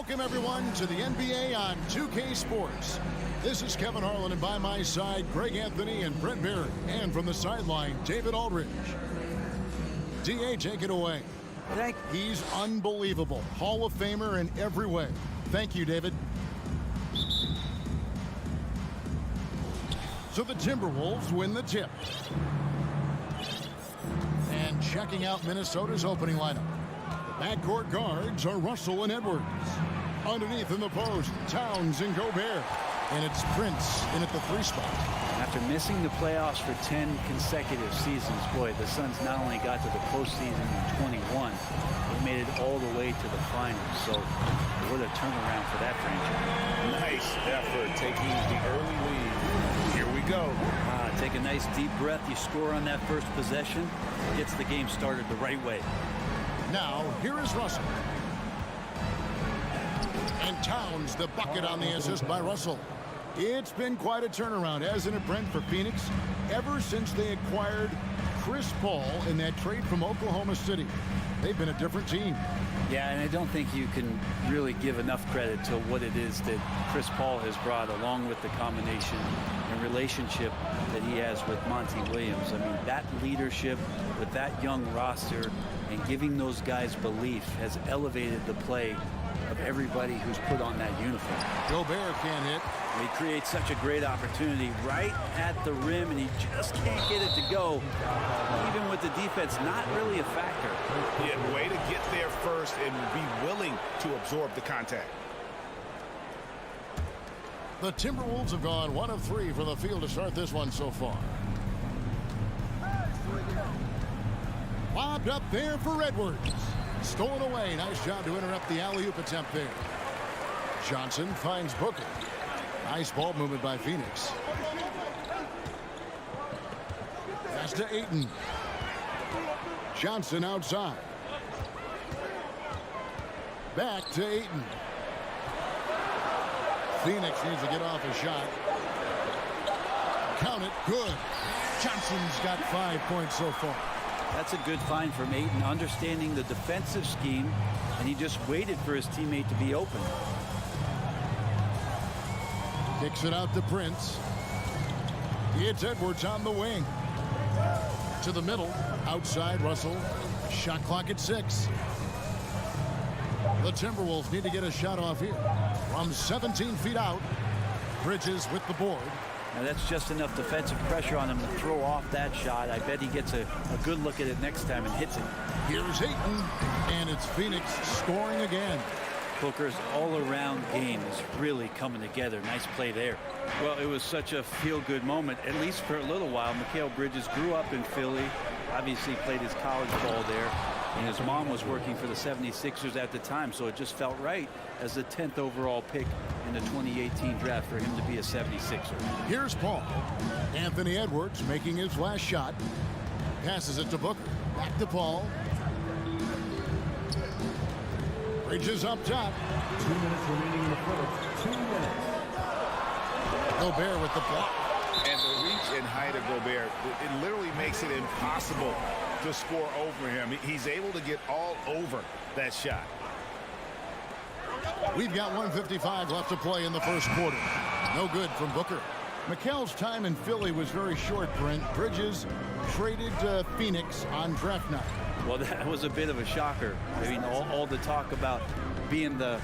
Welcome, everyone, to the NBA on 2K Sports. This is Kevin Harlan, and by my side, Greg Anthony and Brent Barrett. And from the sideline, David Aldridge. D.A., take it away. He's unbelievable. Hall of Famer in every way. Thank you, David. So the Timberwolves win the tip. And checking out Minnesota's opening lineup. The backcourt guards are Russell and Edwards. Underneath in the post, Towns and Gobert. And it's Prince in at the 3 spot. After missing the playoffs for 10 consecutive seasons, boy, the Suns not only got to the postseason in 21, they made it all the way to the finals. So what a turnaround for that franchise. Nice effort taking the early lead. Here we go. Take a nice deep breath. You score on that first possession. Gets the game started the right way. Now, here is Russell. And Towns, the bucket on the assist by Russell. It's been quite a turnaround, hasn't it, Brent, for Phoenix? Ever since they acquired Chris Paul in that trade from Oklahoma City, they've been a different team. Yeah, and I don't think you can really give enough credit to what it is that Chris Paul has brought, along with the combination and relationship that he has with Monty Williams. I mean, that leadership with that young roster and giving those guys belief has elevated the play of everybody who's put on that uniform. Gobert can't hit. He creates such a great opportunity right at the rim, and he just can't get it to go. Even with the defense, not really a factor. Yeah, way to get there first and be willing to absorb the contact. The Timberwolves have gone 1 of 3 from the field to start this one so far. Lobbed up there for Edwards. Stolen away. Nice job to interrupt the alley-oop attempt there. Johnson finds Booker. Nice ball movement by Phoenix. Pass to Ayton. Johnson outside. Back to Ayton. Phoenix needs to get off a shot. Count it. Good. Johnson's got 5 points so far. That's a good find from Ayton, understanding the defensive scheme, and he just waited for his teammate to be open. Kicks it out to Prince. It's Edwards on the wing. To the middle. Outside Russell. Shot clock at 6. The Timberwolves need to get a shot off here. From 17 feet out. Bridges with the board. Now that's just enough defensive pressure on him to throw off that shot. I bet he gets a good look at it next time and hits it. Here's Ayton. And it's Phoenix scoring again. Booker's all-around game is really coming together. Nice play there. Well, it was such a feel-good moment, at least for a little while. Mikal Bridges grew up in Philly, obviously played his college ball there, and his mom was working for the 76ers at the time, so it just felt right as the 10th overall pick in the 2018 draft for him to be a 76er. Here's Paul. Anthony Edwards making his last shot. Passes it to Booker. Back to Paul. Bridges up top. 2 minutes remaining in the fourth. 2 minutes. Gobert with the block. And the reach and height of Gobert, it literally makes it impossible to score over him. He's able to get all over that shot. We've got 1:55 left to play in the first quarter. No good from Booker. Mikal's time in Philly was very short, Brent. Bridges traded to Phoenix on draft night. Well, that was a bit of a shocker. I mean, all the talk about being the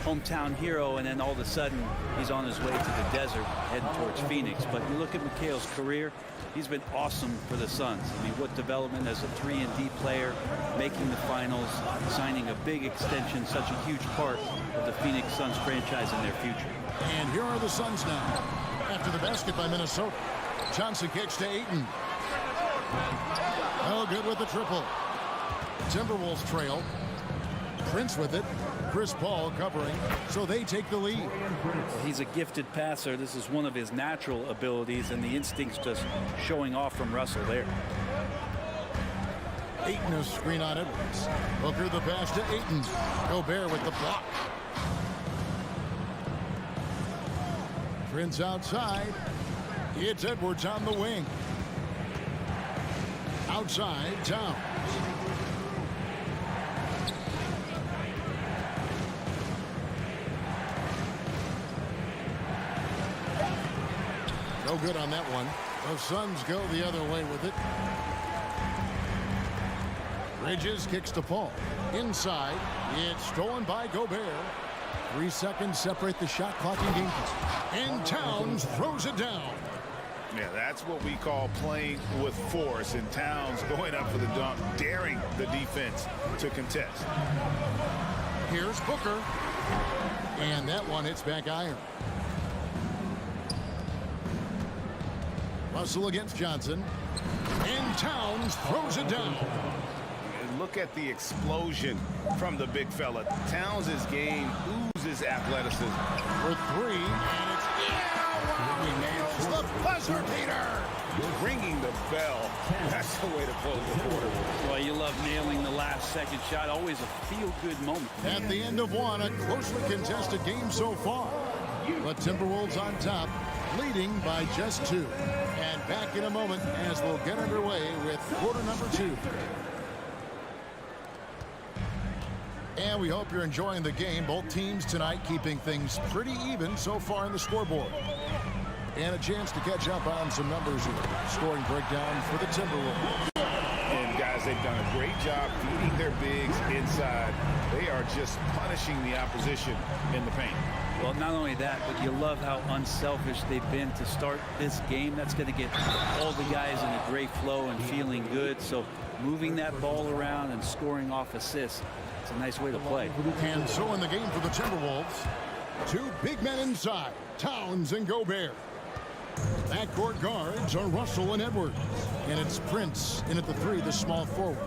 hometown hero, and then all of a sudden he's on his way to the desert heading towards Phoenix. But you look at Mikal's career, he's been awesome for the Suns. I mean, what development as a 3-and-D player, making the finals, signing a big extension, such a huge part of the Phoenix Suns franchise and their future. And here are the Suns now. After the basket by Minnesota, Johnson kicks to Ayton. Oh, good with the triple. Timberwolves trail. Prince with it. Chris Paul covering, so they take the lead. He's a gifted passer. This is one of his natural abilities, and the instincts just showing off from Russell there. Ayton a screen on Edwards. Booker the pass to Ayton. Gobert with the block. Prince outside. It's Edwards on the wing. Outside, Towns. good on that one. The Suns go the other way with it. Bridges kicks to Paul. Inside. It's stolen by Gobert. 3 seconds separate the shot clock and game. And Towns throws it down. Yeah, that's what we call playing with force. And Towns going up for the dunk, daring the defense to contest. Here's Booker. And that one hits back iron. Russell against Johnson. And Towns throws it down. And look at the explosion from the big fella. Towns' game oozes athleticism. For 3. And it's he nails the buzzer beater. Ringing the bell. That's the way to close the quarter. Well, you love nailing the last second shot. Always a feel-good moment. At the end of one, a closely contested game so far. The Timberwolves on top, leading by just 2. And back in a moment as we'll get underway with quarter number 2. And we hope you're enjoying the game. Both teams tonight keeping things pretty even so far in the scoreboard. And a chance to catch up on some numbers here. Scoring breakdown for the Timberwolves. And guys, they've done a great job feeding their bigs inside. They are just punishing the opposition in the paint. Well, not only that, but you love how unselfish they've been to start this game. That's going to get all the guys in a great flow and feeling good. So moving that ball around and scoring off assists, it's a nice way to play. And so in the game for the Timberwolves, 2 big men inside, Towns and Gobert. Backcourt guards are Russell and Edwards. And it's Prince in at the 3, the small forward.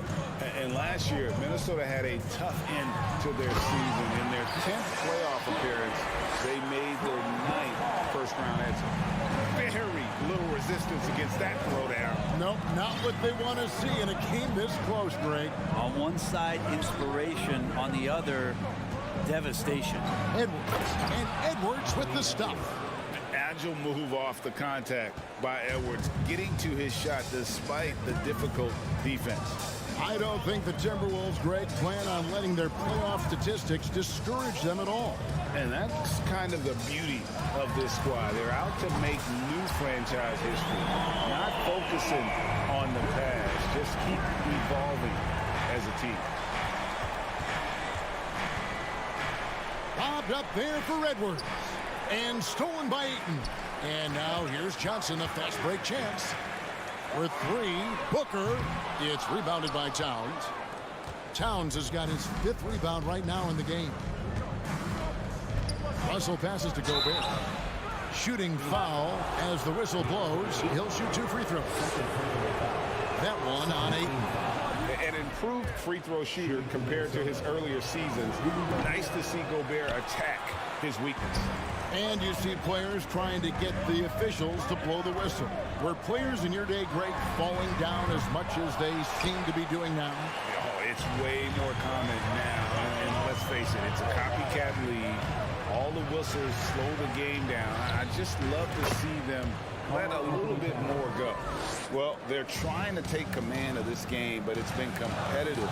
And last year, Minnesota had a tough end to their season. In their 10th playoff appearance, they made their 9th first-round exit. Very little resistance against that throwdown. Nope, not what they want to see in a game this close, Greg. On one side, inspiration. On the other, devastation. Edwards. And Edwards with the stuff. Agile move off the contact by Edwards, getting to his shot despite the difficult defense. I don't think the Timberwolves, Greg, plan on letting their playoff statistics discourage them at all. And that's kind of the beauty of this squad. They're out to make new franchise history, not focusing on the past, just keep evolving as a team. Bobbed up there for Edwards. And stolen by Ayton. And now here's Johnson, a fast break chance. For 3, Booker. It's rebounded by Towns. Towns has got his 5th rebound right now in the game. Russell passes to Gobert. Shooting foul as the whistle blows. He'll shoot 2 free throws. That one on Ayton. An improved free throw shooter compared to his earlier seasons. Nice to see Gobert attack his weakness. And you see players trying to get the officials to blow the whistle. Were players in your day, Greg, falling down as much as they seem to be doing now? Oh, it's way more common now. And let's face it, it's a copycat league. All the whistles slow the game down. I just love to see them let a little bit more go. Well, they're trying to take command of this game, but it's been competitive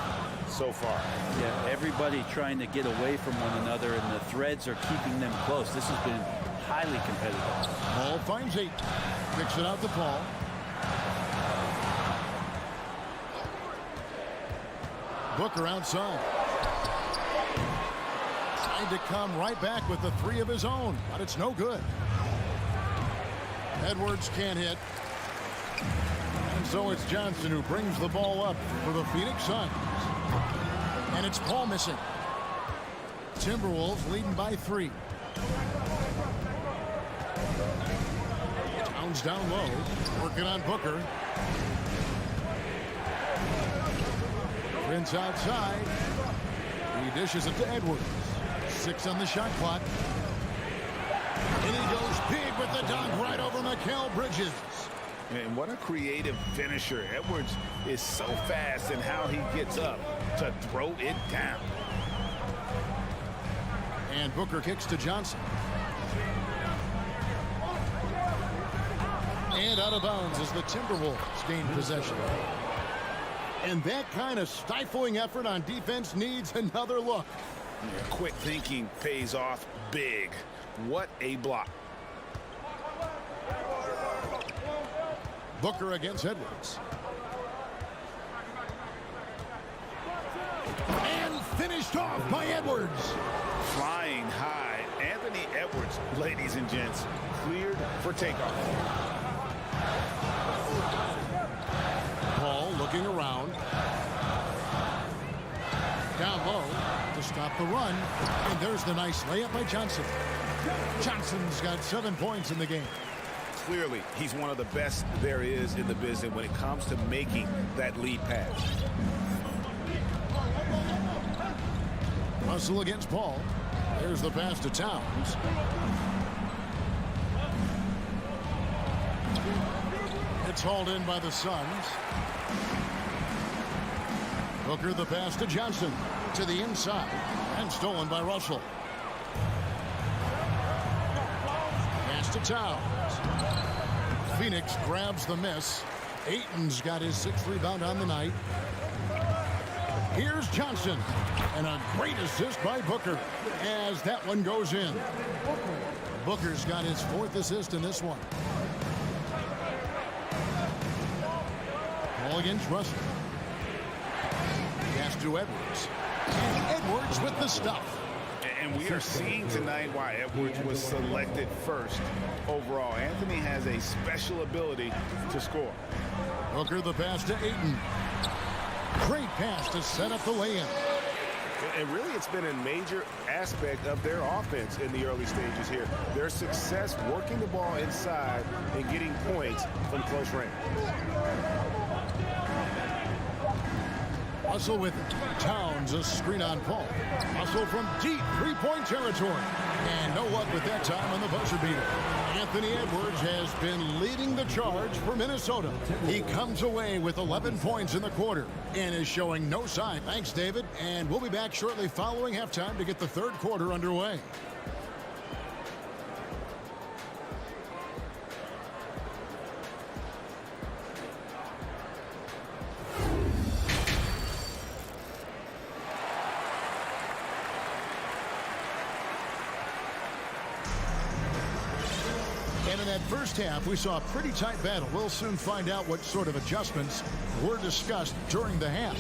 so far. Yeah, everybody trying to get away from one another, and the threads are keeping them close. This has been highly competitive. Paul finds 8. Kicks it out to Paul. Booker outside. Trying to come right back with the 3 of his own, but it's no good. Edwards can't hit. And so it's Johnson who brings the ball up for the Phoenix Suns. And it's Paul missing. Timberwolves leading by 3. Towns down low, working on Booker. Prince outside. He dishes it to Edwards. 6 on the shot clock. And he goes big with the dunk right over Mikal Bridges. And what a creative finisher. Edwards is so fast in how he gets up to throw it down. And Booker kicks to Johnson. And out of bounds as the Timberwolves gain possession. And that kind of stifling effort on defense needs another look. Quick thinking pays off big. What a block. Booker against Edwards. And finished off by Edwards. Flying high. Anthony Edwards, ladies and gents, cleared for takeoff. Paul looking around. Down low to stop the run. And there's the nice layup by Johnson. Johnson's got 7 points in the game. Clearly, he's one of the best there is in the business when it comes to making that lead pass. Russell against Paul. There's the pass to Towns. It's hauled in by the Suns. Booker the pass to Johnson. To the inside. And stolen by Russell. Pass to Towns. Phoenix grabs the miss. Ayton's got his 6th rebound on the night. Here's Johnson. And a great assist by Booker as that one goes in. Booker's got his 4th assist in this one. Ball against Russell. Pass to Edwards. And Edwards with the stuff. And we are seeing tonight why Edwards was selected first overall. Anthony has a special ability to score. Booker the pass to Ayton. Great pass to set up the lay-in. And really, it's been a major aspect of their offense in the early stages here. Their success working the ball inside and getting points from close range. Russell with it. Towns a screen on Paul. Russell from deep 3-point territory. And no luck with that time on the buzzer beater. Anthony Edwards has been leading the charge for Minnesota. He comes away with 11 points in the quarter and is showing no sign. Thanks, David. And we'll be back shortly following halftime to get the 3rd quarter underway. And in that first half, we saw a pretty tight battle. We'll soon find out what sort of adjustments were discussed during the half.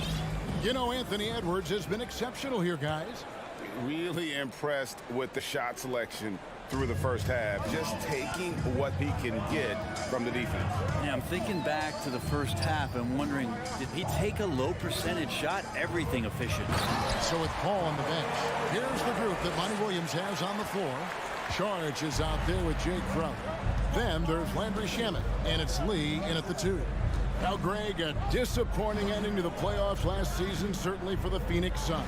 You know, Anthony Edwards has been exceptional here, guys. Really impressed with the shot selection through the first half. Just taking what he can get from the defense. Yeah, I'm thinking back to the first half and wondering, did he take a low percentage shot? Everything efficient. So with Paul on the bench, here's the group that Monty Williams has on the floor. Charge is out there with Jay Crowder. Then there's Landry Shamet, and it's Lee in at the 2. Now, Greg, a disappointing ending to the playoffs last season, certainly for the Phoenix Suns.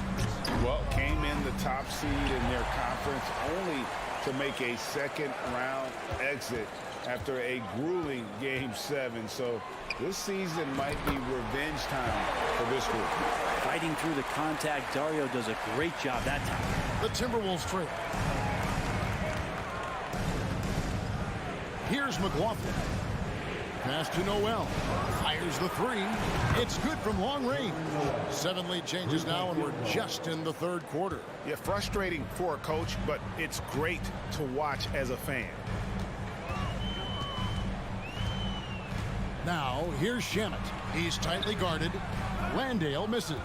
Well, came in the top seed in their conference only to make a second-round exit after a grueling Game 7. So this season might be revenge time for this group. Fighting through the contact, Dario does a great job that time. The Timberwolves trade. Here's McLaughlin. Pass to Noel. Fires the 3. It's good from long range. 7 lead changes now, and we're just in the 3rd quarter. Yeah, frustrating for a coach, but it's great to watch as a fan. Now, here's Shamet. He's tightly guarded. Landale misses.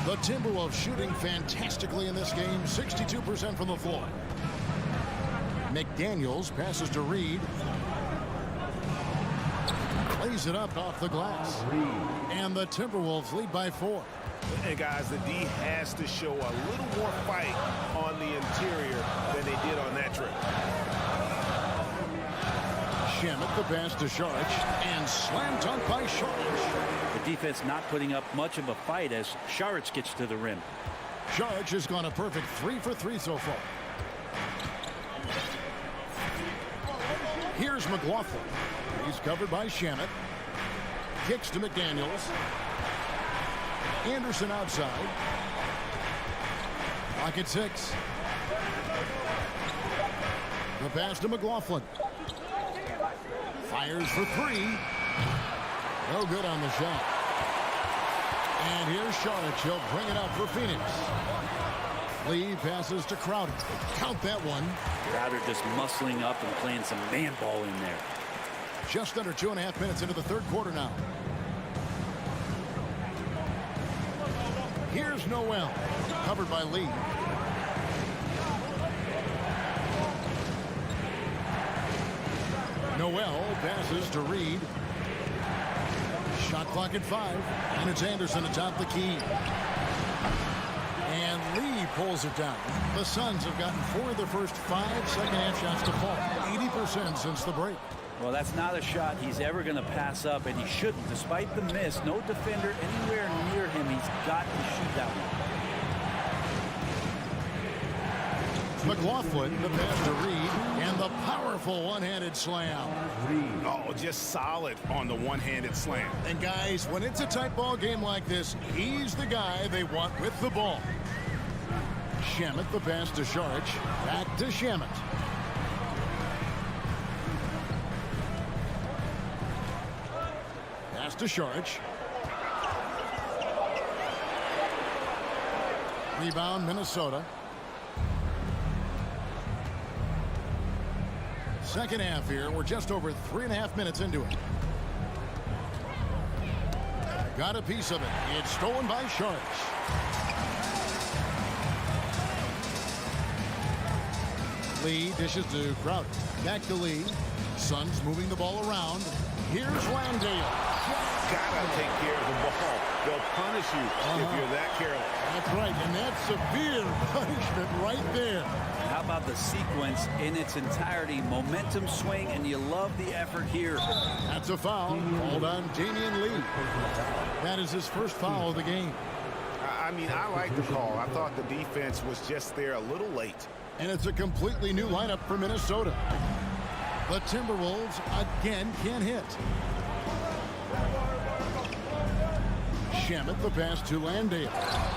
The Timberwolves shooting fantastically in this game. 62% from the floor. McDaniels passes to Reed. Plays it up off the glass. And the Timberwolves lead by 4. And guys, the D has to show a little more fight on the interior than they did on that trip. Shamet the pass to Saric. And slam dunk by Saric. The defense not putting up much of a fight as Saric gets to the rim. Saric has gone a perfect 3 for 3 so far. Here's McLaughlin. He's covered by Shamet. Kicks to McDaniels. Anderson outside. Clock at 6. The pass to McLaughlin. Fires for 3. No good on the shot. And here's Saric. He'll bring it up for Phoenix. Lee passes to Crowder. Count that one. Crowder just muscling up and playing some man ball in there. Just under 2.5 minutes into the third quarter now. Here's Noel, covered by Lee. Noel passes to Reed. Shot clock at 5, and it's Anderson atop the key. And Lee pulls it down. The Suns have gotten 4 of their first 5 second-half shots to fall, 80% since the break. Well, that's not a shot he's ever going to pass up, and he shouldn't. Despite the miss, no defender anywhere near him. He's got to shoot that one. McLaughlin, the pass to Reed, and the powerful one-handed slam. Oh, just solid on the one-handed slam. And guys, when it's a tight ball game like this, he's the guy they want with the ball. Shamet, the pass to Sharch. Back to Shamet. Pass to Sharch. Rebound, Minnesota. Second half here. We're just over 3.5 minutes into it. Got a piece of it. It's stolen by Sharch. Lee dishes to Crowder. Back to Lee. Suns moving the ball around. Here's Landale. Gotta take care of the ball. They'll punish you if you're that careless. That's right, and that's severe punishment right there. How about the sequence in its entirety? Momentum swing, and you love the effort here. That's a foul. Called on Damian Lee. That is his first foul of the game. I mean, I like the call. I thought the defense was just there a little late. And it's a completely new lineup for Minnesota. The Timberwolves again can't hit. Shamet, the pass to Landale.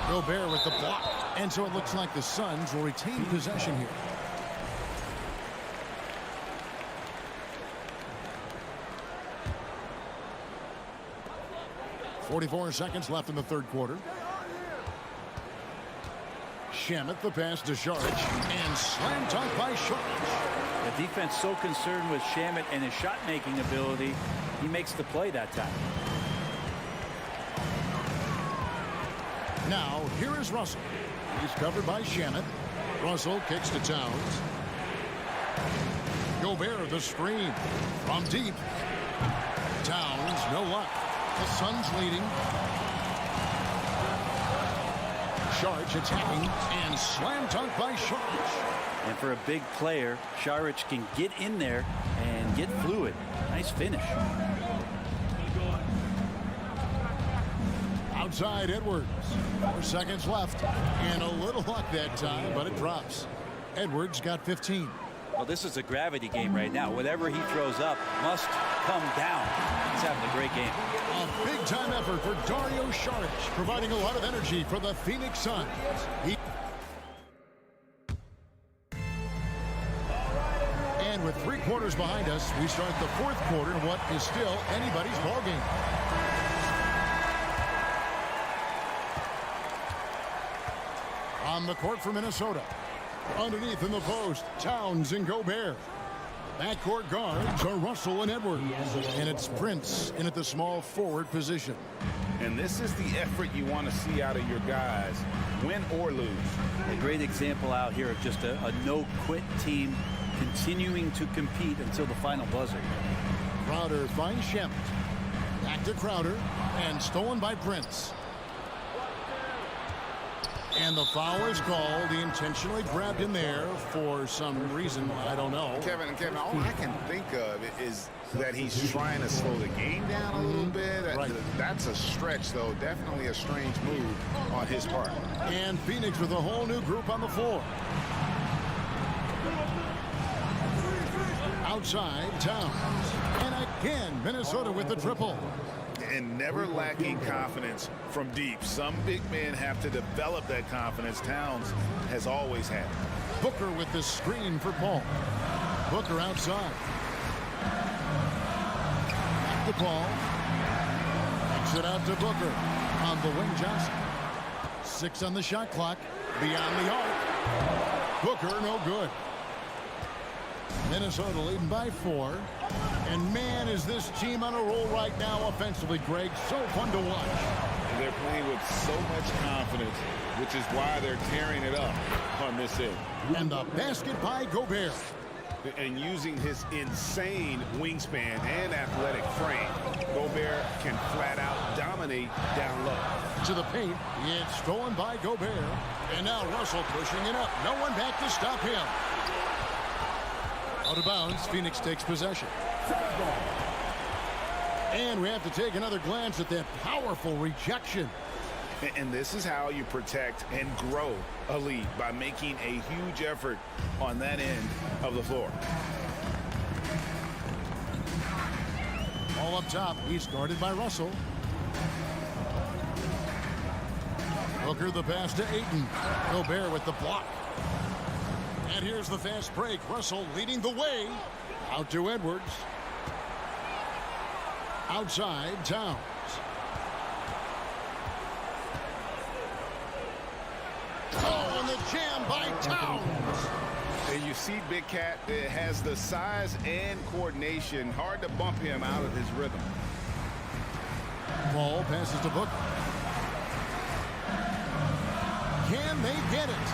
Gobert with the block. And so it looks like the Suns will retain possession here. .44 seconds left in the third quarter. Shamet, the pass to Sharch. And slam dunk by Sharch. The defense so concerned with Shamet and his shot-making ability, he makes the play that time. Now, here is Russell. He's covered by Shamet. Russell kicks to Towns. Gobert, the screen. From deep. Towns, no luck. The Suns leading. Sharch attacking. And slam dunk by Sharch. And for a big player, Saric can get in there and get fluid. Nice finish. Outside Edwards. 4 seconds left. And a little luck that time, but it drops. Edwards got 15. Well, this is a gravity game right now. Whatever he throws up must come down. He's having a great game. A big-time effort for Dario Saric, providing a lot of energy for the Phoenix Suns. And with 3 quarters behind us, we start the fourth quarter in what is still anybody's ballgame. On the court for Minnesota. Underneath in the post, Towns and Gobert. Backcourt guards are Russell and Edwards. And it's Prince in at the small forward position. And this is the effort you want to see out of your guys, win or lose. A great example out here of just a no-quit team continuing to compete until the final buzzer. Crowder finds Shamet. Back to Crowder. And stolen by Prince. And the foul is called. He intentionally grabbed in there for some reason. I don't know. Kevin, all I can think of is that he's trying to slow the game down a little bit. Right. That's a stretch, though. Definitely a strange move on his part. And Phoenix with a whole new group on the floor. Outside, Towns. And again, Minnesota with the triple. And never lacking confidence from deep. Some big men have to develop that confidence. Towns has always had it. Booker with the screen for Paul. Booker outside. Back to Paul. Kicks it out to Booker. On the wing, Johnson. 6 on the shot clock. Beyond the arc. Booker, no good. Minnesota leading by 4. And man, is this team on a roll right now offensively, Greg. So fun to watch. And they're playing with so much confidence, which is why they're tearing it up on this end. And the basket by Gobert. And using his insane wingspan and athletic frame, Gobert can flat out dominate down low. To the paint, it's stolen by Gobert. And now Russell pushing it up. No one back to stop him. Out of bounds, Phoenix takes possession. And we have to take another glance at that powerful rejection. And this is how you protect and grow a lead, by making a huge effort on that end of the floor. All up top, he's guarded by Russell. Booker the pass to Ayton. Gobert with the block. And here's the fast break. Russell leading the way. Out to Edwards. Outside, Towns. Oh, and the jam by Towns. And you see Big Cat has the size and coordination. Hard to bump him out of his rhythm. Ball passes to Booker. Can they get it?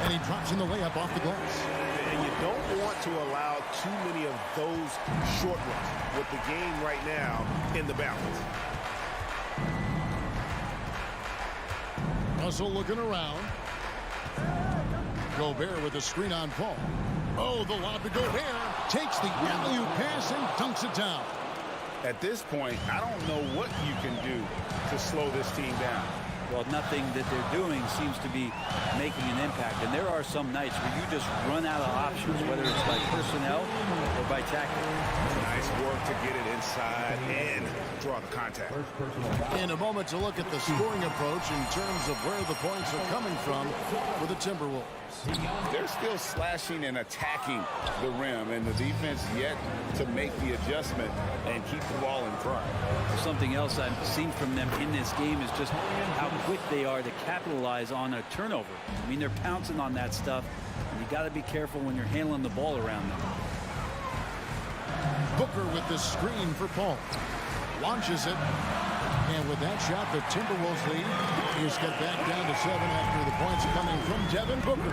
And he drops in the layup off the glass. And you don't want to allow too many of those short ones with the game right now in the balance. Russell looking around. Gobert with a screen on Paul. Oh, the lob to Gobert. Takes the alley-oop pass and dunks it down. At this point, I don't know what you can do to slow this team down. Well, nothing that they're doing seems to be making an impact. And there are some nights where you just run out of options, whether it's by personnel or by tactics. Nice work to get it inside and draw the contact. In a moment to look at the scoring approach in terms of where the points are coming from for the Timberwolves. They're still slashing and attacking the rim, and the defense yet to make the adjustment and keep the ball in front. Something else I've seen from them in this game is just how quick they are to capitalize on a turnover. I mean, they're pouncing on that stuff, and you got to be careful when you're handling the ball around them. Booker with the screen for Paul. Launches it. And with that shot, the Timberwolves lead is get back down to 7 after the points coming from Devin Booker.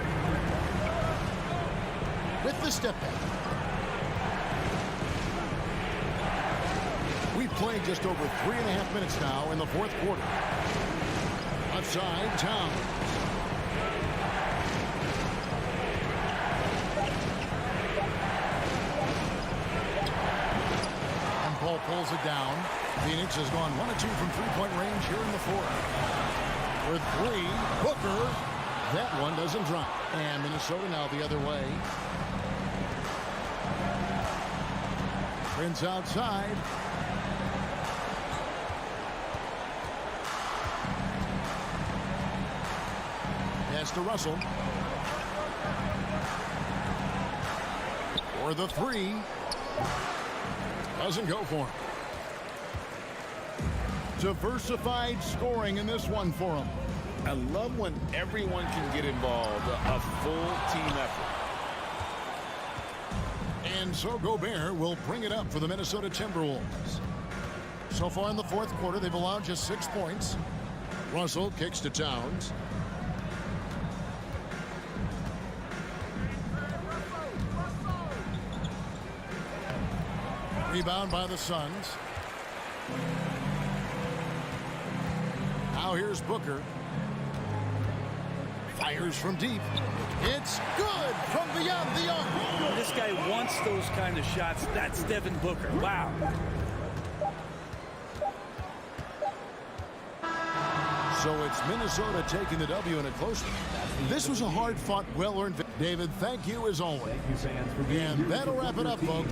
With the step back. We've played just over 3.5 minutes now in the fourth quarter. Outside, Towns. And Paul pulls it down. Phoenix has gone 1 of 2 from three-point range here in the fourth. For three, Booker. That one doesn't drop. And Minnesota now the other way. Prince outside. Pass to Russell. For the three. Doesn't go for him. Diversified scoring in this one for him. I love when everyone can get involved, a full team effort. And so Gobert will bring it up for the Minnesota Timberwolves. So far in the fourth quarter, they've allowed just 6 points. Russell kicks to Towns. Rebound by the Suns. Now here's Booker. Fires from deep. It's good from beyond the arc. This guy wants those kind of shots. That's Devin Booker. Wow. So it's Minnesota taking the W in a close one. This was a hard-fought, well-earned victory. David, thank you as always. Thank you, fans, for being And here. that'll wrap it up, folks.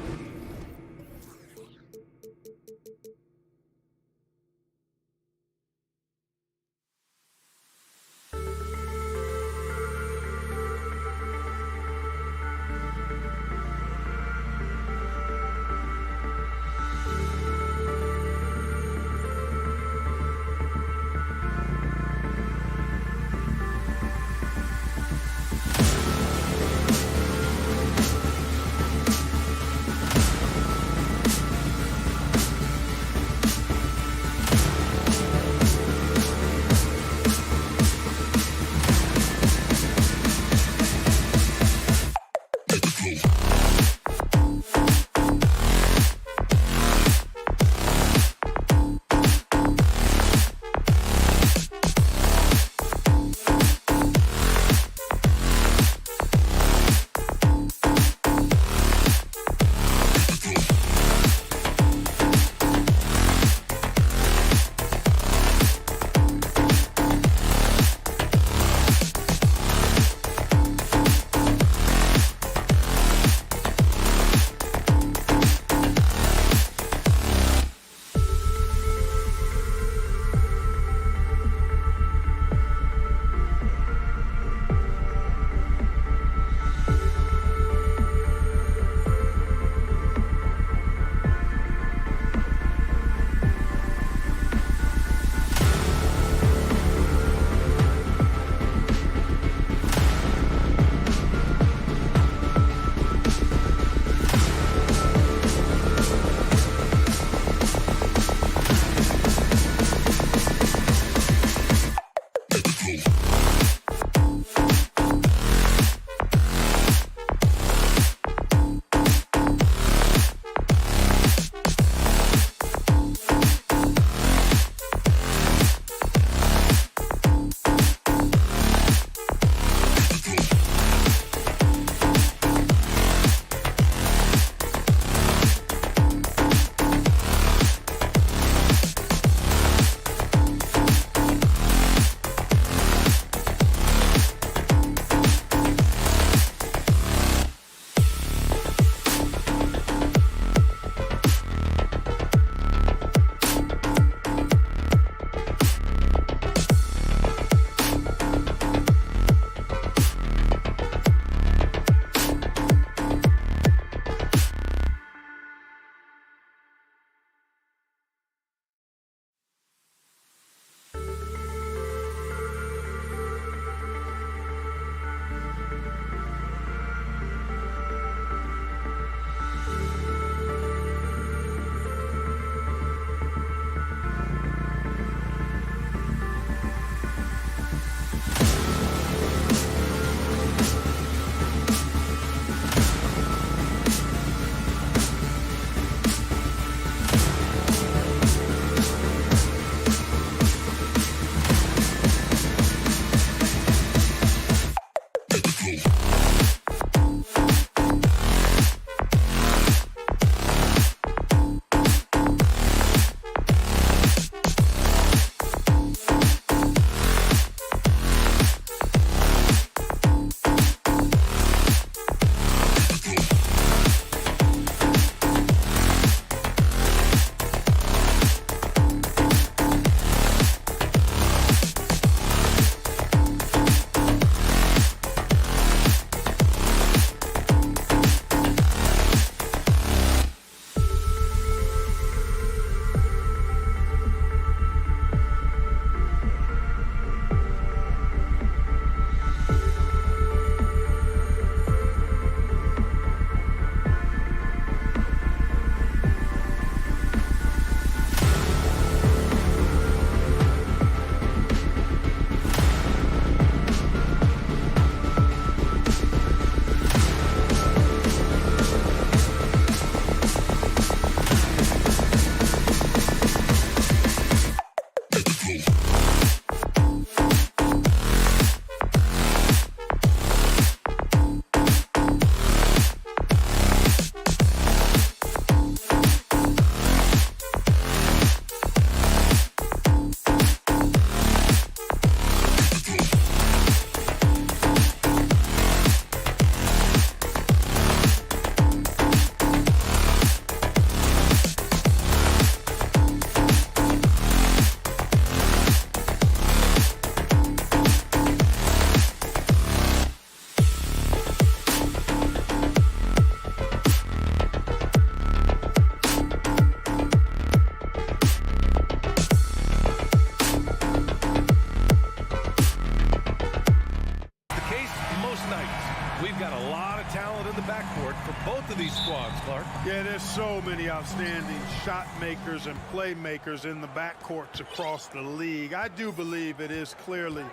both of these squads, Clark. Yeah, there's so many outstanding shot makers and playmakers in the backcourts across the league. I do believe it is clearly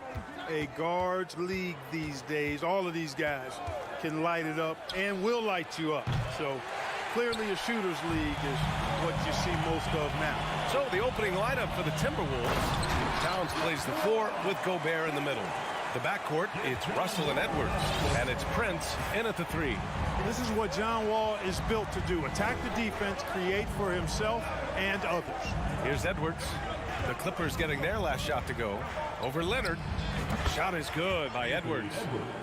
a guards league these days. All of these guys can light it up and will light you up. So clearly a shooter's league is what you see most of now. So the opening lineup for the Timberwolves. Towns plays the 4 with Gobert in the middle. The backcourt, it's Russell and Edwards, and it's Prince in at the 3. This is what John Wall is built to do. Attack the defense, create for himself and others. Here's Edwards. The Clippers getting their last shot to go. Over Leonard. Shot is good by Edwards.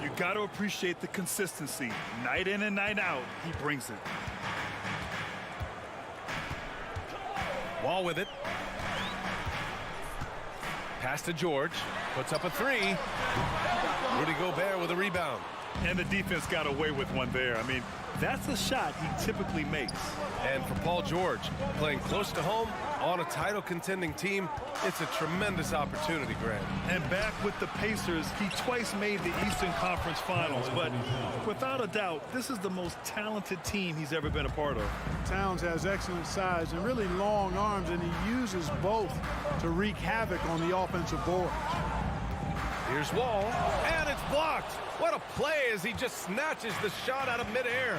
You got to appreciate the consistency. Night in and night out, he brings it. Wall with it. Pass to George. Puts up a 3. Rudy Gobert with a rebound. And the defense got away with one there. I mean, that's a shot he typically makes. And for Paul George, playing close to home on a title contending team, it's a tremendous opportunity, Grant. And back with the Pacers, he twice made the Eastern Conference Finals. But without a doubt, this is the most talented team he's ever been a part of. Towns has excellent size and really long arms, and he uses both to wreak havoc on the offensive board. Here's Wall, and it's blocked. What a play as he just snatches the shot out of midair.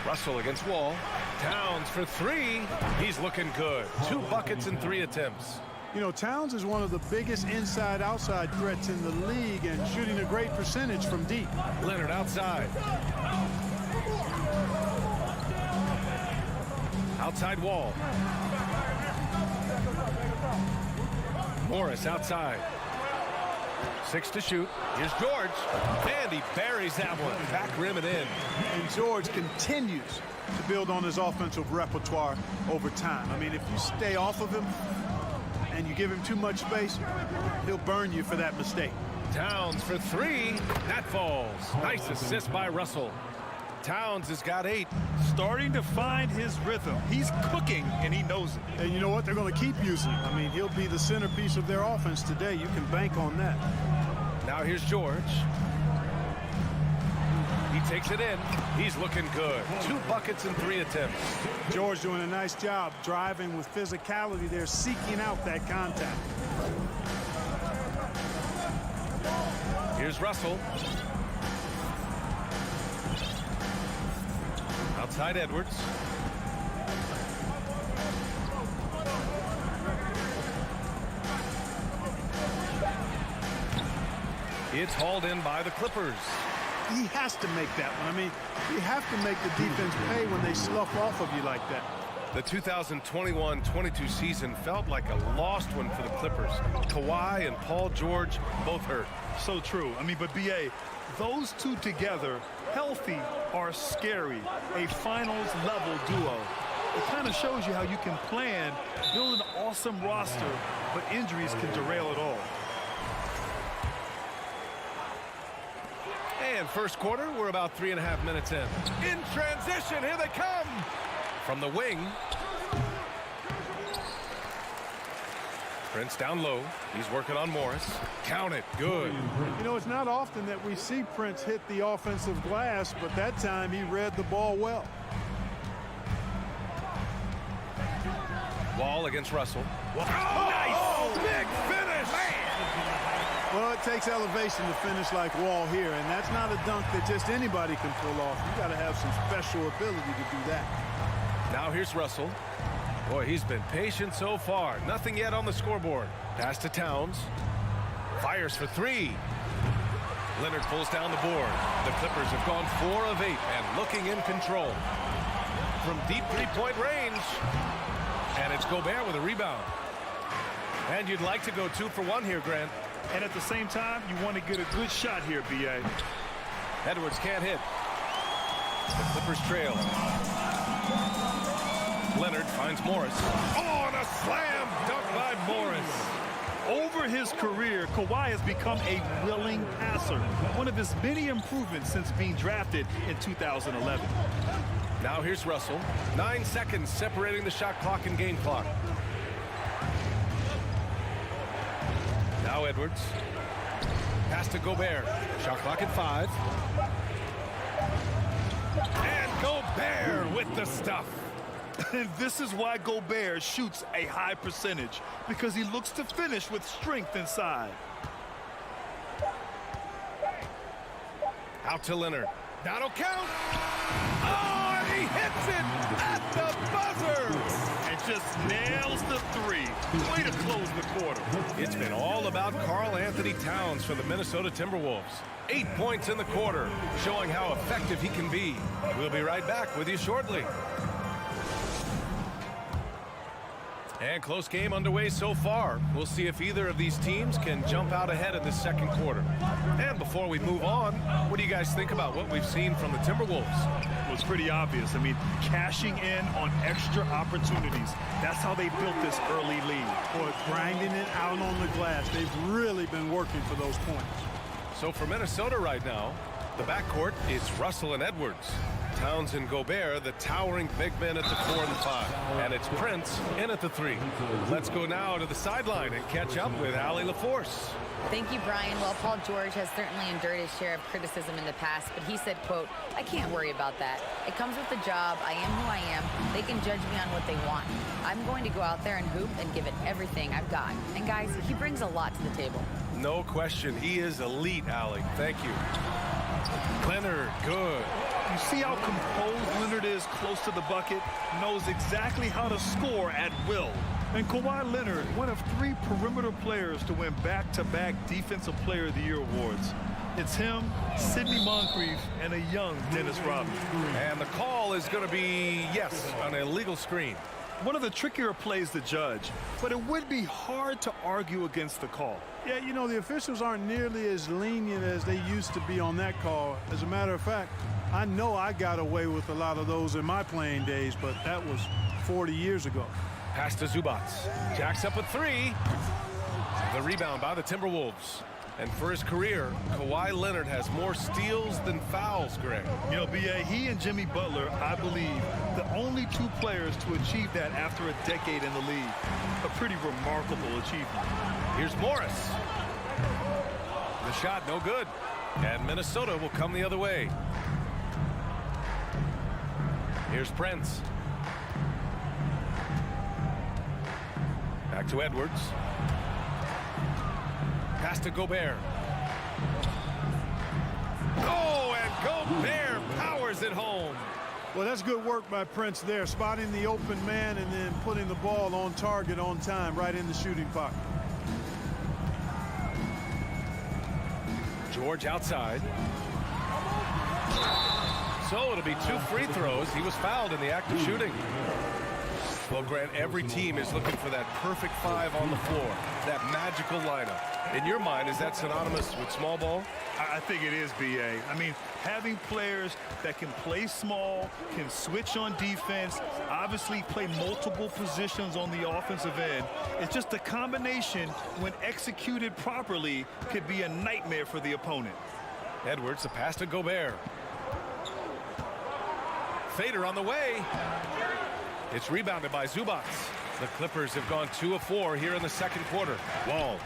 Russell against Wall. Towns for 3. He's looking good. 2 buckets and 3 attempts. You know, Towns is one of the biggest inside-outside threats in the league and shooting a great percentage from deep. Leonard outside. Outside Wall. Morris outside. 6 to shoot. Here's George. And he buries that one. Back rim and in. And George continues to build on his offensive repertoire over time. I mean, if you stay off of him and you give him too much space, he'll burn you for that mistake. Towns for 3. That falls. Nice assist by Russell. Towns has got 8. Starting to find his rhythm. He's cooking, and he knows it. And you know what? They're going to keep using him. I mean, he'll be the centerpiece of their offense today. You can bank on that. Now here's George. He takes it in. He's looking good. 2 buckets and 3 attempts. George doing a nice job driving with physicality there, seeking out that contact. Here's Russell. Outside Edwards. It's hauled in by the Clippers. He has to make that one. I mean, you have to make the defense pay when they slough off of you like that. The 2021-22 season felt like a lost one for the Clippers. Kawhi and Paul George both hurt. So true. I mean, but B.A., those two together, healthy, are scary. A finals-level duo. It kind of shows you how you can plan, build an awesome roster, but injuries can derail it all. And first quarter, we're about 3.5 minutes in. In transition, here they come. From the wing. Prince down low. He's working on Morris. Count it. Good. You know, it's not often that we see Prince hit the offensive glass, but that time he read the ball well. Wall against Russell. Oh, nice! Big finish! Well, it takes elevation to finish like Wall here, and that's not a dunk that just anybody can pull off. You got to have some special ability to do that. Now here's Russell. Boy, he's been patient so far. Nothing yet on the scoreboard. Pass to Towns. Fires for 3. Leonard pulls down the board. The Clippers have gone 4 of 8 and looking in control. From deep three-point range. And it's Gobert with a rebound. And you'd like to go 2 for 1 here, Grant. And at the same time, you want to get a good shot here, B.A. Edwards can't hit. The Clippers trail. Leonard finds Morris. Oh, and a slam dunk by Morris. Over his career, Kawhi has become a willing passer. One of his many improvements since being drafted in 2011. Now here's Russell. 9 seconds separating the shot clock and game clock. Now Edwards. Pass to Gobert. Shot clock at 5. And Gobert with the stuff. And this is why Gobert shoots a high percentage, because he looks to finish with strength inside. Out to Leonard. That'll count. Oh, and he hits it at the buzzer. And just nails the 3. Way to close the quarter. It's been all about Karl Anthony Towns for the Minnesota Timberwolves. 8 points in the quarter, showing how effective he can be. We'll be right back with you shortly. And close game underway so far. We'll see if either of these teams can jump out ahead in the second quarter. And before we move on, what do you guys think about what we've seen from the Timberwolves? Well, it's pretty obvious. I mean, cashing in on extra opportunities. That's how they built this early lead. Boy, grinding it out on the glass. They've really been working for those points. So for Minnesota right now, the backcourt is Russell and Edwards. Towns and Gobert, the towering big men at the 4 and 5. And it's Prince in at the 3. Let's go now to the sideline and catch up with Allie LaForce. Thank you, Brian. Well, Paul George has certainly endured his share of criticism in the past, but he said, quote, "I can't worry about that. It comes with the job. I am who I am. They can judge me on what they want. I'm going to go out there and hoop and give it everything I've got." And guys, he brings a lot to the table. No question. He is elite, Allie. Thank you. Leonard, good. You see how composed Leonard is close to the bucket, knows exactly how to score at will. And Kawhi Leonard, one of 3 perimeter players to win back-to-back Defensive Player of the Year awards. It's him, Sidney Moncrief, and a young Dennis Rodman. And the call is going to be, yes, an illegal screen. One of the trickier plays to judge, but it would be hard to argue against the call. Yeah, you know, the officials aren't nearly as lenient as they used to be on that call. As a matter of fact, I know I got away with a lot of those in my playing days, but that was 40 years ago. Pass to Zubats. Jacks up a 3. The rebound by the Timberwolves. And for his career, Kawhi Leonard has more steals than fouls, Greg. You know, B.A., he and Jimmy Butler, I believe, the only 2 players to achieve that after a decade in the league. A pretty remarkable achievement. Here's Morris. The shot, no good. And Minnesota will come the other way. Here's Prince. Back to Edwards. Pass to Gobert. Oh, and Gobert powers it home. Well, that's good work by Prince there, spotting the open man and then putting the ball on target on time, right in the shooting pocket. George outside. So it'll be 2 free throws. He was fouled in the act of shooting. Well, Grant, every team is looking for that perfect 5 on the floor, that magical lineup. In your mind, is that synonymous with small ball? I think it is, B.A. I mean, having players that can play small, can switch on defense, obviously play multiple positions on the offensive end. It's just a combination, when executed properly, could be a nightmare for the opponent. Edwards, the pass to Gobert. Fader on the way. It's rebounded by Zubats. The Clippers have gone 2 of 4 here in the second quarter. Wall.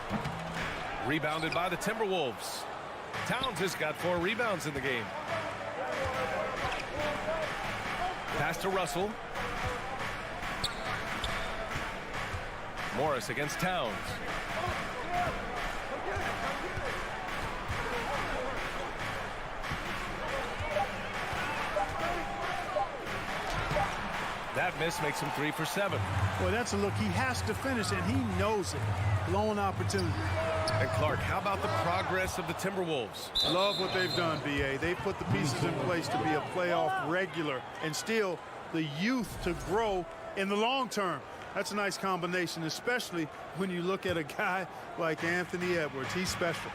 Rebounded by the Timberwolves. Towns has got 4 rebounds in the game. Pass to Russell. Morris against Towns. That miss makes him 3 for 7. Well, that's a look. He has to finish, and he knows it. Blown opportunity. And Clark, how about the progress of the Timberwolves? Love what they've done, B.A. They've put the pieces in place to be a playoff regular and still the youth to grow in the long term. That's a nice combination, especially when you look at a guy like Anthony Edwards. He's special.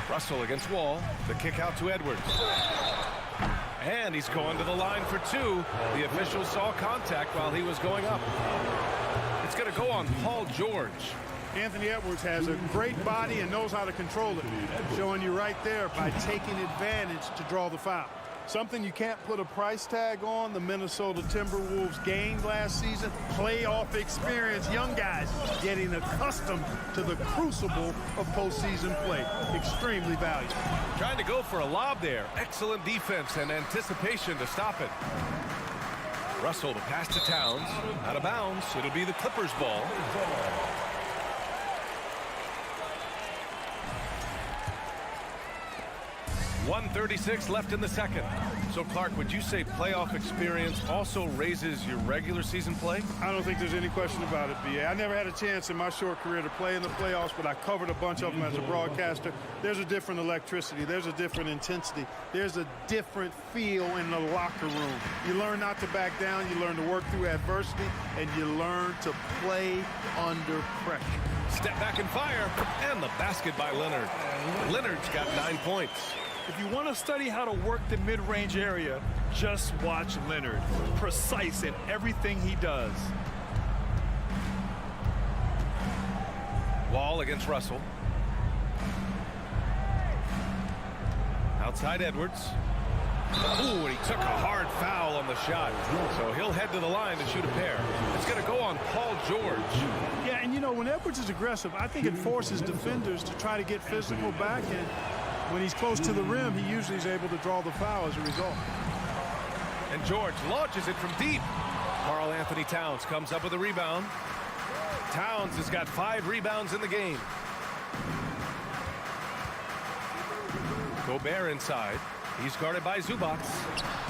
Russell against Wall. The kick out to Edwards. And he's going to the line for 2. The officials saw contact while he was going up. It's going to go on Paul George. Anthony Edwards has a great body and knows how to control it. Showing you right there by taking advantage to draw the foul. Something you can't put a price tag on, the Minnesota Timberwolves gained last season. Playoff experience, young guys getting accustomed to the crucible of postseason play. Extremely valuable. Trying to go for a lob there. Excellent defense and anticipation to stop it. Russell, the pass to Towns. Out of bounds. It'll be the Clippers' ball. .136 left in the second. So, Clark, would you say playoff experience also raises your regular season play? I don't think there's any question about it, B.A. I never had a chance in my short career to play in the playoffs, but I covered a bunch of them as a broadcaster. There's a different electricity. There's a different intensity. There's a different feel in the locker room. You learn not to back down. You learn to work through adversity, and you learn to play under pressure. Step back and fire, and the basket by Leonard. Leonard's got 9 points. If you want to study how to work the mid-range area, just watch Leonard. Precise in everything he does. Wall against Russell. Outside Edwards. Ooh, and he took a hard foul on the shot. So he'll head to the line to shoot a pair. It's going to go on Paul George. Yeah, and you know, when Edwards is aggressive, I think it forces defenders to try to get physical back, and when he's close to the rim, he usually is able to draw the foul as a result. And George launches it from deep. Karl Anthony Towns comes up with a rebound. Towns has got 5 rebounds in the game. Gobert inside. He's guarded by Zubac.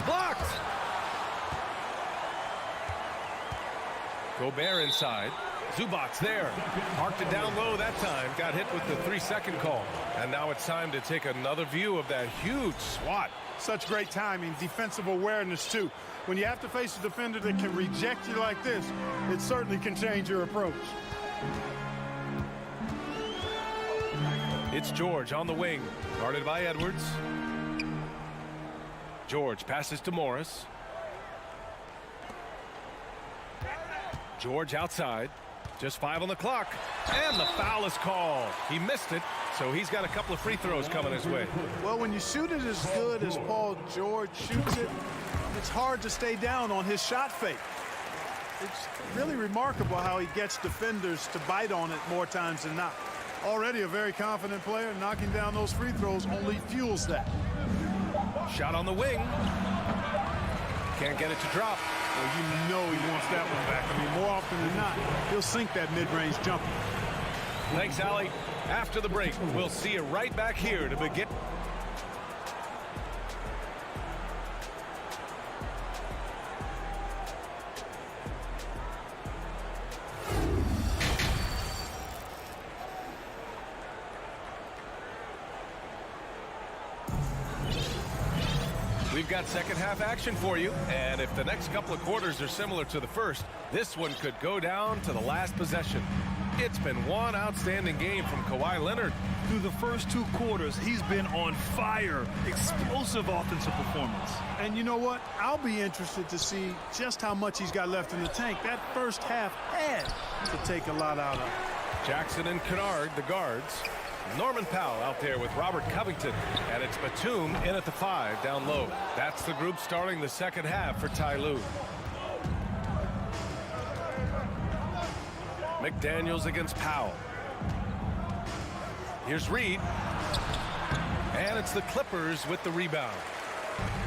Blocked! Gobert inside. Zubac there. Marked it down low that time. Got hit with the 3-second call. And now it's time to take another view of that huge swat. Such great timing, defensive awareness, too. When you have to face a defender that can reject you like this, it certainly can change your approach. It's George on the wing. Guarded by Edwards. George passes to Morris. George outside. Just 5 on the clock. And the foul is called. He missed it, so he's got a couple of free throws coming his way. Well, when you shoot it as good as Paul George shoots it, it's hard to stay down on his shot fake. It's really remarkable how he gets defenders to bite on it more times than not. Already a very confident player, knocking down those free throws only fuels that. Shot on the wing. Can't get it to drop. Well, you know he wants that one back. I mean, more often than not, he'll sink that mid-range jumper. Thanks, Allie. After the break, we'll see you right back here to begin. We've got second half action for you, and if the next couple of quarters are similar to the first, this one could go down to the last possession. It's been one outstanding game from Kawhi Leonard. Through the first 2 quarters, he's been on fire. Explosive offensive performance. And you know what? I'll be interested to see just how much he's got left in the tank. That first half had to take a lot out of him. Jackson and Kennard, the guards. Norman Powell out there with Robert Covington. And it's Batum in at the 5 down low. That's the group starting the second half for Ty Lue. McDaniels against Powell. Here's Reed. And it's the Clippers with the rebound.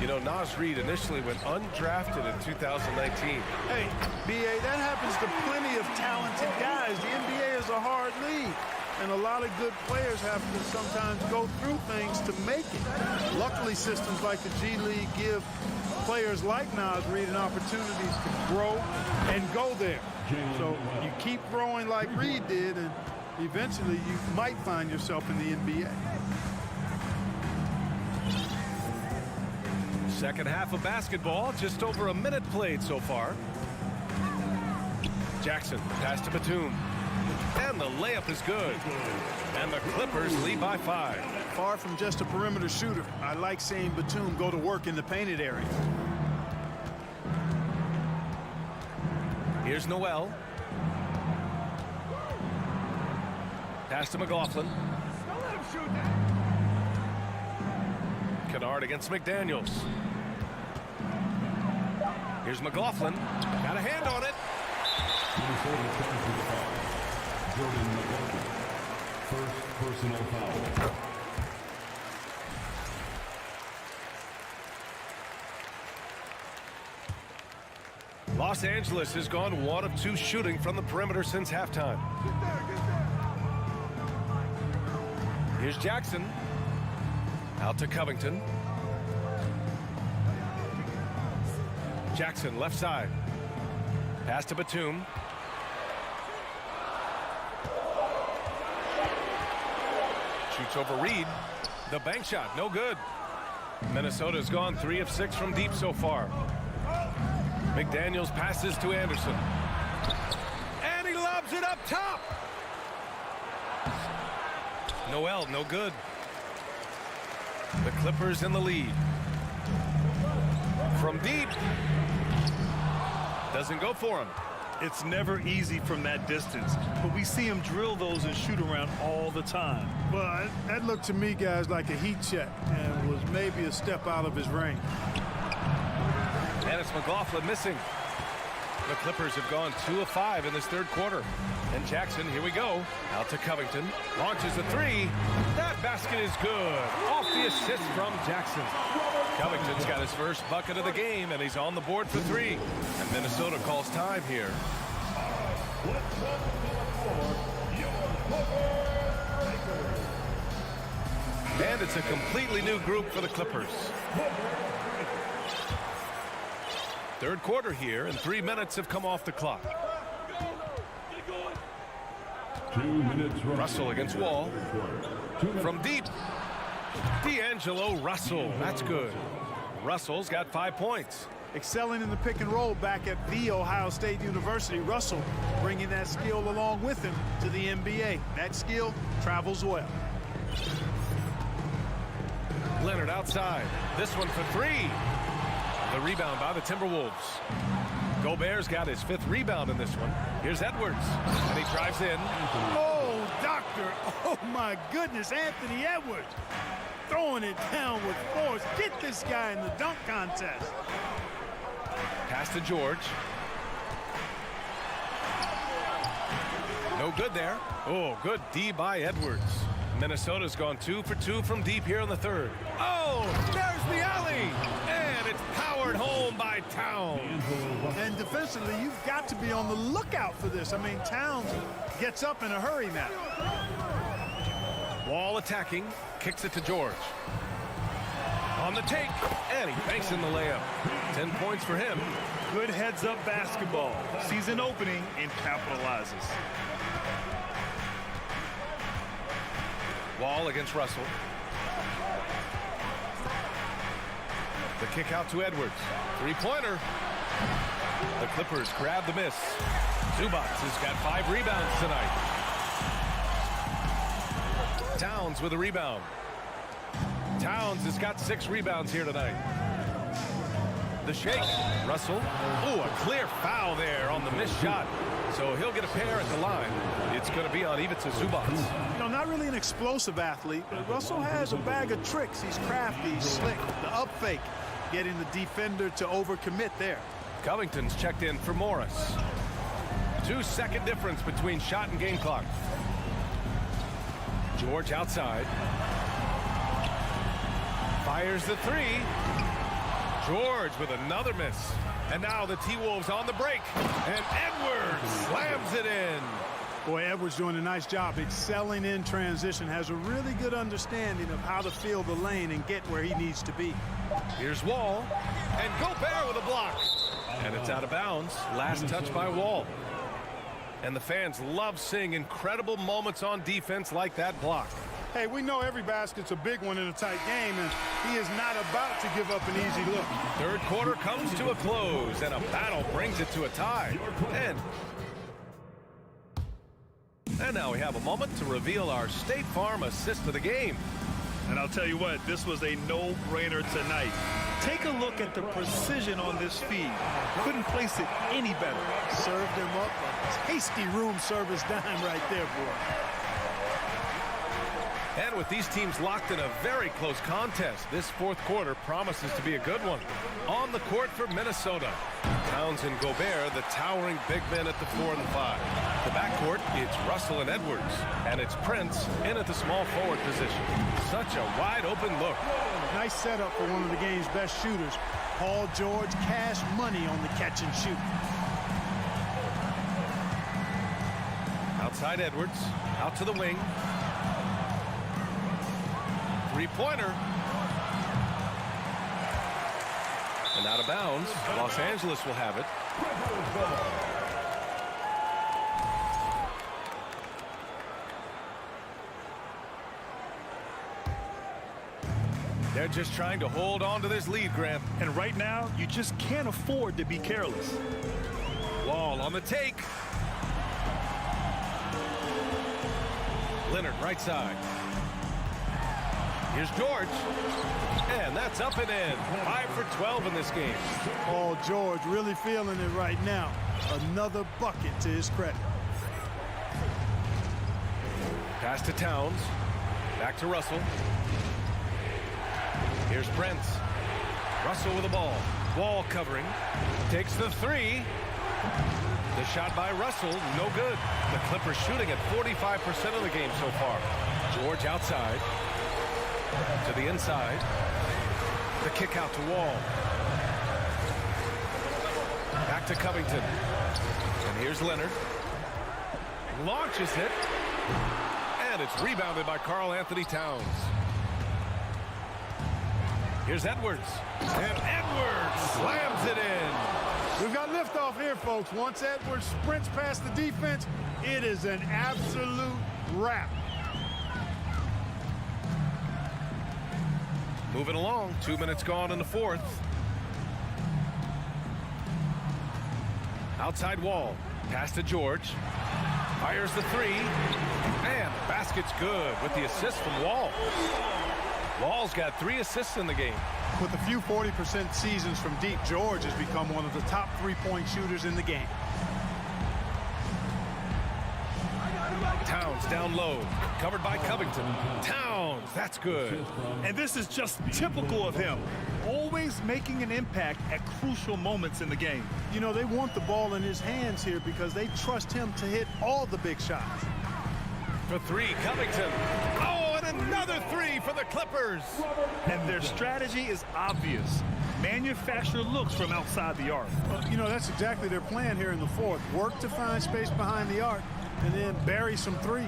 You know, Naz Reid initially went undrafted in 2019. Hey, B.A., that happens to plenty of talented guys. The NBA is a hard league, and a lot of good players have to sometimes go through things to make it. Luckily, systems like the G League give players like Naz Reid an opportunity to grow and go there. So you keep growing like Reid did, and eventually you might find yourself in the NBA. Second half of basketball, just over a minute played so far. Jackson, pass to Batum. And the layup is good. And the Clippers lead by 5. Far from just a perimeter shooter, I like seeing Batum go to work in the painted area. Here's Noel. Pass to McLaughlin. Kennard against McDaniels. Here's McLaughlin. Got a hand on it. Minnesota charges the foul. Jordan McLaughlin. First personal foul. Los Angeles has gone 1 of 2 shooting from the perimeter since halftime. Here's Jackson. Out to Covington. Jackson left side. Pass to Batum. Shoots over Reed. The bank shot, no good. Minnesota's gone 3 of 6 from deep so far. McDaniels passes to Anderson. And he lobs it up top. Noel, no good. The Clippers in the lead. From deep. Doesn't go for him. It's never easy from that distance, but we see him drill those and shoot around all the time. Well, that looked to me, guys, like a heat check and was maybe a step out of his range. And it's McLaughlin missing. The Clippers have gone 2 of 5 in this third quarter. And Jackson, here we go. Out to Covington. Launches a 3. That basket is good. Off the assist from Jackson. Covington's got his first bucket of the game, and he's on the board for 3. And Minnesota calls time here. And it's a completely new group for the Clippers. Third quarter here, and 3 minutes have come off the clock. 2 minutes. Russell against Wall. From deep. D'Angelo Russell. That's good. Russell's got 5 points. Excelling in the pick and roll back at The Ohio State University. Russell bringing that skill along with him to the NBA. That skill travels well. Leonard outside. This one for 3. The rebound by the Timberwolves. Gobert's got his 5th rebound in this one. Here's Edwards. And he drives in. Oh, doctor. Oh, my goodness. Anthony Edwards throwing it down with force. Get this guy in the dunk contest. Pass to George. No good there. Oh, good D by Edwards. Minnesota's gone 2 for 2 from deep here in the third. Oh, there's the alley. And it's powered home by Towns. And defensively, you've got to be on the lookout for this. I mean, Towns gets up in a hurry now. Wall attacking. Kicks it to George. On the take. And he banks in the layup. 10 points for him. Good heads-up basketball. Sees an opening and capitalizes. Wall against Russell. The kick out to Edwards. 3-pointer. The Clippers grab the miss. Zubac has got 5 rebounds tonight. Towns with a rebound. Towns has got 6 rebounds here tonight. The shake. Russell. Oh, a clear foul there on the missed shot. So he'll get a pair at the line. It's going to be on Ivica Zubac. You know, not really an explosive athlete, but Russell has a bag of tricks. He's crafty, he's slick. The up fake, getting the defender to overcommit there. Covington's checked in for Morris. 2-second difference between shot and game clock. George outside. Fires the 3. George with another miss. And now the T-Wolves on the break. And Edwards slams it in. Boy, Edwards doing a nice job excelling in transition. Has a really good understanding of how to fill the lane and get where he needs to be. Here's Wall. And Gobert with a block. And it's out of bounds. Last touch by Wall. And the fans love seeing incredible moments on defense like that block. Hey, we know every basket's a big one in a tight game, and he is not about to give up an easy look. Third quarter comes to a close, and a battle brings it to a tie. And now we have a moment to reveal our State Farm assist of the game. And I'll tell you what, this was a no-brainer tonight. Take a look at the precision on this feed. Couldn't place it any better. Served him up a tasty room service dime right there, boy. And with these teams locked in a very close contest, this fourth quarter promises to be a good one. On the court for Minnesota, Towns and Gobert, the towering big men at the 4 and 5. The backcourt, it's Russell and Edwards. And it's Prince in at the small forward position. Such a wide open look. Nice setup for one of the game's best shooters. Paul George, cash money on the catch and shoot. Outside Edwards, out to the wing. Three-pointer. And out of bounds. Los Angeles will have it. They're just trying to hold on to this lead, Grant. And right now, you just can't afford to be careless. Wall on the take. Leonard right side. Here's George. And that's up and in. 5 for 12 in this game. Paul George really feeling it right now. Another bucket to his credit. Pass to Towns. Back to Russell. Here's Prince. Russell with the ball. Wall covering. Takes the three. The shot by Russell, no good. The Clippers shooting at 45% of the game so far. George outside. To the inside. The kick out to Wall. Back to Covington. And here's Leonard. Launches it. And it's rebounded by Karl Anthony Towns. Here's Edwards. And Edwards slams it in. We've got liftoff here, folks. Once Edwards sprints past the defense, it is an absolute wrap. Moving along, 2 minutes gone in the fourth. Outside Wall. Pass to George. Fires the three. And the basket's good with the assist from Wall. Wall's got 3 assists in the game. With a few 40% seasons from deep, George has become one of the top three-point shooters in the game. Towns down low. Covered by Covington. Towns, that's good. And this is just typical of him. Always making an impact at crucial moments in the game. You know, they want the ball in his hands here because they trust him to hit all the big shots. For three, Covington. Oh, and another three for the Clippers. And their strategy is obvious. Manufacture looks from outside the arc. You know, that's exactly their plan here in the fourth. Work to find space behind the arc and then bury some threes.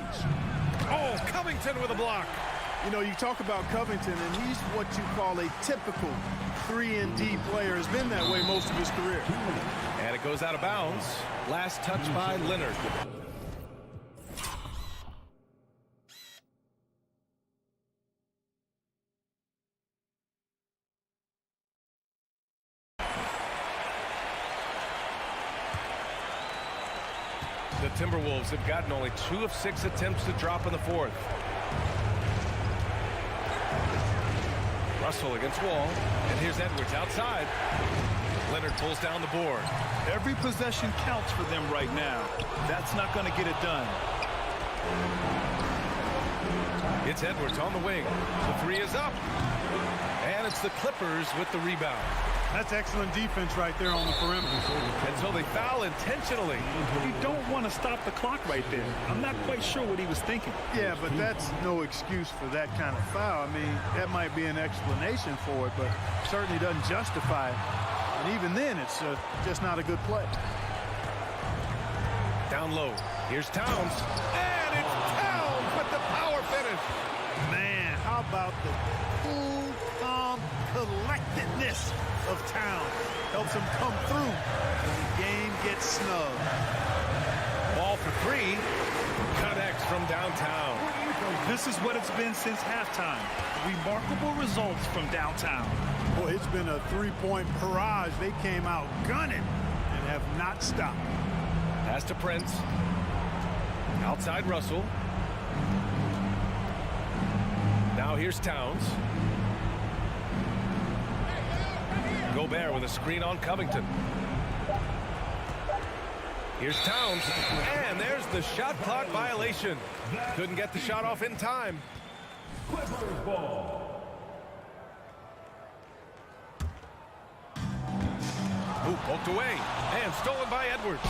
Oh, Covington with a block. You know, you talk about Covington, and he's what you call a typical 3-and-D player. Has been that way most of his career. And it goes out of bounds. Last touch by Leonard. The Timberwolves have gotten only 2 of 6 attempts to drop in the fourth. Russell against Wall. And here's Edwards outside. Leonard pulls down the board. Every possession counts for them right now. That's not going to get it done. It's Edwards on the wing. The three is up. And it's the Clippers with the rebound. That's excellent defense right there on the perimeter. And so they foul intentionally. You don't want to stop the clock right there. I'm not quite sure what he was thinking. Yeah, but that's no excuse for that kind of foul. I mean, that might be an explanation for it, but certainly doesn't justify it. And even then, it's just not a good play. Down low. Here's Towns. And it's Towns with the power finish. Man, how about the cool, calm collectedness of Towns. Helps him come through when the game gets snug. Ball for three. Connects from downtown. This is what it's been since halftime. Remarkable results from downtown. Boy, it's been a three-point barrage. They came out gunning and have not stopped. Pass to Prince. Outside Russell. Now here's Towns. Gobert with a screen on Covington. Here's Towns. And there's the shot clock violation. Couldn't get the shot off in time. Clippers ball. Ooh, poked away and stolen by Edwards.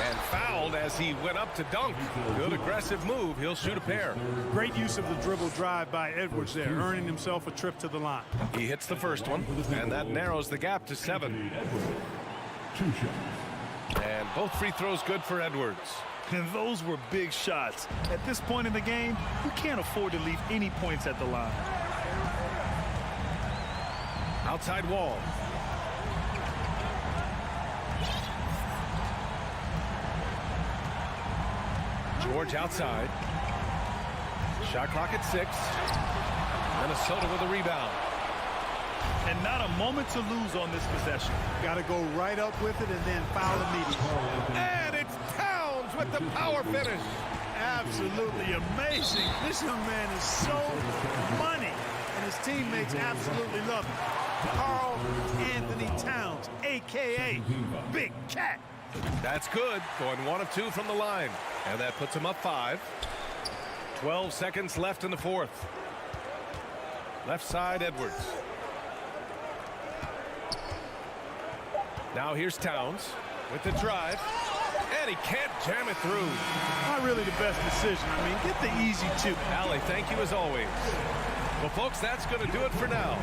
And fouled as he went up to dunk. Good aggressive move. He'll shoot a pair. Great use of the dribble drive by Edwards there, earning himself a trip to the line. He hits the first one, and that narrows the gap to 7. 2 shots. And both free throws good for Edwards. And those were big shots. At this point in the game, you can't afford to leave any points at the line. Outside wall. George outside. Shot clock at 6. Minnesota with a rebound. And not a moment to lose on this possession. Got to go right up with it and then foul immediately. And it's Towns with the power finish. Absolutely amazing. This young man is so money, and his teammates absolutely love him. Karl Anthony Towns, a.k.a. Big Cat. That's good. Going 1 of 2 from the line. And that puts him up 5. 12 seconds left in the 4th. Left side, Edwards. Now here's Towns with the drive. And he can't jam it through. Not really the best decision. I mean, get the easy 2. Allie, thank you as always. Well, folks, that's going to do it for now.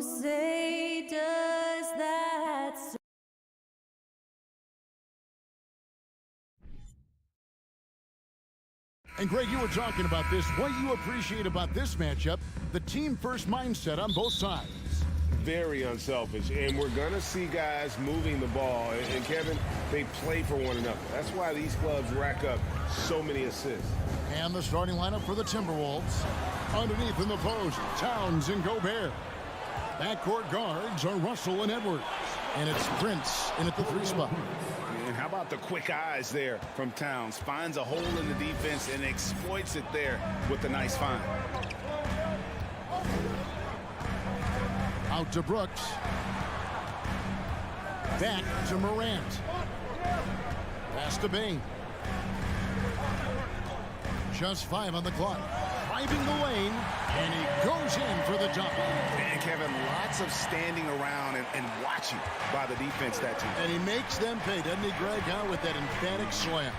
say does that And Greg, you were talking about this. What you appreciate about this matchup, the team-first mindset on both sides. Very unselfish, and we're going to see guys moving the ball. And Kevin, they play for one another. That's why these clubs rack up so many assists. And the starting lineup for the Timberwolves. Underneath in the post, Towns and Gobert. Backcourt guards are Russell and Edwards. And it's Prince in at the 3 spot. And how about the quick eyes there from Towns? Finds a hole in the defense and exploits it there with a nice find. Out to Brooks. Back to Morant. Pass to Bain. Just 5 on the clock. Driving the lane, and he goes in for the dunk. And Kevin, lots of standing around and watching by the defense that team. And he makes them pay, doesn't he, Greg, with that emphatic slam.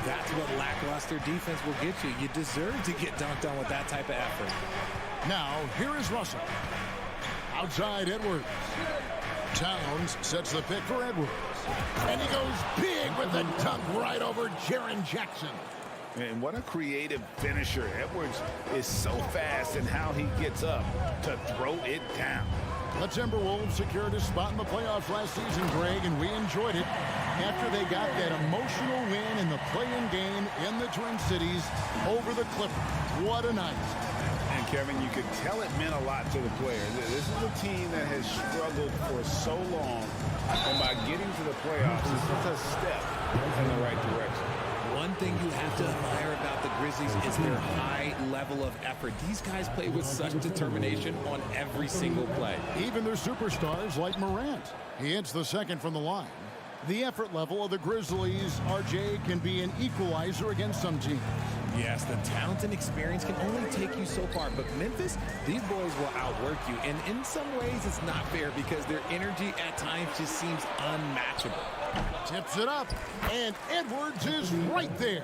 That's what lackluster defense will get you. You deserve to get dunked on with that type of effort. Now, here is Russell. Outside Edwards. Towns sets the pick for Edwards. And he goes big with the dunk right over Jaren Jackson. And what a creative finisher. Edwards is so fast in how he gets up to throw it down. The Timberwolves secured a spot in the playoffs last season, Greg, and we enjoyed it after they got that emotional win in the play-in game in the Twin Cities over the Clippers. What a night. And Kevin, you could tell it meant a lot to the players. This is a team that has struggled for so long, and by getting to the playoffs, this is a step in the right direction. One thing you have to admire about the Grizzlies is their high level of effort. These guys play with such determination on every single play. Even their superstars like Morant. He hits the second from the line. The effort level of the Grizzlies, RJ, can be an equalizer against some teams. Yes, the talent and experience can only take you so far, but Memphis, these boys will outwork you. And in some ways, it's not fair because their energy at times just seems unmatchable. Tips it up, and Edwards is right there.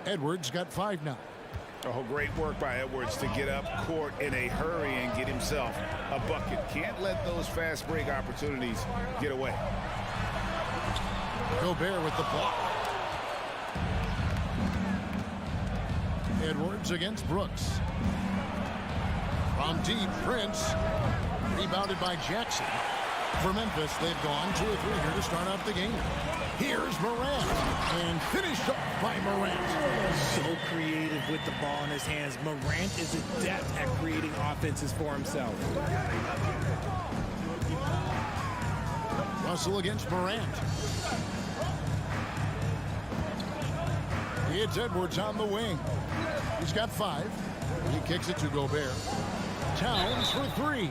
Edwards got 5 now. Oh, great work by Edwards to get up court in a hurry and get himself a bucket. Can't let those fast break opportunities get away. Gobert with the block. Edwards against Brooks. From deep, Prince. Rebounded by Jackson. For Memphis, they've gone 2 or 3 here to start out the game. Here's Morant. And finished off by Morant. So creative with the ball in his hands. Morant is adept at creating offenses for himself. Russell against Morant. It's Edwards on the wing. He's got 5. He kicks it to Gobert. Towns for 3.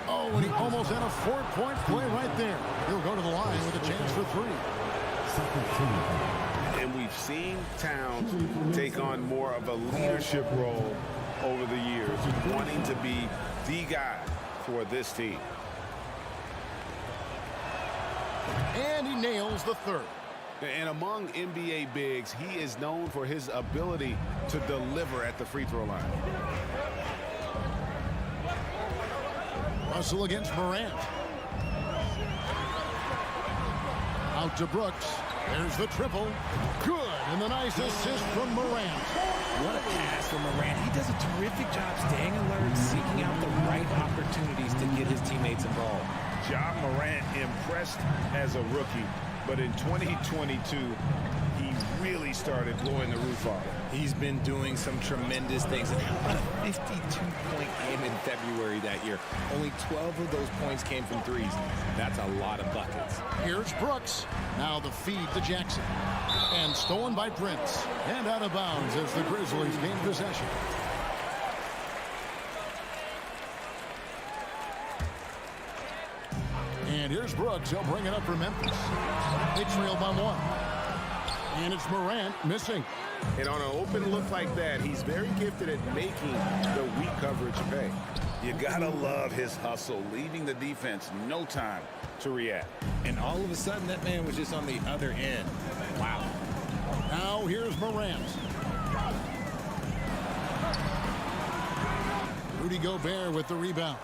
Oh, and he almost had a 4-point play right there. He'll go to the line with a chance for 3. And we've seen Towns take on more of a leadership role over the years, wanting to be the guy for this team. And he nails the 3rd. And among NBA bigs, he is known for his ability to deliver at the free throw line. Russell against Morant. Out to Brooks. There's the triple. Good. And the nice assist from Morant. What a pass from Morant. He does a terrific job staying alert, seeking out the right opportunities to get his teammates involved. Ja Morant impressed as a rookie, but in 2022, he really started blowing the roof off. He's been doing some tremendous things. And how about a 52-point game in February that year? Only 12 of those points came from threes. That's a lot of buckets. Here's Brooks. Now the feed to Jackson. And stolen by Prince. And out of bounds as the Grizzlies gain possession. And here's Brooks. He'll bring it up for Memphis. They trail by 1. And it's Morant missing. And on an open look like that, he's very gifted at making the weak coverage pay. You gotta love his hustle, leaving the defense no time to react. And all of a sudden, that man was just on the other end. Wow. Now here's Morant. Rudy Gobert with the rebound.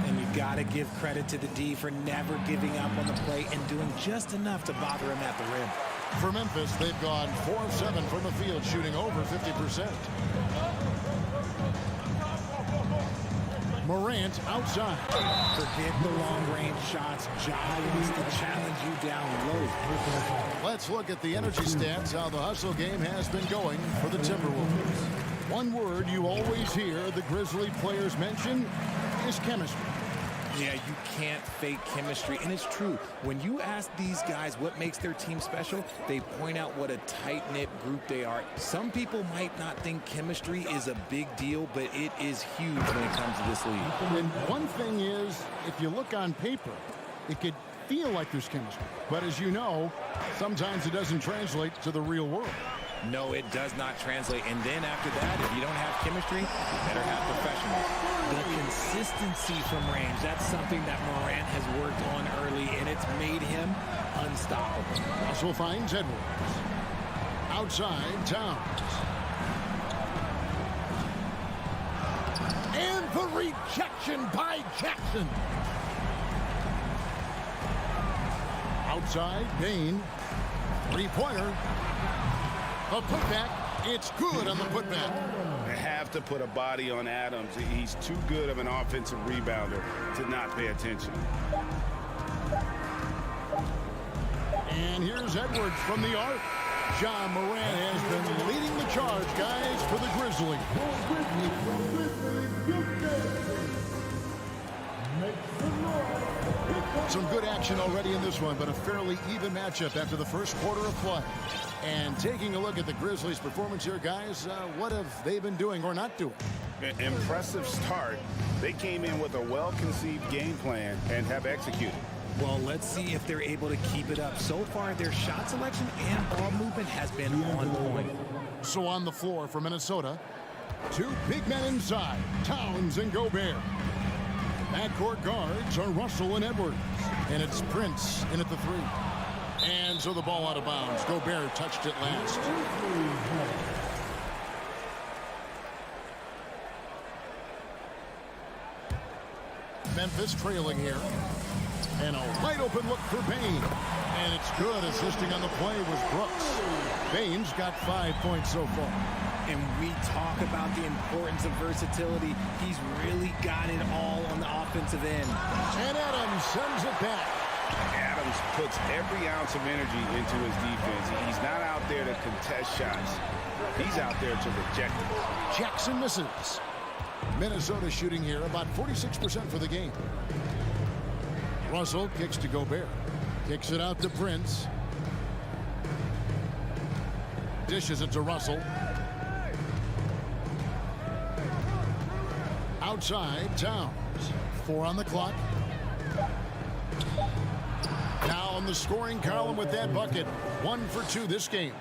And you got to give credit to the D for never giving up on the play and doing just enough to bother him at the rim. For Memphis, they've gone 4 of 7 from the field, shooting over 50%. Morant outside. Forget the long-range shots. Ja wants to challenge you down low. Let's look at the energy stats, how the hustle game has been going for the Timberwolves. One word you always hear the Grizzly players mention is chemistry. Yeah, you can't fake chemistry, and it's true. When you ask these guys what makes their team special, they point out what a tight-knit group they are. Some people might not think chemistry is a big deal, but it is huge when it comes to this league. And one thing is, if you look on paper, it could feel like there's chemistry. But as you know, sometimes it doesn't translate to the real world. No, it does not translate. And then after that, if you don't have chemistry, you better have professionals. The consistency from range, that's something that Morant has worked on early, and it's made him unstoppable. Russell finds Edwards. Outside, Towns. And the rejection by Jackson. Outside, Bain. Three-pointer. A putback. It's good on the putback. They have to put a body on Adams. He's too good of an offensive rebounder to not pay attention. And here's Edwards from the arc. John Morant has been leading the charge, guys, for the Grizzlies. Some good action already in this one, but a fairly even matchup after the first quarter of play. And taking a look at the Grizzlies' performance here, guys, what have they been doing or not doing? Impressive start. They came in with a well-conceived game plan and have executed. Well, let's see if they're able to keep it up. So far, their shot selection and ball movement has been on point. So on the floor for Minnesota, two big men inside, Towns and Gobert. Backcourt guards are Russell and Edwards. And it's Prince in at the three. And so the ball out of bounds. Gobert touched it last. Memphis trailing here. And a wide open look for Bain. And it's good. Assisting on the play was Brooks. Bain's got 5 points so far. And we talk about the importance of versatility. He's really got it all on the offensive end. And Adams sends it back. Adams puts every ounce of energy into his defense. He's not out there to contest shots. He's out there to reject them. Jackson misses. Minnesota shooting here about 46% for the game. Russell kicks to Gobert. Kicks it out to Prince. Dishes it to Russell. Outside, Towns. 4 on the clock. Now in the scoring column with that bucket. 1 for 2 this game.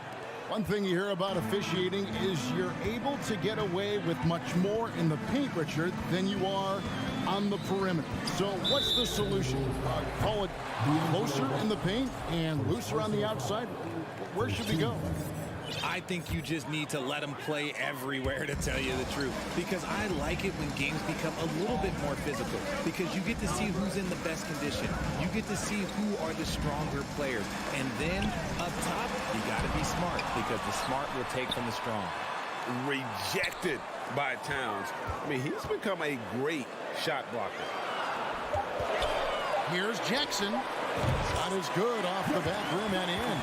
One thing you hear about officiating is you're able to get away with much more in the paint, Richard, than you are on the perimeter. So what's the solution? Call it closer in the paint and looser on the outside? Where should we go? I think you just need to let them play everywhere, to tell you the truth. Because I like it when games become a little bit more physical. Because you get to see who's in the best condition. You get to see who are the stronger players. And then up top, you got to be smart. Because the smart will take from the strong. Rejected by Towns. I mean, he's become a great shot blocker. Here's Jackson. Shot is good off the back rim and in.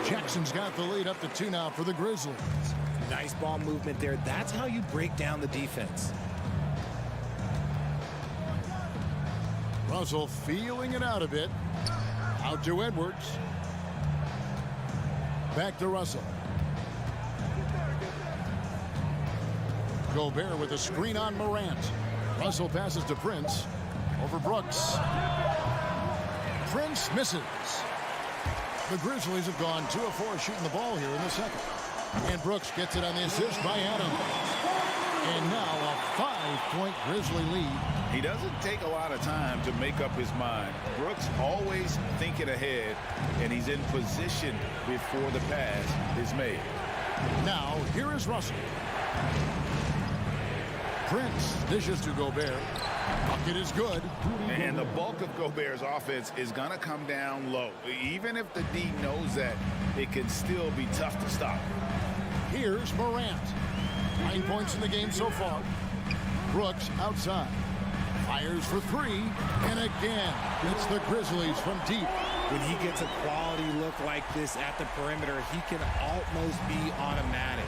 Jackson's got the lead up to 2 now for the Grizzlies. Nice ball movement there. That's how you break down the defense. Russell feeling it out a bit. Out to Edwards. Back to Russell. Gobert with a screen on Morant. Russell passes to Prince. Over Brooks. Prince misses. The Grizzlies have gone 2 of 4 shooting the ball here in the second. And Brooks gets it on the assist by Adams. And now a 5-point Grizzly lead. He doesn't take a lot of time to make up his mind. Brooks always thinking ahead, and he's in position before the pass is made. Now, here is Russell. Prince dishes to Gobert. Bucket is good. And the bulk of Gobert's offense is going to come down low. Even if the D knows that, it can still be tough to stop. Here's Morant. 9 points in the game so far. Brooks outside. Fires for three. And again, it's the Grizzlies from deep. When he gets a quality look like this at the perimeter, he can almost be automatic.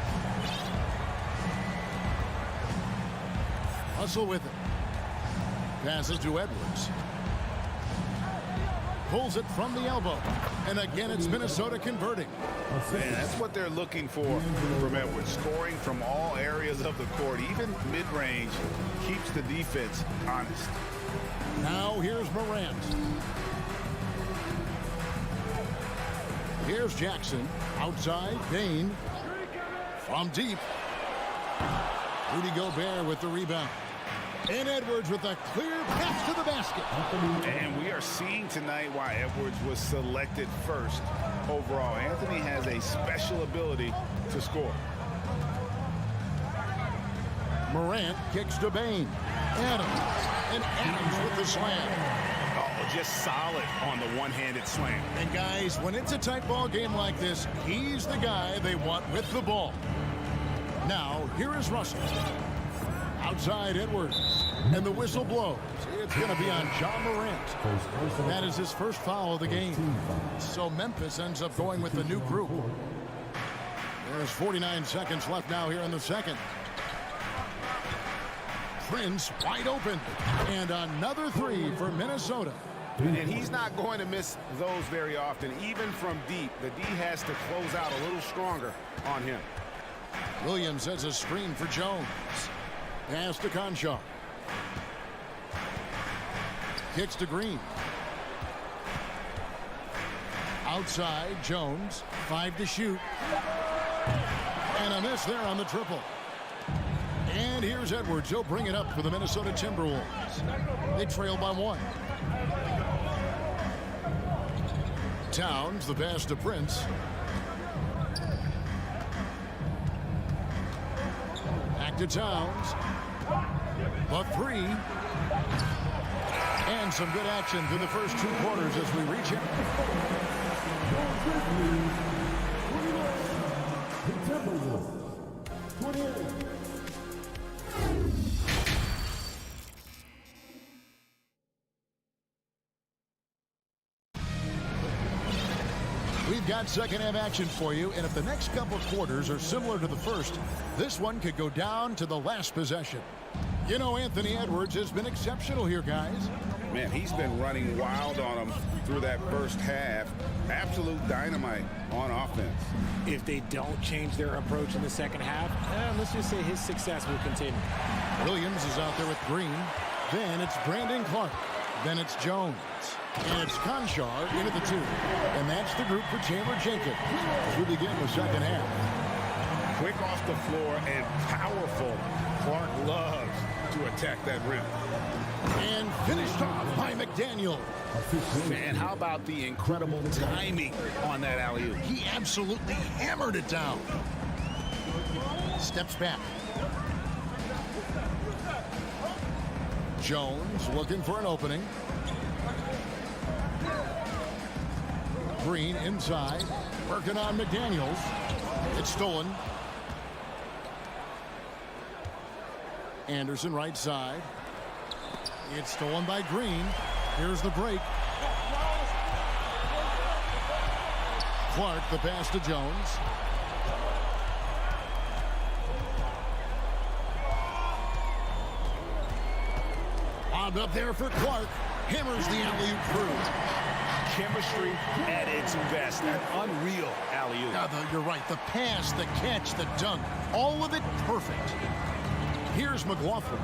Russell with it. Passes to Edwards. Pulls it from the elbow. And again, it's Minnesota converting. Man, that's what they're looking for from Edwards. Scoring from all areas of the court, even mid-range, keeps the defense honest. Now here's Morant. Here's Jackson. Outside, Bain. From deep. Rudy Gobert with the rebound. And Edwards with a clear pass to the basket. And we are seeing tonight why Edwards was selected first overall. Anthony has a special ability to score. Morant kicks to Bain. Adams. And Adams with the slam. Oh, just solid on the one-handed slam. And guys, when it's a tight ball game like this, he's the guy they want with the ball. Now, here is Russell. Outside Edwards. And the whistle blows. It's going to be on John Morant. That is his first foul of the game. So Memphis ends up going with the new group. There's 49 seconds left now here in the second. Prince wide open. And another three for Minnesota. And he's not going to miss those very often. Even from deep, the D has to close out a little stronger on him. Williams has a screen for Jones. Pass to Conchar. Kicks to Green. Outside, Jones. 5 to shoot. And a miss there on the triple. And here's Edwards. He'll bring it up for the Minnesota Timberwolves. They trail by 1. Towns, the pass to Prince. Back to Towns. A three. And some good action through the first 2 quarters as we reach it. We've got second half action for you, and if the next couple quarters are similar to the first, this one could go down to the last possession. You know, Anthony Edwards has been exceptional here, guys. Man, he's been running wild on them through that first half. Absolute dynamite on offense. If they don't change their approach in the second half, let's just say his success will continue. Williams is out there with Green. Then it's Brandon Clark. Then it's Jones. And it's Conchar into the 2. And that's the group for Chandler Jenkins as we begin the second half. Quick off the floor and powerful. Clark loves to attack that rim. And finished off by McDaniel. Man, how about the incredible timing on that alley-oop? He absolutely hammered it down. Steps back. Jones looking for an opening. Green inside. Working on McDaniels. It's stolen. Anderson right side. It's stolen by Green. Here's the break. Clark, the pass to Jones. Bobbed up there for Clark. Hammers the alley-oop through. Chemistry at its best. An unreal alley-oop. Yeah, you're right. The pass, the catch, the dunk. All of it perfect. Here's McLaughlin.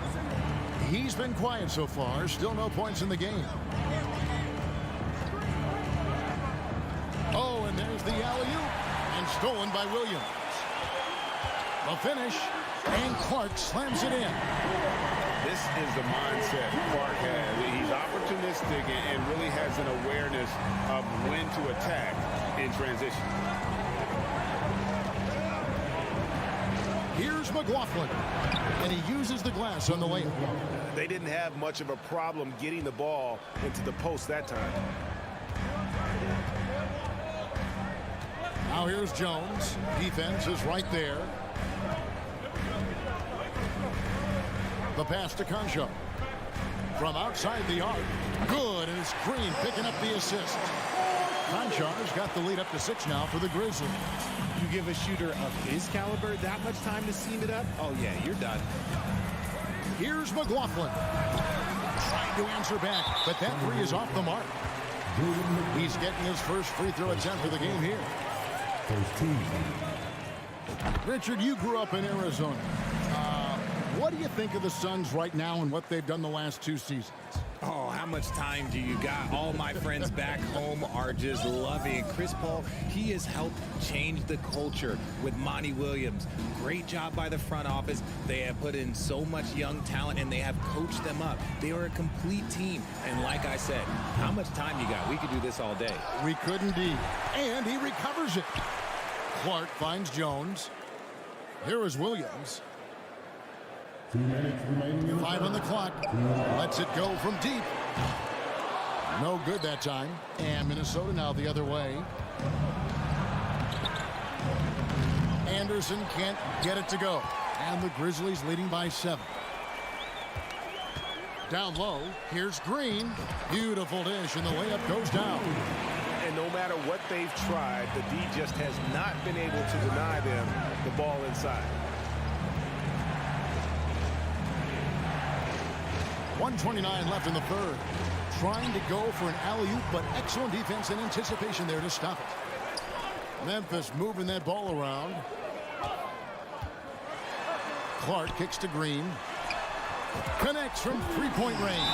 He's been quiet so far. Still no points in the game. Oh, and there's the alley-oop. And stolen by Williams. The finish. And Clark slams it in. This is the mindset Clark has. He's opportunistic and really has an awareness of when to attack in transition. Here's McLaughlin. And he uses the glass on the layup. They didn't have much of a problem getting the ball into the post that time. Now here's Jones. Defense is right there. The pass to Concho. From outside the arc. Good, and it's Green picking up the assist. Concho's got the lead up to 6 now for the Grizzlies. You give a shooter of his caliber that much time to seam it up? Oh, yeah, you're done. Here's McLaughlin. Trying to answer back, but that three is off the mark. He's getting his first free throw attempt for the game here. Richard, you grew up in Arizona. What do you think of the Suns right now and what they've done the last 2 seasons? Oh, how much time do you got? All my friends back home are just loving it. Chris Paul, he has helped change the culture with Monty Williams. Great job by the front office. They have put in so much young talent, and they have coached them up. They are a complete team. And like I said, how much time you got? We could do this all day. We could indeed. And he recovers it. Clark finds Jones. Here is Williams. 2 minutes remaining. 5 on the clock. Lets it go from deep. No good that time. And Minnesota now the other way. Anderson can't get it to go. And the Grizzlies leading by 7. Down low. Here's Green. Beautiful dish, and the layup goes down. And no matter what they've tried, the D just has not been able to deny them the ball inside. 1:29 left in the third. Trying to go for an alley-oop, but excellent defense and anticipation there to stop it. Memphis moving that ball around. Clark kicks to Green. Connects from three-point range.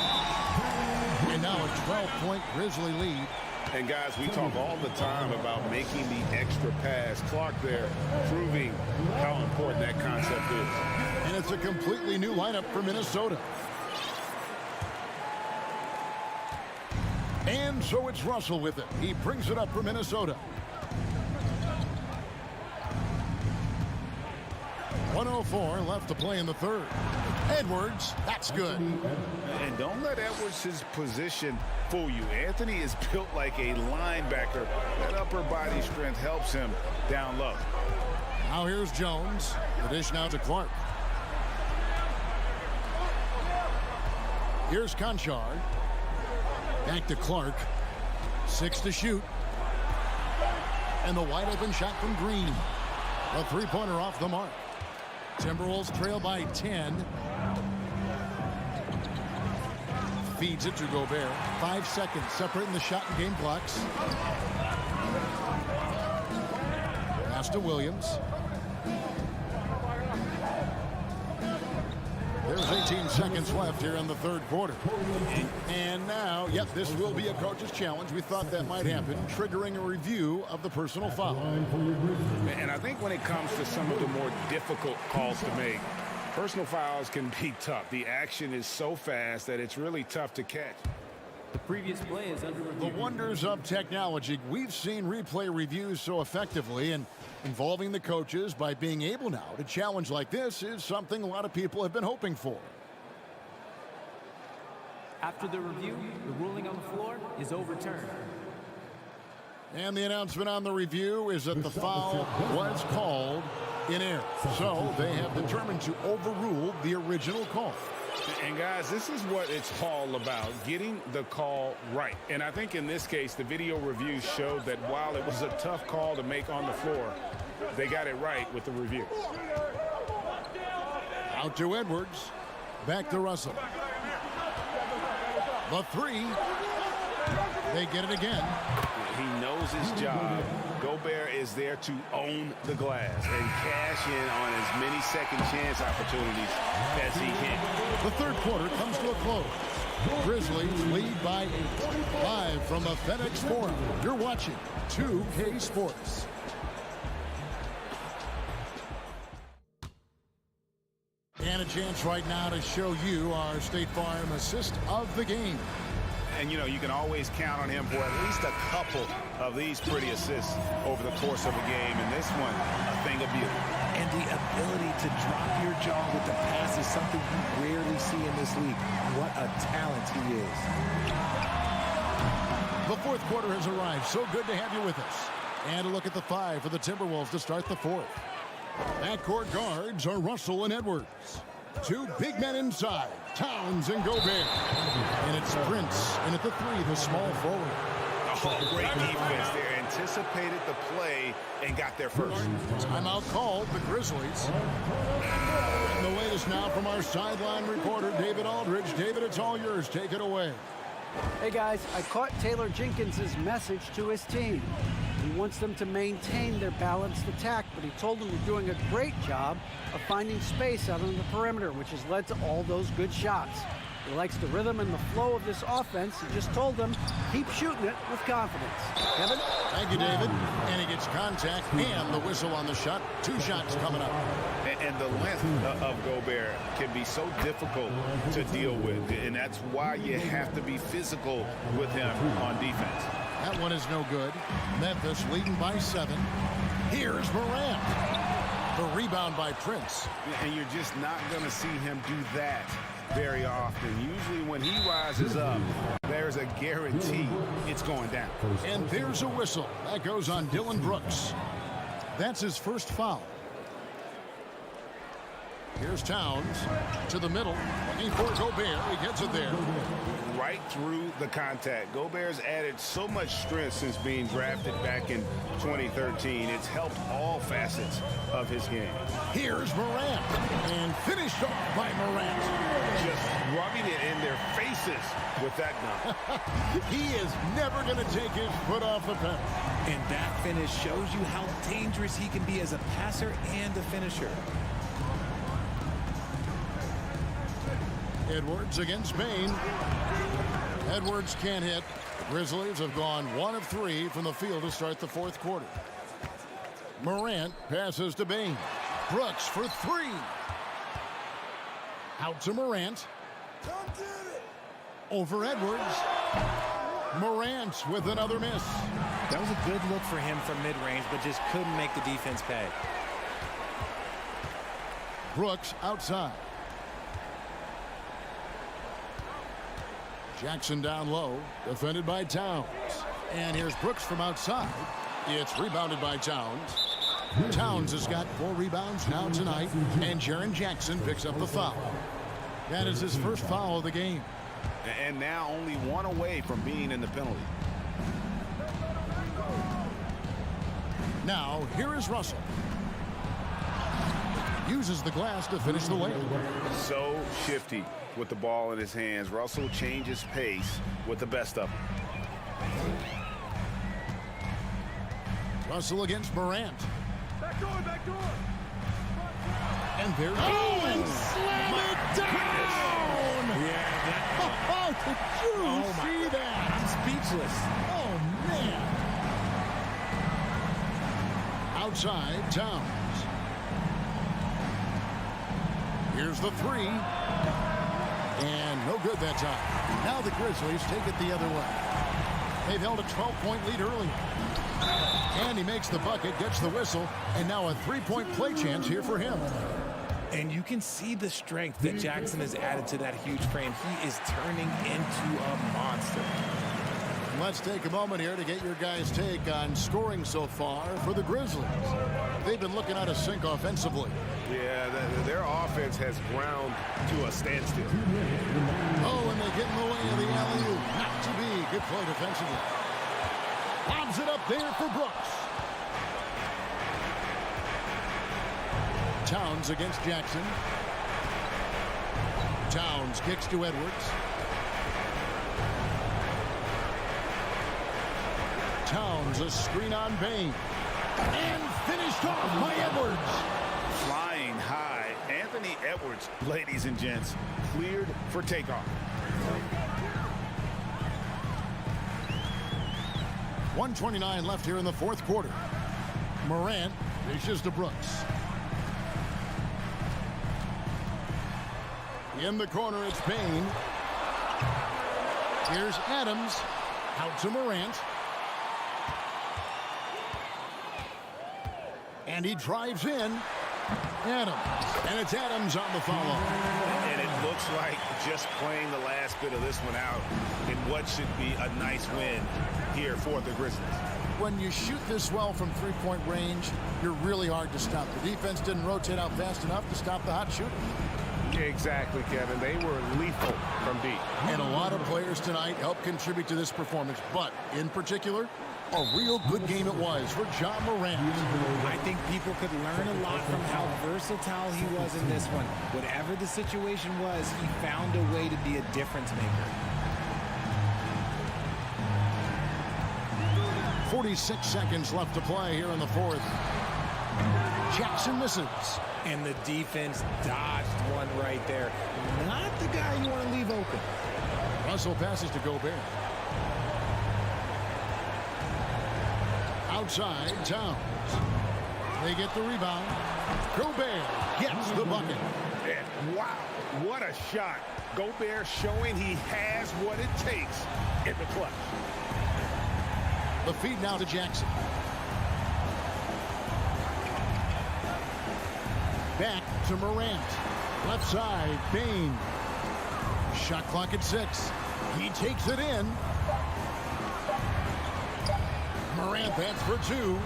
And now a 12-point Grizzly lead. And guys, we talk all the time about making the extra pass. Clark there proving how important that concept is. And it's a completely new lineup for Minnesota. And so it's Russell with it. He brings it up for Minnesota. 1:04 left to play in the third. Edwards, that's good. And don't let Edwards' position fool you. Anthony is built like a linebacker. That upper body strength helps him down low. Now here's Jones. The dish now to Clark. Here's Conchard. Back to Clark. 6 to shoot. And the wide open shot from Green. A three-pointer off the mark. Timberwolves trail by 10. Feeds it to Gobert. 5 seconds separating the shot and game clocks. Pass to Williams. There's 18 seconds left here in the third quarter. And now, yep, this will be a coach's challenge. We thought that might happen, triggering a review of the personal foul. And I think when it comes to some of the more difficult calls to make, personal fouls can be tough. The action is so fast that it's really tough to catch. The previous play is under review. The wonders of technology. We've seen replay reviews so effectively, and involving the coaches by being able now to challenge like this is something a lot of people have been hoping for. After the review, the ruling on the floor is overturned. And the announcement on the review is that the foul was called in error. So they have determined to overrule the original call. And guys, this is what it's all about, getting the call right. And I think in this case, the video review showed that while it was a tough call to make on the floor, they got it right with the review. Out to Edwards. Back to Russell. The three. They get it again. He knows his job. Gobert is there to own the glass and cash in on as many second chance opportunities as he can. The third quarter comes to a close. Grizzlies lead by 8. Live from the FedEx Forum, you're watching 2K Sports. And a chance right now to show you our State Farm assist of the game. And, you know, you can always count on him for at least a couple of these pretty assists over the course of a game. And this one, a thing of beauty. And the ability to drop your jaw with the pass is something you rarely see in this league. What a talent he is. The fourth quarter has arrived. So good to have you with us. And a look at the 5 for the Timberwolves to start the fourth. Backcourt guards are Russell and Edwards. 2 big men inside, Towns and Gobert. And it's Prince, and at the 3, the small forward. Oh, great defense there. Anticipated the play and got there first. Timeout called, the Grizzlies. And the latest now from our sideline reporter, David Aldridge. David, it's all yours. Take it away. Hey, guys, I caught Taylor Jenkins' message to his team. He wants them to maintain their balanced attack, but he told them we're doing a great job of finding space out on the perimeter, which has led to all those good shots. He likes the rhythm and the flow of this offense. He just told them, keep shooting it with confidence. Kevin? Thank you, David. And he gets contact and the whistle on the shot. 2 shots coming up. And the length of Gobert can be so difficult to deal with, and that's why you have to be physical with him on defense. That one is no good. Memphis leading by 7. Here's Morant. The rebound by Prince. And you're just not going to see him do that very often. Usually when he rises up, there's a guarantee it's going down. And there's a whistle. That goes on Dylan Brooks. That's his first foul. Here's Towns to the middle. Looking for Gobert. He gets it there. Right through the contact. Gobert's added so much strength since being drafted back in 2013. It's helped all facets of his game. Here's Morant. And finished off by Morant. Just rubbing it in their faces with that dunk. He is never going to take his foot off the pedal. And that finish shows you how dangerous he can be as a passer and a finisher. Edwards against Bain. Edwards can't hit. The Grizzlies have gone 1 of 3 from the field to start the fourth quarter. Morant passes to Bain. Brooks for 3. Out to Morant. Over Edwards. Morant with another miss. That was a good look for him from mid-range, but just couldn't make the defense pay. Brooks outside. Jackson down low, defended by Towns. And here's Brooks from outside. It's rebounded by Towns. Towns has got 4 rebounds now tonight, and Jaren Jackson picks up the foul. That is his first foul of the game. And now only 1 away from being in the penalty. Now, here is Russell. Uses the glass to finish the layup. So shifty with the ball in his hands. Russell changes pace with the best of them. Russell against Morant. Back door. And there's... Oh, and slam it down! Yeah, Oh, did you see that? I'm speechless. Oh, man. Outside, Towns. Here's the 3. And no good that time. Now the Grizzlies take it the other way. They've held a 12-point lead earlier. And he makes the bucket, gets the whistle, and now a 3-point play chance here for him. And you can see the strength that Jackson has added to that huge frame. He is turning into a monster. Let's take a moment here to get your guys' take on scoring so far for the Grizzlies. They've been looking out of sync offensively. Yeah, their offense has ground to a standstill. Oh, and they get in the way of the alley-oop. Not to be. Good play defensively. Lobs it up there for Brooks. Towns against Jackson. Towns kicks to Edwards. Towns a screen on Bain. And finished off by Edwards. Flying high. Anthony Edwards, ladies and gents, cleared for takeoff. 1:29 left here in the fourth quarter. Morant dishes to Brooks. In the corner, it's Bain. Here's Adams. Out to Morant. And he drives in. Adams. And it's Adams on the follow. And it looks like just playing the last bit of this one out in what should be a nice win here for the Grizzlies. When you shoot this well from three-point range, you're really hard to stop. The defense didn't rotate out fast enough to stop the hot shooter. Exactly, Kevin. They were lethal from deep. And a lot of players tonight helped contribute to this performance, but in particular, a real good game it was for Ja Morant. I think people could learn a lot from how versatile he was in this one. Whatever the situation was, he found a way to be a difference maker. 46 seconds left to play here in the fourth. Jackson misses. And the defense dodged one right there. Not the guy you want to leave open. Russell passes to Gobert. Outside, Towns. They get the rebound. Gobert gets the bucket. And wow, what a shot. Gobert showing he has what it takes in the clutch. The feed now to Jackson. Back to Morant. Left side, Bain. Shot clock at 6. He takes it in. Morant, that's for 2.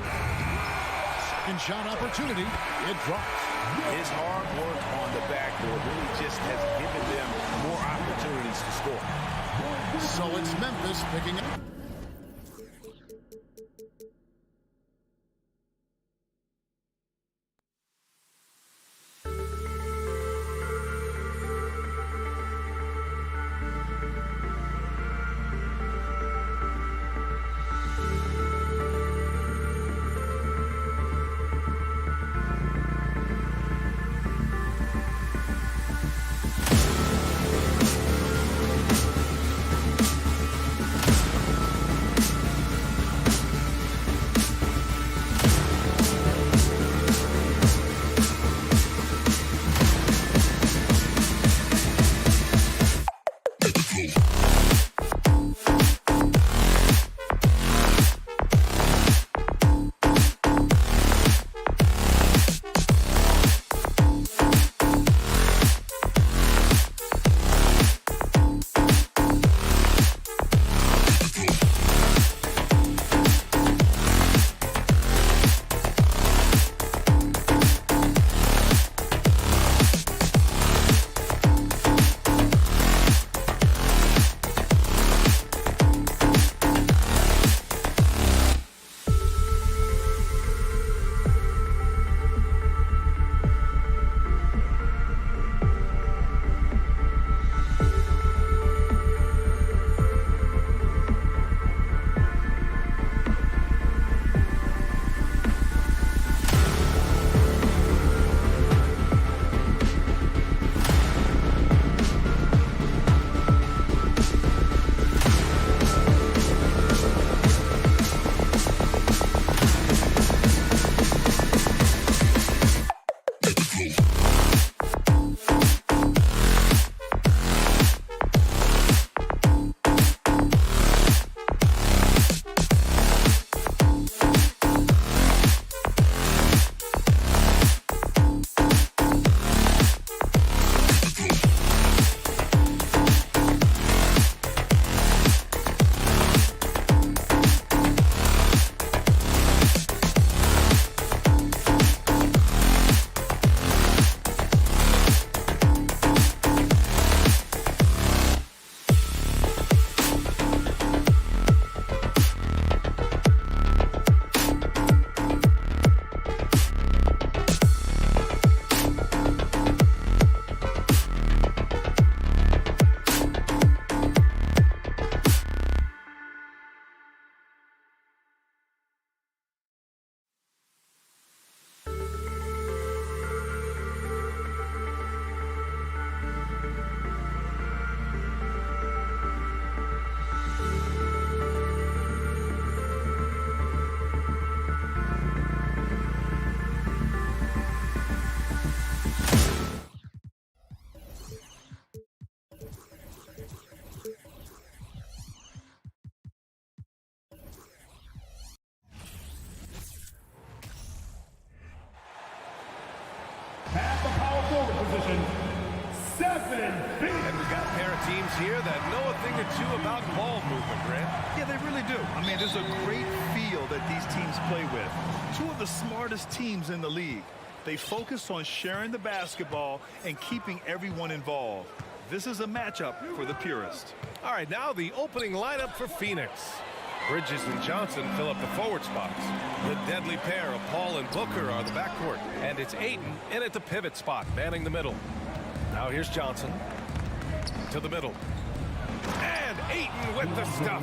Second shot opportunity. It drops. His hard work on the backboard really just has given them more opportunities to score. So it's Memphis picking up. forward position, 7 feet. And we've got a pair of teams here that know a thing or two about ball movement, Grant. Yeah, they really do. I mean, there's a great feel that these teams play with. Two of the smartest teams in the league. They focus on sharing the basketball and keeping everyone involved. This is a matchup for the purist. All right, now the opening lineup for Phoenix. Bridges and Johnson fill up the forward spots. The deadly pair of Paul and Booker are the backcourt. And it's Ayton in at the pivot spot, manning the middle. Now here's Johnson to the middle. And Ayton with the stuff.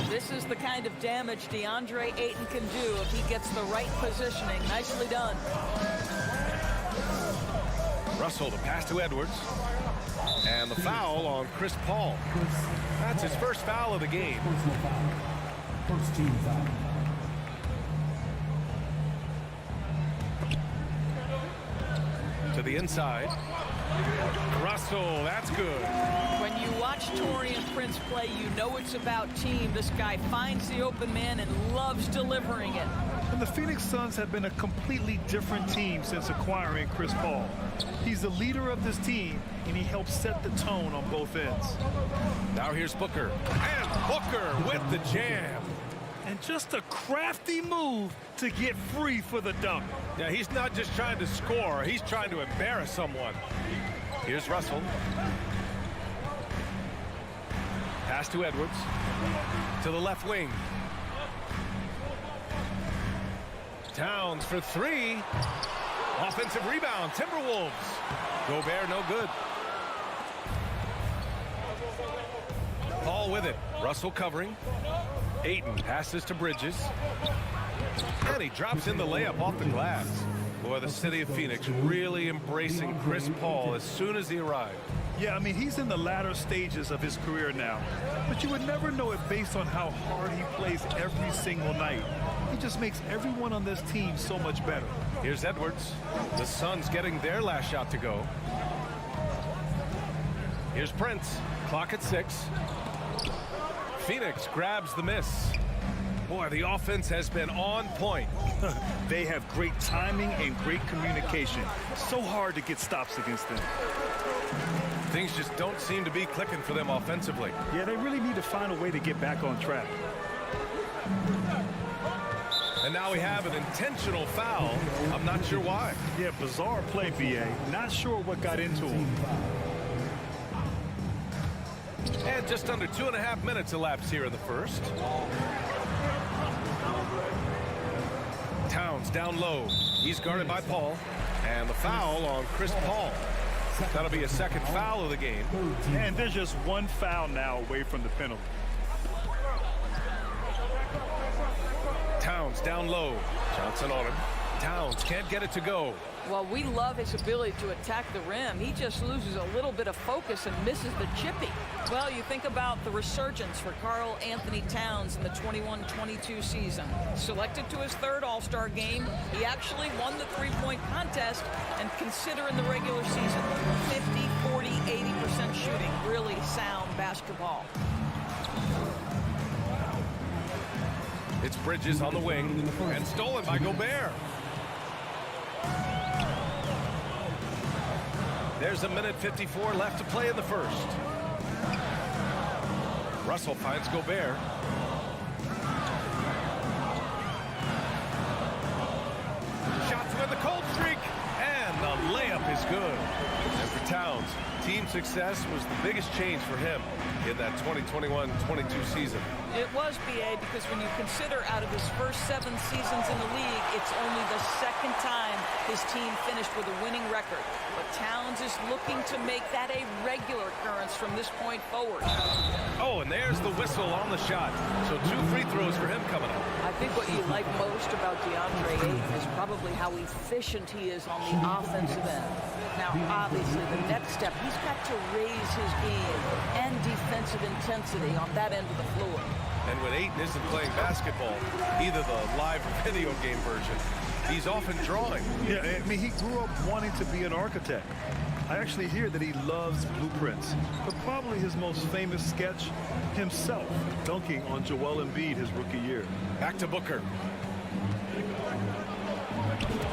This is the kind of damage DeAndre Ayton can do if he gets the right positioning. Nicely done. Russell, the pass to Edwards. And the foul on Chris Paul. That's his first foul of the game. First team foul. To the inside. Russell, that's good. When you watch Taurean Prince play, you know it's about team. This guy finds the open man and loves delivering it. And the Phoenix Suns have been a completely different team since acquiring Chris Paul. He's the leader of this team, and he helps set the tone on both ends. Now here's Booker. And Booker with the jam. And just a crafty move to get free for the dunk. Yeah, he's not just trying to score. He's trying to embarrass someone. Here's Russell. Pass to Edwards. To the left wing. Towns for three. Offensive rebound, Timberwolves. Gobert, no good. Paul with it. Russell covering. Ayton passes to Bridges. And he drops in the layup off the glass. Boy, the city of Phoenix really embracing Chris Paul as soon as he arrived. Yeah, I mean, he's in the latter stages of his career now. But you would never know it based on how hard he plays every single night. He just makes everyone on this team so much better. Here's Edwards. The Suns getting their last shot to go. Here's Prince. Clock at 6. Phoenix grabs the miss. Boy, the offense has been on point. They have great timing and great communication. So hard to get stops against them. Things just don't seem to be clicking for them offensively. Yeah, they really need to find a way to get back on track. And now we have an intentional foul. I'm not sure why. Yeah, bizarre play, BA. Not sure what got into him. And just under 2.5 minutes elapsed here in the first. Towns down low. He's guarded by Paul. And the foul on Chris Paul. That'll be a second foul of the game. And there's just one foul now away from the penalty. Towns down low. Johnson on him. Towns can't get it to go. Well, we love his ability to attack the rim. He just loses a little bit of focus and misses the chippy. Well, you think about the resurgence for Karl Anthony Towns in the 21-22 season. Selected to his third All-Star game, he actually won the three-point contest, and considering the regular season, 50, 40, 80% shooting. Really sound basketball. It's Bridges on the wing and stolen by Gobert. There's a minute 54 left to play in the first. Russell finds Gobert. Shots with the cold streak, and the layup is good. And for Towns, team success was the biggest change for him in that 2021-22 season. It was, BA, because when you consider out of his first 7 seasons in the league, it's only the second time his team finished with a winning record. But Towns is looking to make that a regular occurrence from this point forward. Oh, and there's the whistle on the shot. So 2 free throws for him coming up. I think what you like most about DeAndre Ayton is probably how efficient he is on the offensive end. Now, obviously, the next step, he's got to raise his game and defensive intensity on that end of the floor. And when Ayton isn't playing basketball, either the live or video game version, he's often drawing. Yeah, I mean, he grew up wanting to be an architect. I actually hear that he loves blueprints, but probably his most famous sketch, himself dunking on Joel Embiid his rookie year. Back to Booker.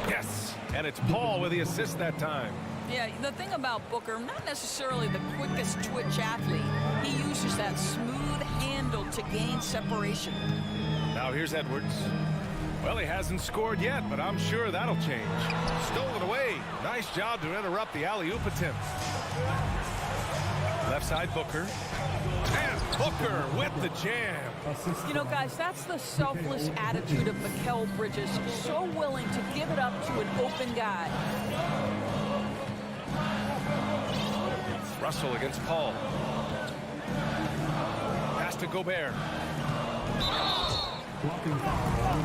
Yes, and it's Paul with the assist that time. Yeah, the thing about Booker, not necessarily the quickest twitch athlete. He uses that smooth handle to gain separation. Now here's Edwards. Well, he hasn't scored yet, but I'm sure that'll change. Stolen away. Nice job to interrupt the alley-oop attempt. Left side, Booker. And Booker with the jam. You know, guys, that's the selfless attitude of Mikal Bridges. So willing to give it up to an open guy. Russell against Paul. Pass to Gobert. Blocking foul.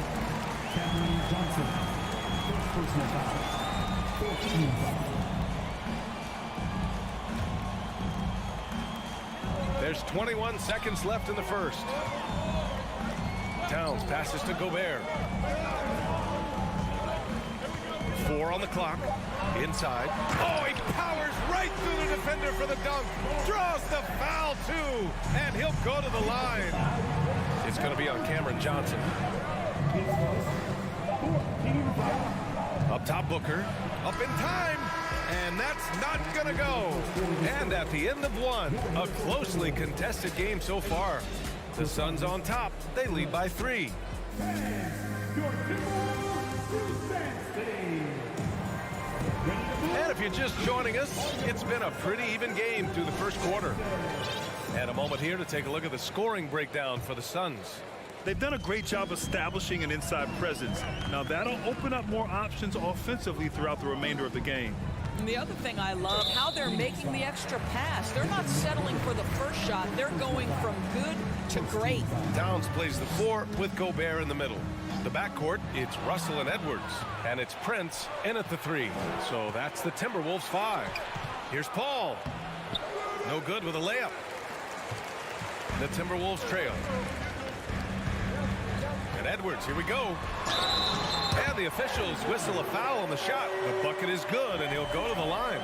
Cameron Johnson. First personal foul. 14 foul. There's 21 seconds left in the first. Towns passes to Gobert. 4 on the clock. Inside. Oh, he powers right through the defender for the dunk. Draws the foul, too. And he'll go to the line. It's going to be on Cameron Johnson. Up top, Booker. Up in time. And that's not going to go. And at the end of one, a closely contested game so far. The Suns on top. They lead by 3. And if you're just joining us, it's been a pretty even game through the first quarter. And a moment here to take a look at the scoring breakdown for the Suns. They've done a great job establishing an inside presence. Now that'll open up more options offensively throughout the remainder of the game. And the other thing I love, how they're making the extra pass. They're not settling for the first shot. They're going from good to great. Towns plays the 4 with Gobert in the middle. The backcourt, it's Russell and Edwards. And it's Prince in at the 3. So that's the Timberwolves 5. Here's Paul. No good with a layup. The Timberwolves trail. And Edwards, here we go. And the officials whistle a foul on the shot. The bucket is good, and he'll go to the line.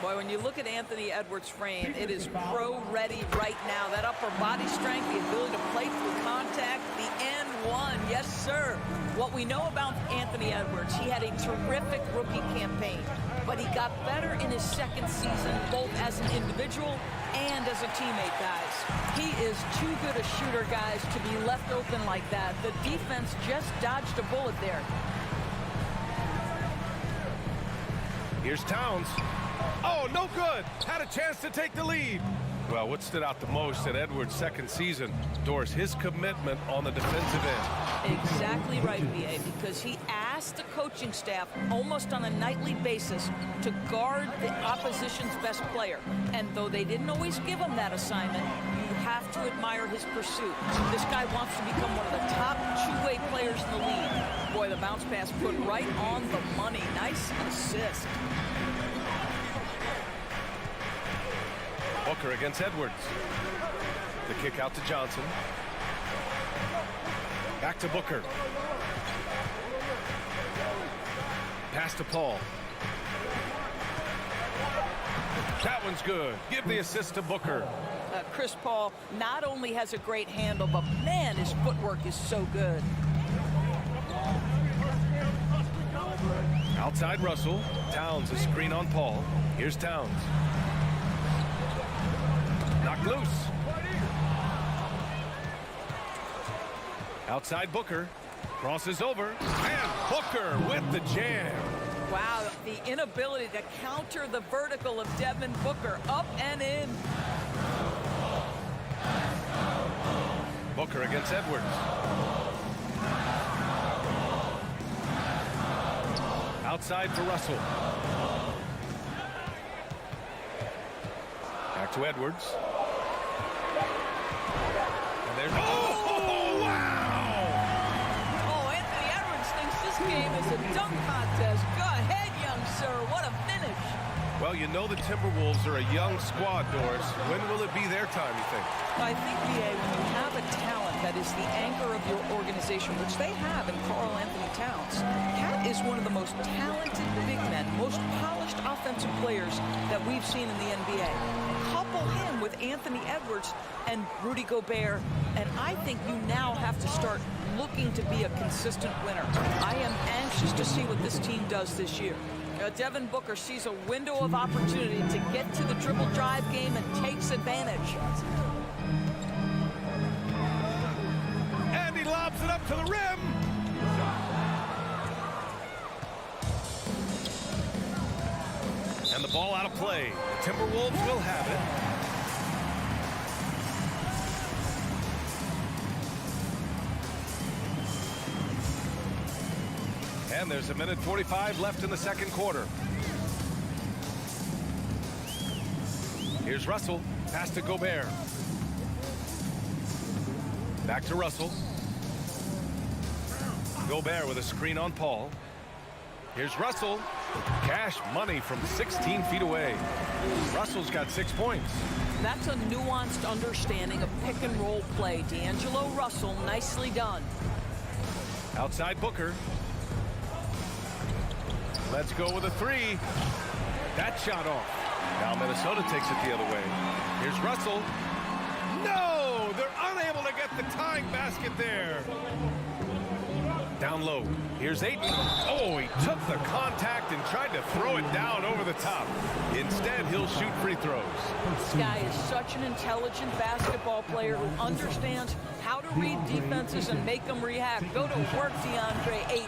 Boy, when you look at Anthony Edwards' frame, it is pro-ready right now. That upper body strength, the ability to play through contact, the and one. Yes, sir. What we know about Anthony Edwards, he had a terrific rookie campaign, but he got better in his second season, both as an individual and as a teammate, guys. He is too good a shooter, guys, to be left open like that. The defense just dodged a bullet there. Here's Towns. Oh, no good. Had a chance to take the lead. Well, what stood out the most in Edwards' second season, Doris, his commitment on the defensive end. Exactly right, B.A., because he asked the coaching staff almost on a nightly basis to guard the opposition's best player. And though they didn't always give him that assignment, you have to admire his pursuit. This guy wants to become one of the top two-way players in the league. Boy, the bounce pass put right on the money. Nice assist. Booker against Edwards. The kick out to Johnson. Back to Booker. Pass to Paul. That one's good. Give the assist to Booker. Chris Paul not only has a great handle, but man, his footwork is so good. Outside Russell. Towns, a screen on Paul. Here's Towns. Knocked loose. Outside Booker. Crosses over. And Booker with the jam. Wow, the inability to counter the vertical of Devin Booker. Up and in. Booker against Edwards. Outside for Russell. Back to Edwards. And there's... Oh, wow! Oh, Anthony Edwards thinks this game is a dunk contest. Go ahead, young sir. What a finish. Well, you know the Timberwolves are a young squad, Doris. When will it be their time, you think? I think, B.A., when you have a talent that is the anchor of your organization, which they have in Karl Anthony Towns, Cat is one of the most talented big men, most polished offensive players that we've seen in the NBA. Couple him with Anthony Edwards and Rudy Gobert, and I think you now have to start looking to be a consistent winner. I am anxious to see what this team does this year. Devin Booker sees a window of opportunity to get to the dribble drive game and takes advantage. And he lobs it up to the rim. And the ball out of play. The Timberwolves will have it. And there's 1:45 left in the second quarter. Here's Russell. Pass to Gobert. Back to Russell. Gobert with a screen on Paul. Here's Russell. Cash money from 16 feet away. Russell's got 6 points. That's a nuanced understanding of pick and roll play. D'Angelo Russell, nicely done. Outside Booker. Let's go with a 3. That shot off. Now Minnesota takes it the other way. Here's Russell. No! They're unable to get the tying basket there. Down low. Here's Ayton. Oh, he took the contact and tried to throw it down over the top. Instead, he'll shoot free throws. This guy is such an intelligent basketball player who understands how to read defenses and make them react. Go to work, DeAndre Ayton.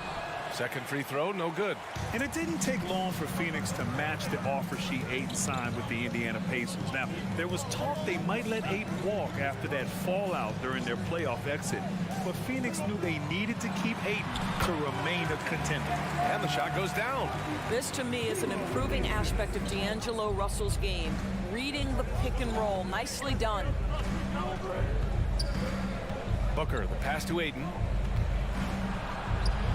Second free throw, no good. And it didn't take long for Phoenix to match the offer sheet Ayton signed with the Indiana Pacers. Now, there was talk they might let Ayton walk after that fallout during their playoff exit. But Phoenix knew they needed to keep Ayton to remain a contender. And the shot goes down. This, to me, is an improving aspect of D'Angelo Russell's game. Reading the pick and roll. Nicely done. Booker, the pass to Ayton.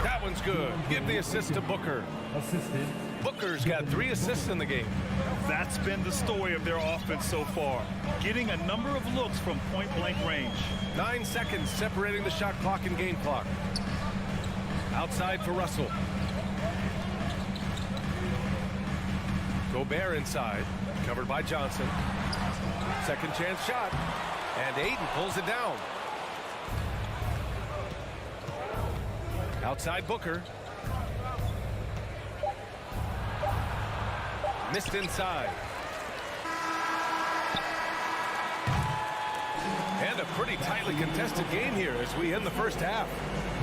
That one's good. Give the assist to Booker. Assisted. Booker's got 3 assists in the game. That's been the story of their offense so far. Getting a number of looks from point-blank range. 9 seconds separating the shot clock and game clock. Outside for Russell. Gobert inside. Covered by Johnson. Second chance shot. And Ayton pulls it down. Outside Booker. Missed inside. And a pretty tightly contested game here as we end the first half.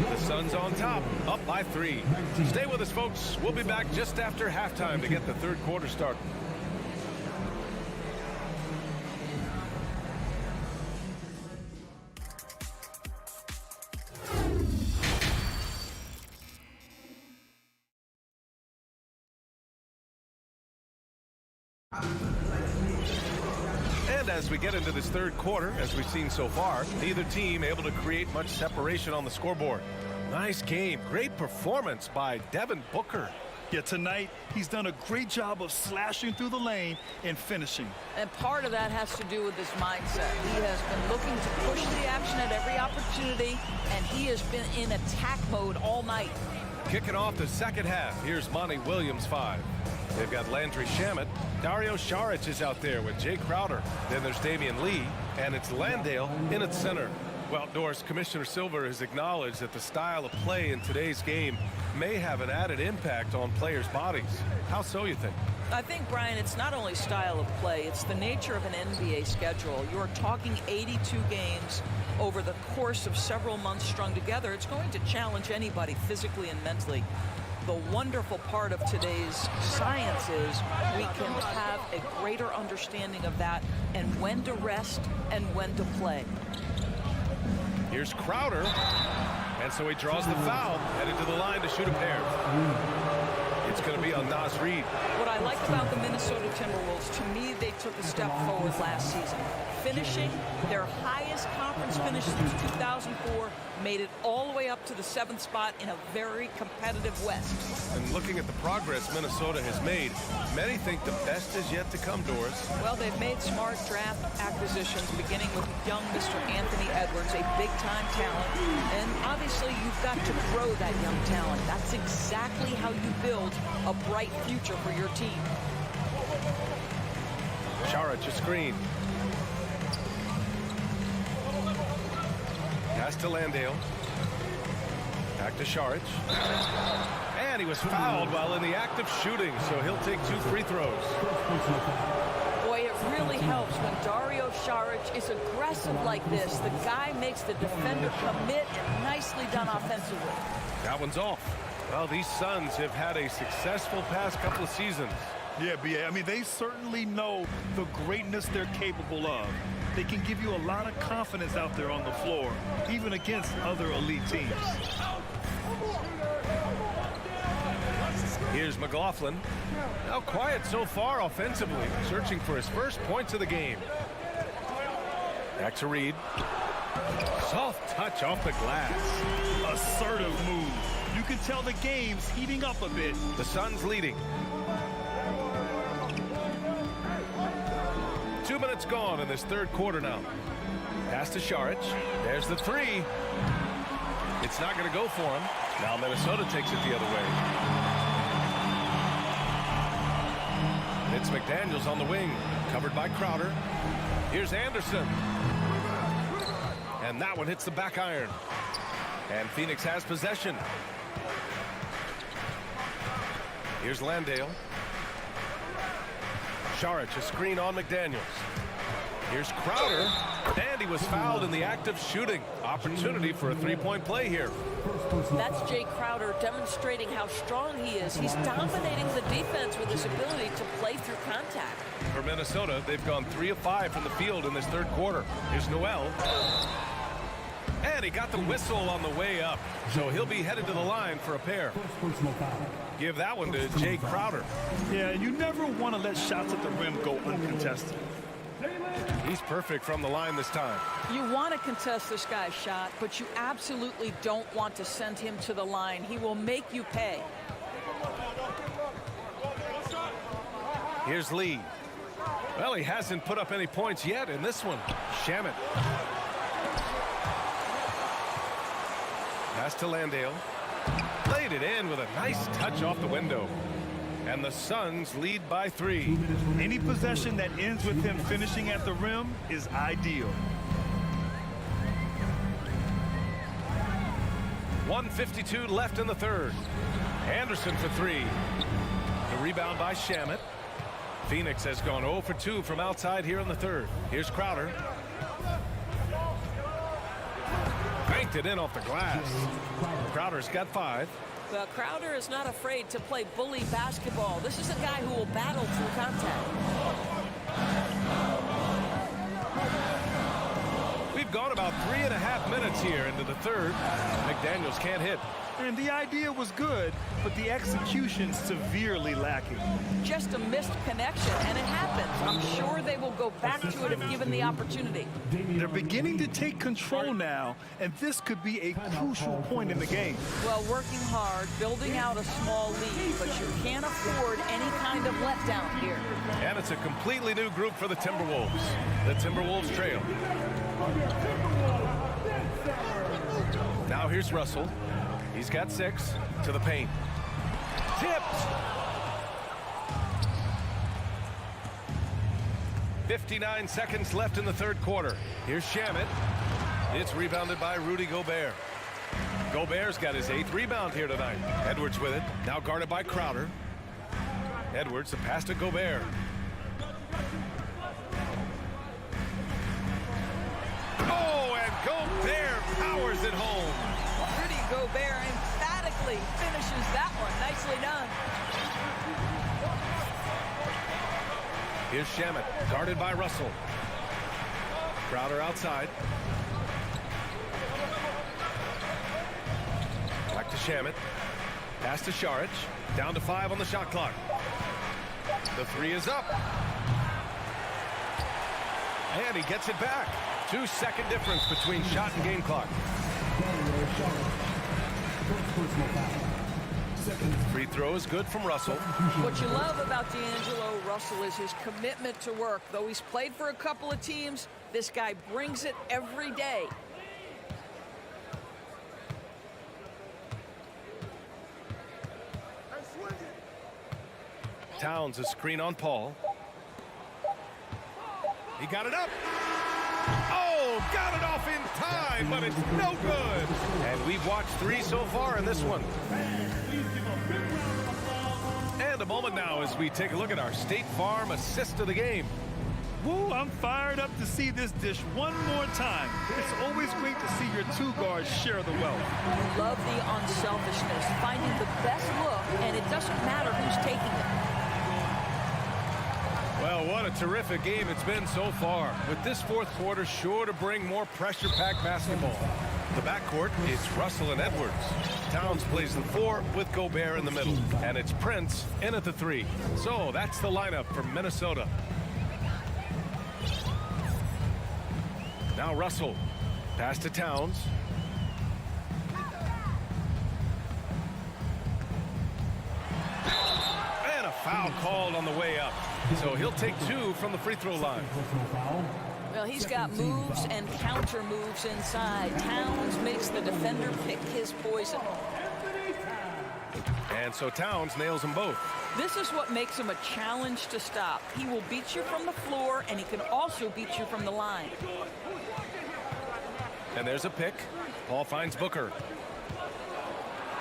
The Suns on top, up by 3. Stay with us, folks. We'll be back just after halftime to get the third quarter started. And as we get into this third quarter, as we've seen so far, neither team able to create much separation on the scoreboard. Nice game. Great performance by Devin Booker. Yeah, tonight, he's done a great job of slashing through the lane and finishing. And part of that has to do with his mindset. He has been looking to push the action at every opportunity, and he has been in attack mode all night. Kicking off the second half, here's Monty Williams 5. They've got Landry Shamet. Dario Saric is out there with Jay Crowder. Then there's Damian Lee, and it's Landale in its center. Well, Doris, Commissioner Silver has acknowledged that the style of play in today's game may have an added impact on players' bodies. How so, you think? I think, Brian, it's not only style of play, it's the nature of an NBA schedule. You're talking 82 games over the course of several months strung together. It's going to challenge anybody physically and mentally. The wonderful part of today's science is we can have a greater understanding of that and when to rest and when to play. Here's Crowder, and so he draws the foul, headed to the line to shoot a pair. It's going to be on Naz Reid. What I like about the Minnesota Timberwolves, to me, they took a step forward last season. Finishing their highest conference finish since 2004, made it all the way up to the 7th spot in a very competitive West. And looking at the progress Minnesota has made, many think the best is yet to come, Doris. Well, they've made smart draft acquisitions, beginning with young Mr. Anthony Edwards, a big-time talent. And obviously, you've got to grow that young talent. That's exactly how you build a bright future for your team. Saric, a screen. Pass to Landale. Back to Saric. And he was fouled while in the act of shooting, so he'll take 2 free throws. Boy, it really helps when Dario Saric is aggressive like this. The guy makes the defender commit, and nicely done offensively. That one's off. Well, these Suns have had a successful past couple of seasons. Yeah, B.A. I mean, they certainly know the greatness they're capable of. They can give you a lot of confidence out there on the floor, even against other elite teams. Here's McLaughlin. Now quiet so far offensively, searching for his first points of the game. Back to Reed. Soft touch off the glass. Assertive move. You can tell the game's heating up a bit. The Suns leading. 2 minutes gone in this third quarter now. Pass to Saric. There's the 3. It's not going to go for him. Now Minnesota takes it the other way. It's McDaniels on the wing, covered by Crowder. Here's Anderson. And that one hits the back iron. And Phoenix has possession. Here's Landale. Saric, a screen on McDaniels. Here's Crowder. And he was fouled in the act of shooting. Opportunity for a 3-point play here. That's Jay Crowder demonstrating how strong he is. He's dominating the defense with his ability to play through contact. For Minnesota, they've gone 3 of 5 from the field in this third quarter. Here's Noel. And he got the whistle on the way up. So he'll be headed to the line for a pair. Give that one to Jay Crowder. Yeah, you never want to let shots at the rim go uncontested. He's perfect from the line this time. You want to contest this guy's shot, but you absolutely don't want to send him to the line. He will make you pay. Here's Lee. Well, he hasn't put up any points yet in this one. Shamet. Pass to Landale. Laid it in with a nice touch off the window. And the Suns lead by 3. Any possession that ends with him finishing at the rim is ideal. 1:52 left in the third. Anderson for 3. The rebound by Shamet. Phoenix has gone 0 for 2 from outside here in the third. Here's Crowder. Banked it in off the glass. Crowder's got 5. Well, Crowder is not afraid to play bully basketball. This is a guy who will battle through contact. We've gone about 3.5 minutes here into the third. McDaniels can't hit. And the idea was good, but the execution severely lacking. Just a missed connection, and it happens. I'm sure they will go back to it if given the opportunity. They're beginning to take control now, and this could be a crucial point in the game. Well, working hard, building out a small lead, but you can't afford any kind of letdown here. And it's a completely new group for the Timberwolves. The Timberwolves trail. Now here's Russell. He's got 6 to the paint. Tipped. 59 seconds left in the third quarter. Here's Shamet. It's rebounded by Rudy Gobert. Gobert's got his 8th rebound here tonight. Edwards with it. Now guarded by Crowder. Edwards, the pass to Gobert. Oh, and Gobert powers it home. Rudy Gobert emphatically finishes that one. Nicely done. Here's Shamet, guarded by Russell. Crowder outside. Back to Shamet. Pass to Saric. Down to 5 on the shot clock. The 3 is up. And he gets it back. 2-second difference between shot and game clock. Free throw is good from Russell. What you love about D'Angelo Russell is his commitment to work. Though he's played for a couple of teams, this guy brings it every day. Towns a screen on Paul. He got it up. Oh, got it off in time, but it's no good. And we've watched 3 so far in this one. moment now as we take a look at our State Farm assist of the game. Woo, I'm fired up to see this dish one more time. It's always great to see your two guards share the wealth. I love the unselfishness, finding the best look, and it doesn't matter who's taking it. Well, what a terrific game it's been so far, with this fourth quarter sure to bring more pressure-packed basketball. The backcourt, it's Russell and Edwards. Towns plays the 4 with Gobert in the middle, and it's Prince in at the 3. So that's the lineup for Minnesota. Now Russell, pass to Towns. And a foul called on the way up. So he'll take 2 from the free throw line. Well, he's got moves and counter moves inside. Towns makes the defender pick his poison. And so Towns nails them both. This is what makes him a challenge to stop. He will beat you from the floor, and he can also beat you from the line. And there's a pick. Paul finds Booker.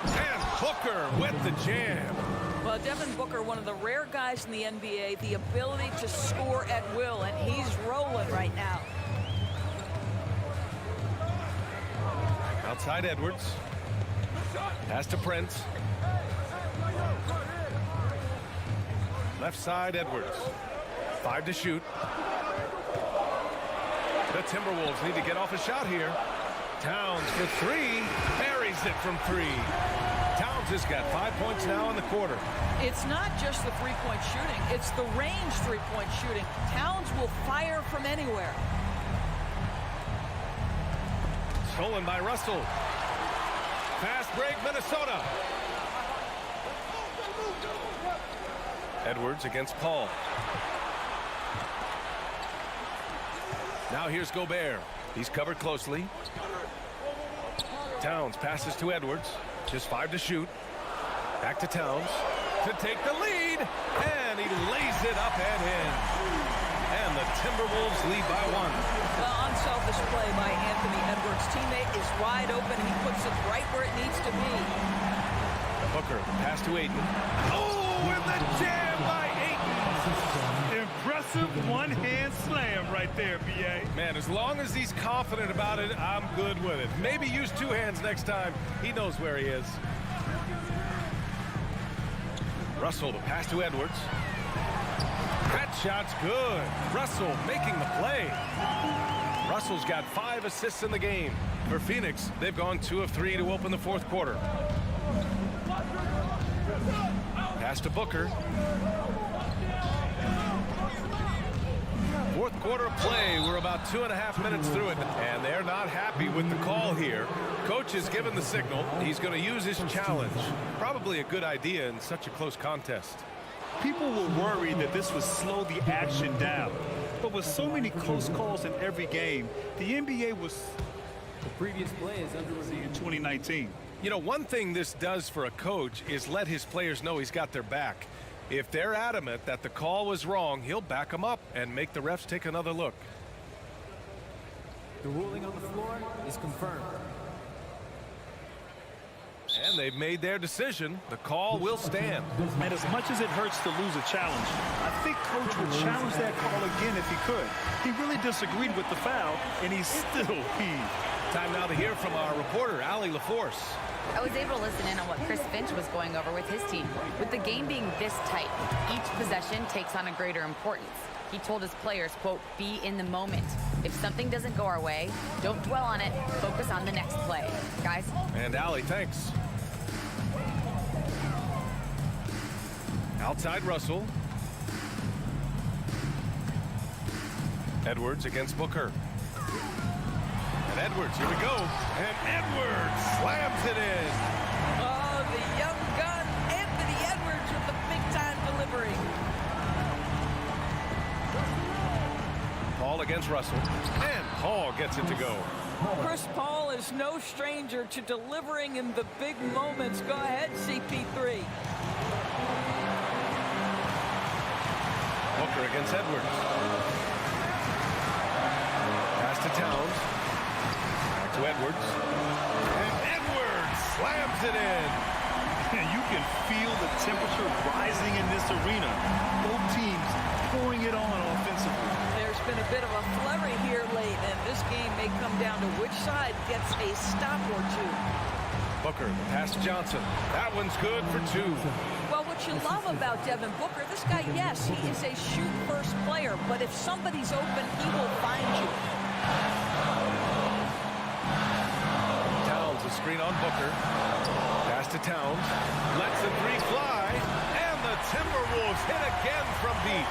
And Booker with the jam. Well, Devin Booker, one of the rare guys in the NBA, the ability to score at will, and he's rolling right now. Outside Edwards. Pass to Prince. Left side Edwards. 5 to shoot. The Timberwolves need to get off a shot here. Towns for 3. Buries it from 3. Towns has got 5 points now in the quarter. It's not just the three-point shooting. It's the range three-point shooting. Towns will fire from anywhere. Stolen by Russell. Fast break, Minnesota. Edwards against Paul. Now here's Gobert. He's covered closely. Towns passes to Edwards. Just 5 to shoot. Back to Towns to take the lead. And he lays it up and in. And the Timberwolves lead by 1. Well, unselfish play by Anthony Edwards. Teammate is wide open. He puts it right where it needs to be. Booker, pass to Ayton. Oh, and the jam by Ayton. Impressive one-hand slam right there, B.A. Man, as long as he's confident about it, I'm good with it. Maybe use 2 hands next time. He knows where he is. Russell, the pass to Edwards. That shot's good. Russell making the play. Russell's got 5 assists in the game. For Phoenix, they've gone 2 of 3 to open the fourth quarter. Pass to Booker. Fourth quarter of play. We're about 2.5 minutes through it, and they're not happy with the call here. Coach has given the signal. He's going to use his challenge. Probably a good idea in such a close contest. People were worried that this would slow the action down. But with so many close calls in every game, the NBA was... The previous play is under review. In 2019. You know, one thing this does for a coach is let his players know he's got their back. If they're adamant that the call was wrong, he'll back them up and make the refs take another look. The ruling on the floor is confirmed. And they've made their decision. The call will stand. And as much as it hurts to lose a challenge, I think Coach would challenge that call again if he could. He really disagreed with the foul, and he still heaved. Time now to hear from our reporter, Allie LaForce. I was able to listen in on what Chris Finch was going over with his team. With the game being this tight, each possession takes on a greater importance. He told his players, quote, be in the moment. If something doesn't go our way, don't dwell on it. Focus on the next play. Guys? And Allie, thanks. Outside Russell. Edwards against Booker. And Edwards, here we go. And Edwards slams it in. Oh, the young gun, Anthony Edwards with the big-time delivery. Paul against Russell. And Paul gets it to go. Chris Paul is no stranger to delivering in the big moments. Go ahead, CP3. Booker against Edwards. Pass to Towns. Back to Edwards. And Edwards slams it in. And you can feel the temperature rising in this arena. Both teams pouring it on offensively. There's been a bit of a flurry here late, and this game may come down to which side gets a stop or two. Booker, the pass to Johnson. That one's good for 2. Well, what you love about Devin Booker, this guy, yes, he is a shoot-first player, but if somebody's open, he will find you. Towns, a screen on Booker. Pass to Towns. Lets the 3 fly. And the Timberwolves hit again from deep.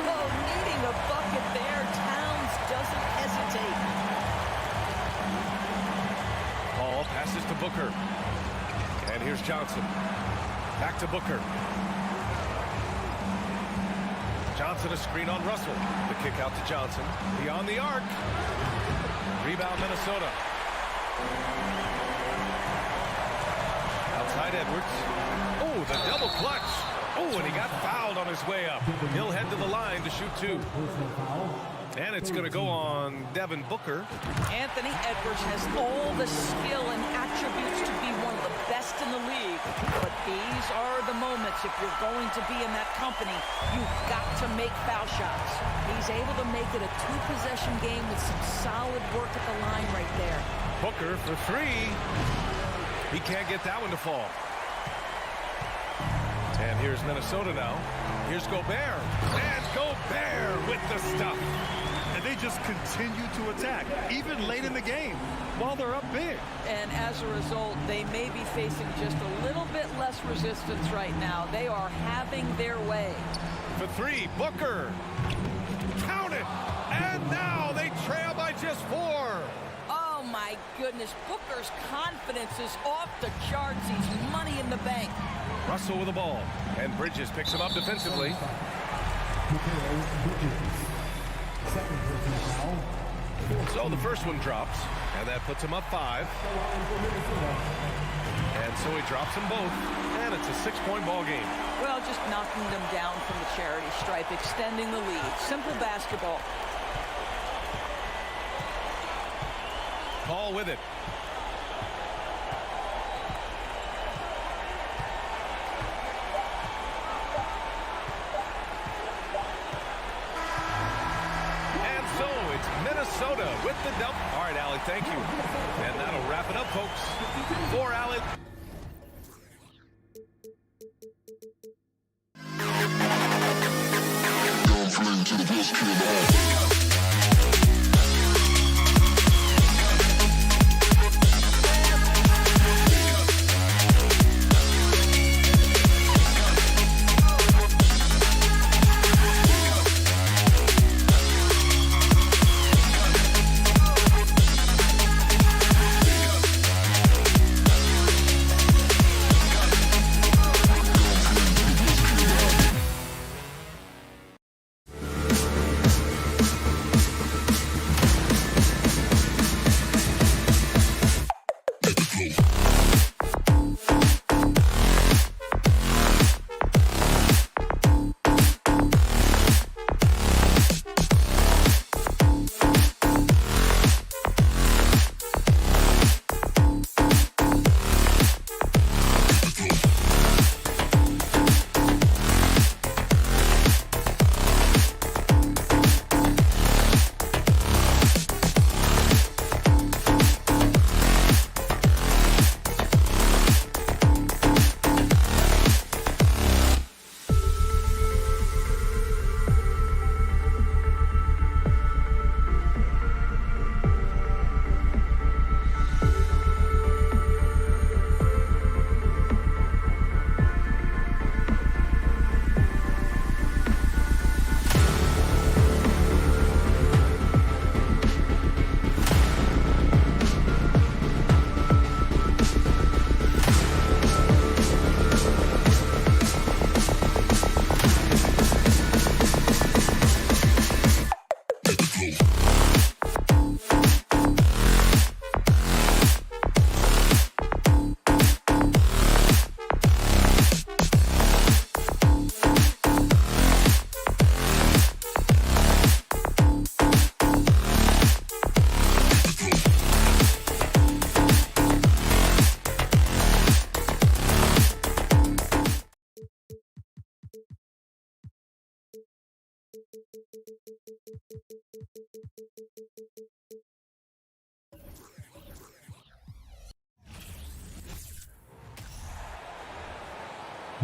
Oh, needing a bucket there. Towns doesn't hesitate. Ball passes to Booker. And here's Johnson. Back to Booker. Johnson, a screen on Russell. The kick out to Johnson. Beyond the arc. Rebound Minnesota. Outside Edwards. Oh, the double clutch. Oh, and he got fouled on his way up. He'll head to the line to shoot 2. And it's going to go on Devin Booker. Anthony Edwards has all the skill and attributes to be one of the best in the league. But these are the moments, if you're going to be in that company, you've got to make foul shots. He's able to make it a 2-possession game with some solid work at the line right there. Booker for 3. He can't get that one to fall. And here's Minnesota now. Here's Gobert. And Gobert with the stuff. And they just continue to attack, even late in the game, while they're up big. And as a result, they may be facing just a little bit less resistance right now. They are having their way. For 3, Booker. Count it. And now they trail by just 4. Oh, my goodness. Booker's confidence is off the charts. He's money in the bank. Russell with the ball. And Bridges picks him up defensively. So the first one drops. And that puts him up 5. And so he drops them both. And it's a 6-point ball game. Well, just knocking them down from the charity stripe, extending the lead. Simple basketball. Ball with it. Minnesota with the dump. All right, Allie, thank you. And that'll wrap it up, folks. For Allie.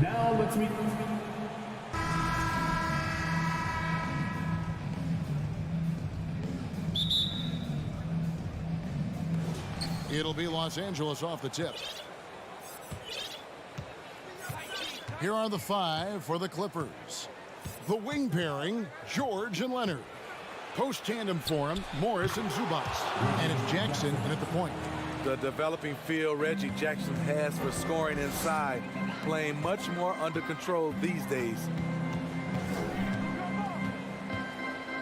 Now let's meet. It'll be Los Angeles off the tip. Here are the 5 for the Clippers. The wing pairing, George and Leonard. Post tandem for him, Morris and Zubac. And it's Jackson at the point. The developing feel Reggie Jackson has for scoring inside, playing much more under control these days.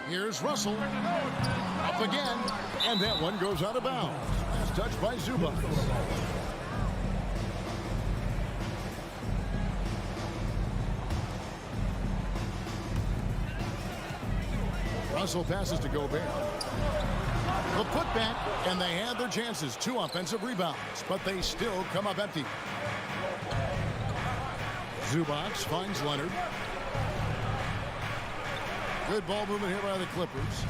Here's Russell. Up again. And that one goes out of bounds. Last touch by Zubac. Russell passes to Gobert. The putback, and they had their chances. 2 offensive rebounds, but they still come up empty. Zubac finds Leonard. Good ball movement here by the Clippers.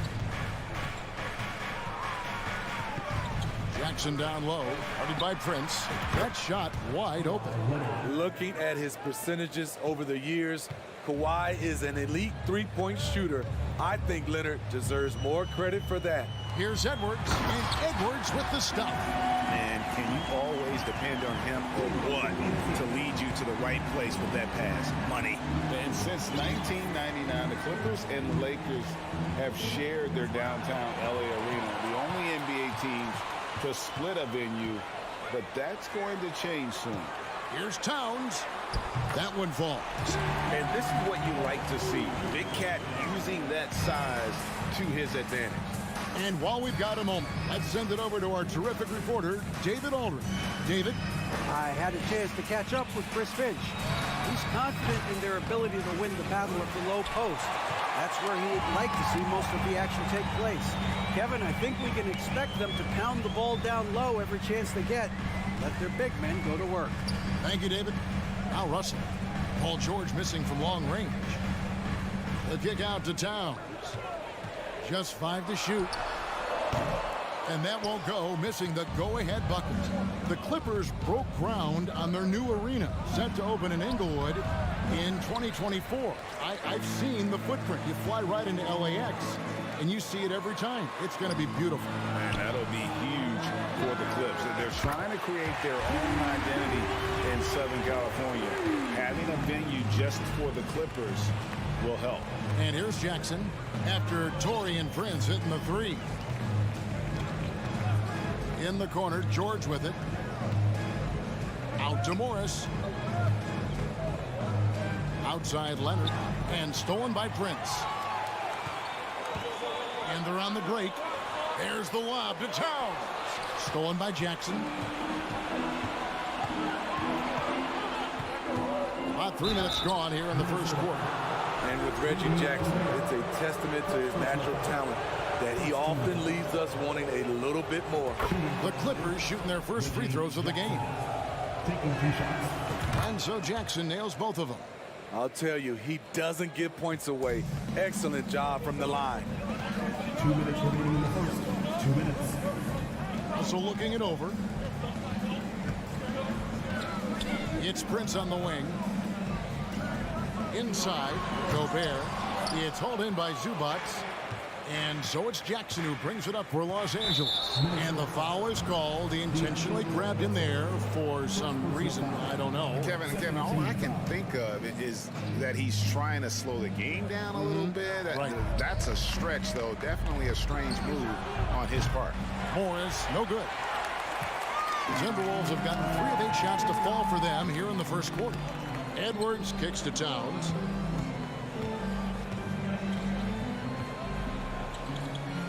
Jackson down low, guarded by Prince. That shot wide open. Looking at his percentages over the years, Kawhi is an elite three-point shooter. I think Leonard deserves more credit for that. Here's Edwards, and Edwards with the stuff. And can you always depend on him or what to lead you to the right place with that pass? Money. And since 1999, the Clippers and the Lakers have shared their downtown LA arena, the only NBA teams to split a venue, but that's going to change soon. Here's Towns. That one falls. And this is what you like to see. Big Cat using that size to his advantage. And while we've got a moment, let's send it over to our terrific reporter, David Aldridge. David? I had a chance to catch up with Chris Finch. He's confident in their ability to win the battle at the low post. That's where he would like to see most of the action take place. Kevin, I think we can expect them to pound the ball down low every chance they get. Let their big men go to work. Thank you, David. Now Russell. Paul George missing from long range. The kick out to Towns. Just 5 to shoot. And that won't go, missing the go-ahead bucket. The Clippers broke ground on their new arena, set to open in Inglewood in 2024. I've seen the footprint. You fly right into LAX, and you see it every time. It's going to be beautiful. And that'll be huge for the Clips. They're trying to create their own identity in Southern California. Having a venue just for the Clippers will help. And here's Jackson after Torrey and Prince hitting the 3. In the corner, George with it. Out to Morris. Outside Leonard. And stolen by Prince. And they're on the break. There's the lob to Towns. Stolen by Jackson. About 3 minutes gone here in the first quarter. And with Reggie Jackson, it's a testament to his natural talent that he often leaves us wanting a little bit more. The Clippers shooting their first free throws of the game. Taking 2 shots. And so Jackson nails both of them. I'll tell you, he doesn't give points away. Excellent job from the line. 2 minutes remaining in the first. 2 minutes. Also looking it over. It's Prince on the wing. Inside, Gobert. It's hauled in by Zubac. And so it's Jackson who brings it up for Los Angeles. And the foul is called. He intentionally grabbed in there for some reason. I don't know. Kevin, all I can think of is that he's trying to slow the game down a little bit. Right. That's a stretch, though. Definitely a strange move on his part. Morris, no good. The Timberwolves have gotten 3 of 8 shots to fall for them here in the first quarter. Edwards kicks to Towns.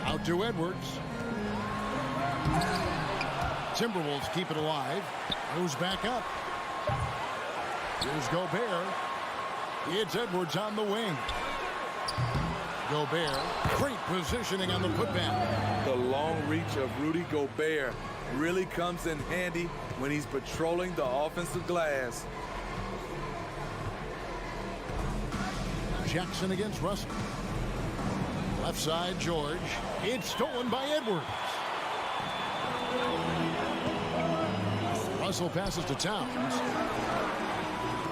Out to Edwards. Timberwolves keep it alive. Moves back up. Here's Gobert. It's Edwards on the wing. Gobert. Great positioning on the putback. The long reach of Rudy Gobert really comes in handy when he's patrolling the offensive glass. Jackson against Russell. Left side, George. It's stolen by Edwards. Russell passes to Towns.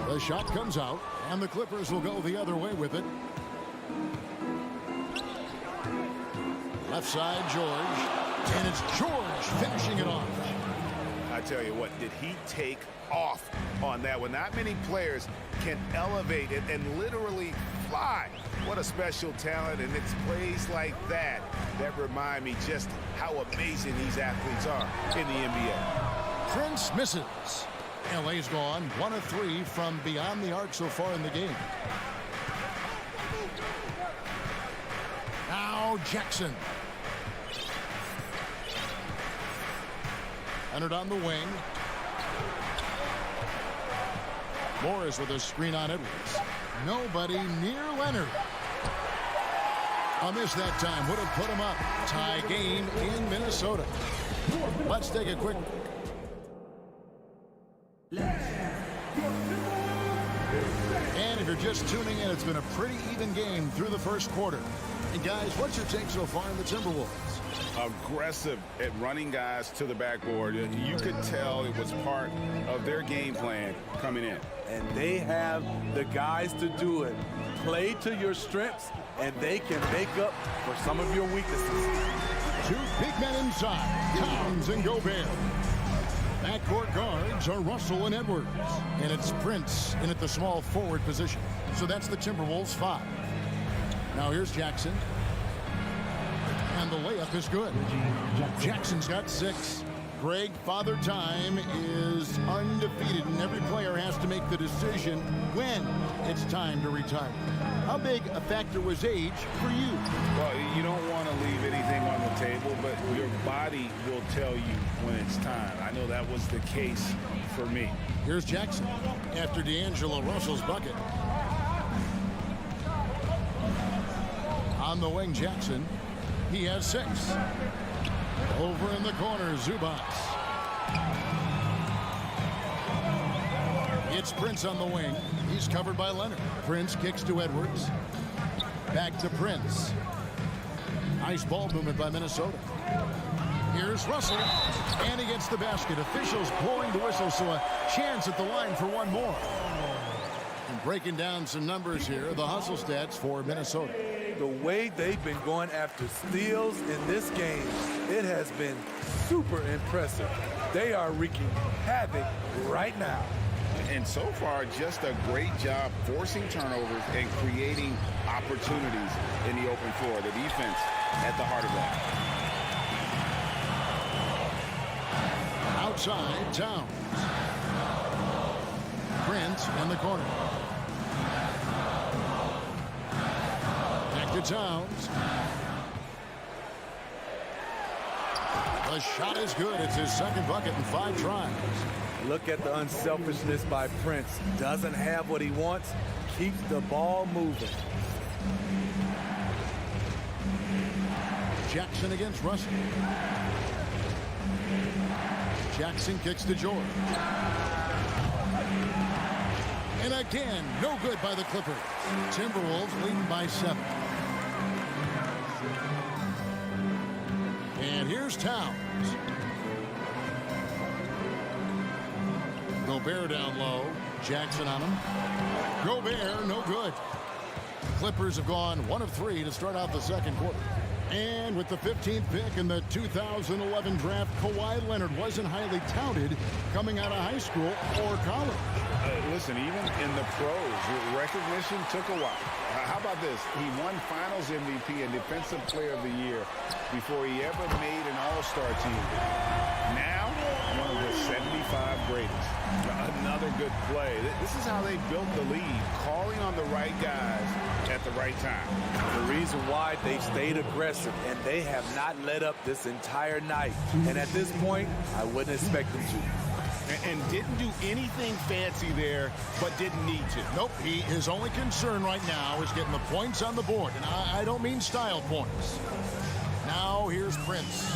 The shot comes out, and the Clippers will go the other way with it. Left side, George. And it's George finishing it off. I tell you what, did he take off on that one? Not many players can elevate it and literally fly. What a special talent, and it's plays like that that remind me just how amazing these athletes are in the NBA. Prince misses. LA's gone 1 of 3 from beyond the arc so far in the game. Now Jackson. Leonard on the wing. Morris with a screen on Edwards. Nobody near Leonard. A miss that time would have put him up. Tie game in Minnesota. Let's take a quick. And if you're just tuning in, it's been a pretty even game through the first quarter. And guys, what's your take so far in the Timberwolves? Aggressive at running guys to the backboard. You could tell it was part of their game plan coming in. And they have the guys to do it. Play to your strengths, and they can make up for some of your weaknesses. 2 big men inside, Towns and Gobert. Backcourt guards are Russell and Edwards. And it's Prince in at the small forward position. So that's the Timberwolves 5. Now here's Jackson. And the layup is good. Jackson's got 6. Greg, Father Time is undefeated, and every player has to make the decision when it's time to retire. How big a factor was age for you? Well, you don't want to leave anything on the table, but your body will tell you when it's time. I know that was the case for me. Here's Jackson after D'Angelo Russell's bucket. On the wing, Jackson. He has 6. Over in the corner, Zubats. It's Prince on the wing. He's covered by Leonard. Prince kicks to Edwards. Back to Prince. Nice ball movement by Minnesota. Here's Russell. And he gets the basket. Officials blowing the whistle, so a chance at the line for one more. And breaking down some numbers here, the hustle stats for Minnesota. The way they've been going after steals in this game, it has been super impressive. They are wreaking havoc right now. And so far, just a great job forcing turnovers and creating opportunities in the open floor. The defense at the heart of that. Outside, Towns. Prince in the corner. Back to Towns. The shot is good. It's his second bucket in 5 tries. Look at the unselfishness by Prince. Doesn't have what he wants. Keeps the ball moving. Jackson against Russell. Jackson kicks to George. And again, no good by the Clippers. Timberwolves leading by 7. And here's Towns. Gobert down low. Jackson on him. Gobert, no good. Clippers have gone 1 of 3 to start out the second quarter. And with the 15th pick in the 2011 draft, Kawhi Leonard wasn't highly touted coming out of high school or college. Listen, even in the pros, recognition took a while. How about this? He won Finals MVP and Defensive Player of the Year before he ever made an All-Star team. Now, one of the 75 greatest. Another good play. This is how they built the lead, calling on the right guys at the right time. The reason why they've stayed aggressive, and they have not let up this entire night. And at this point, I wouldn't expect them to. And didn't do anything fancy there, but didn't need to. Nope, his only concern right now is getting the points on the board. And I don't mean style points. Now here's Prince.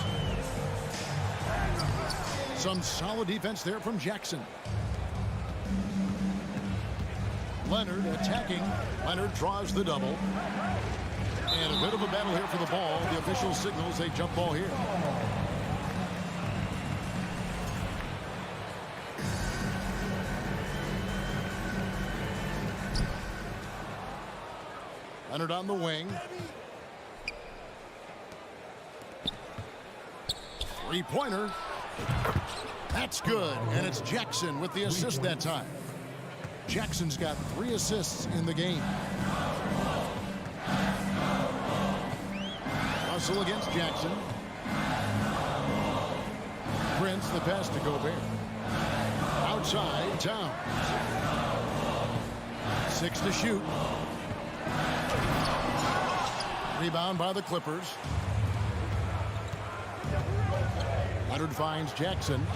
Some solid defense there from Jackson. Leonard attacking. Leonard draws the double. And a bit of a battle here for the ball. The official signals a jump ball here. Leonard on the wing. Three-pointer. That's good. And it's Jackson with the assist that time. Jackson's got 3 assists in the game. Russell against Jackson. Prince, the pass to Gobert. Outside, Towns. 6 to shoot. Rebound by the Clippers. Leonard finds Jackson.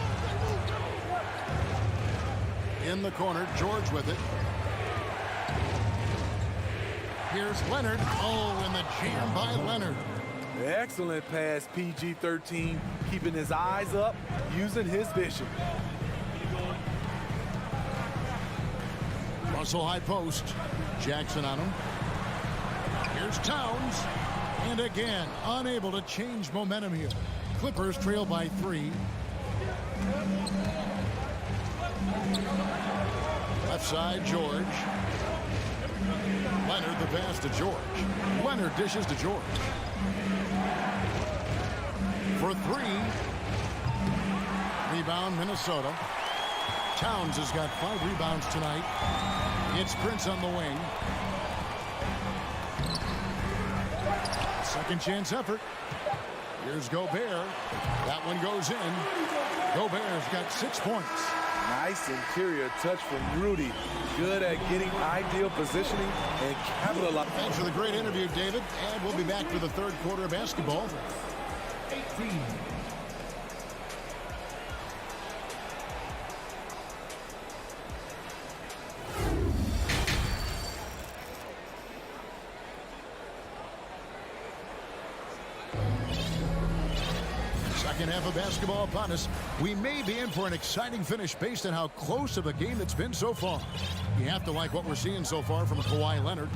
In the corner, George with it. Here's Leonard. Oh, and the jam by Leonard. Excellent pass, PG-13, keeping his eyes up, using his vision. Russell high post. Jackson on him. Here's Towns. And again, unable to change momentum here. Clippers trail by 3. Left side, George. Leonard, the pass to George. Leonard dishes to George. For 3. Rebound, Minnesota. Towns has got 5 rebounds tonight. It's Prince on the wing. Second chance effort. Here's Gobert. That one goes in. Gobert's got 6 points. Nice interior touch from Rudy. Good at getting ideal positioning and capitalizing. Thanks for the great interview, David. And we'll be back for the third quarter of basketball. 18. Second half of basketball upon us. We may be in for an exciting finish based on how close of a game it's been so far. You have to like what we're seeing so far from Kawhi Leonard.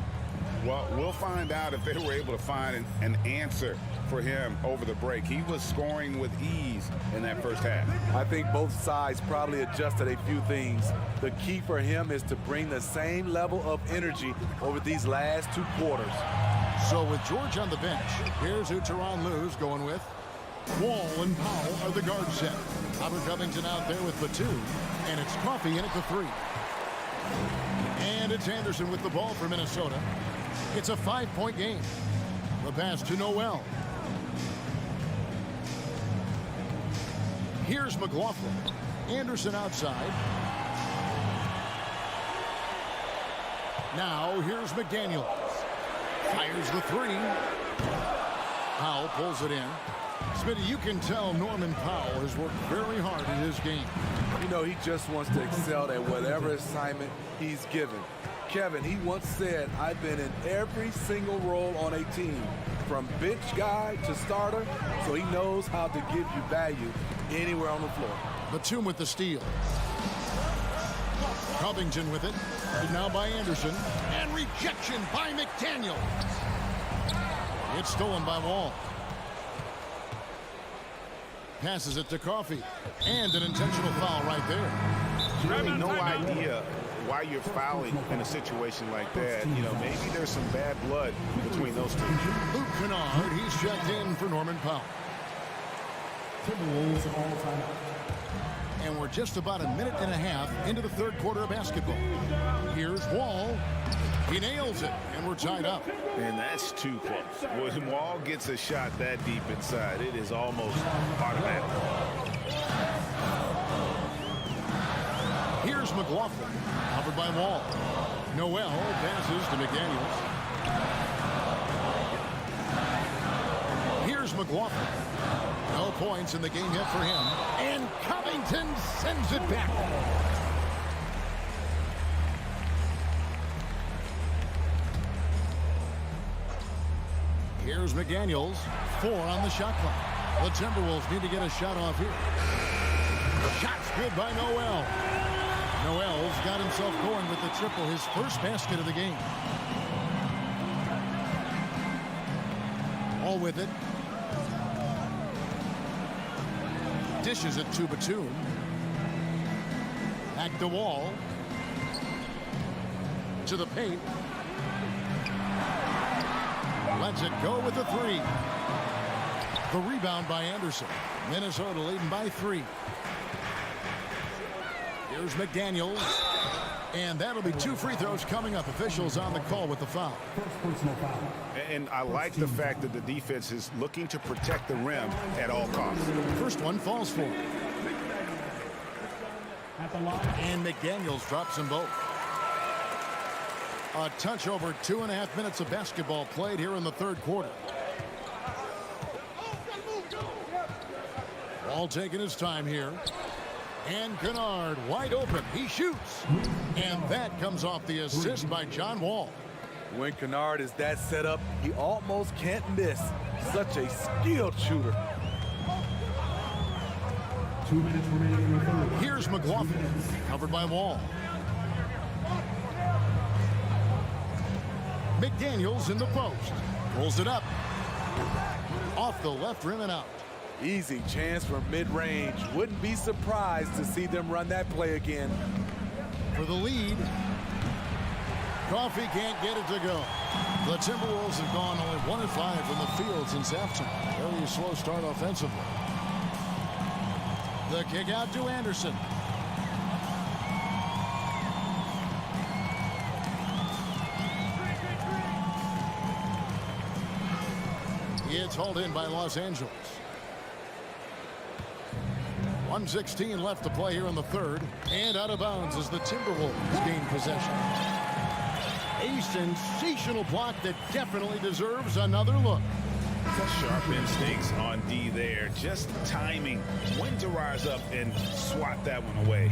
Well, we'll find out if they were able to find an answer for him over the break. He was scoring with ease in that first half. I think both sides probably adjusted a few things. The key for him is to bring the same level of energy over these last 2 quarters. So with George on the bench, here's who Tyronn Lue's going with. Wall and Powell are the guard set. Robert Covington out there with Batum. And it's Coffey in at the 3. And it's Anderson with the ball for Minnesota. It's a 5-point game. The pass to Noel. Here's McLaughlin. Anderson outside. Now here's McDaniels. Fires the 3. Powell pulls it in. Smitty, you can tell Norman Powell has worked very hard in his game. You know, he just wants to excel at whatever assignment he's given. Kevin, he once said, I've been in every single role on a team, from bench guy to starter, so he knows how to give you value anywhere on the floor. Batum with the steal. Covington with it. And now by Anderson. And rejection by McDaniels. It's stolen by Wall. Passes it to Coffey. And an intentional foul right there. Really no idea why you're fouling in a situation like that. You know, maybe there's some bad blood between those two. Luke Kennard, he's checked in for Norman Powell. Timberwolves all time. And we're just about a minute and a half into the third quarter of basketball. Here's Wall. He nails it, and we're tied up. And that's too close. When Wall gets a shot that deep inside, it is almost automatic. Here's McLaughlin, covered by Wall. Noel passes to McDaniels. Here's McLaughlin. No points in the game yet for him. And Covington sends it back. Here's McDaniels. 4 on the shot clock. The Timberwolves need to get a shot off here. Shot's good by Noel. Noel's got himself going with the triple, his first basket of the game. All with it. Dishes it to Batum. Back to Wall. To the paint. Lets it go with the three. The rebound by Anderson. Minnesota leading by 3. Here's McDaniels. And that'll be 2 free throws coming up. Officials on the call with the foul. And I like the fact that the defense is looking to protect the rim at all costs. First one falls for him. And McDaniels drops them both. A touch over 2.5 minutes of basketball played here in the third quarter. Ball taking his time here. And Kennard wide open. He shoots. And that comes off the assist by John Wall. When Kennard is that set up, he almost can't miss. Such a skilled shooter. 2 minutes remaining in the third. Here's McLaughlin. Covered by Wall. McDaniels in the post. Pulls it up. Off the left rim and out. Easy chance for mid-range. Wouldn't be surprised to see them run that play again. For the lead. Coffee can't get it to go. The Timberwolves have gone only 1 of 5 from the field since halftime. Very slow start offensively. The kick out to Anderson. It's hauled in by Los Angeles. 1:16 left to play here in the third. And out of bounds as the Timberwolves gain possession. A sensational block that definitely deserves another look. Sharp instincts on D there. Just timing when to rise up and swat that one away.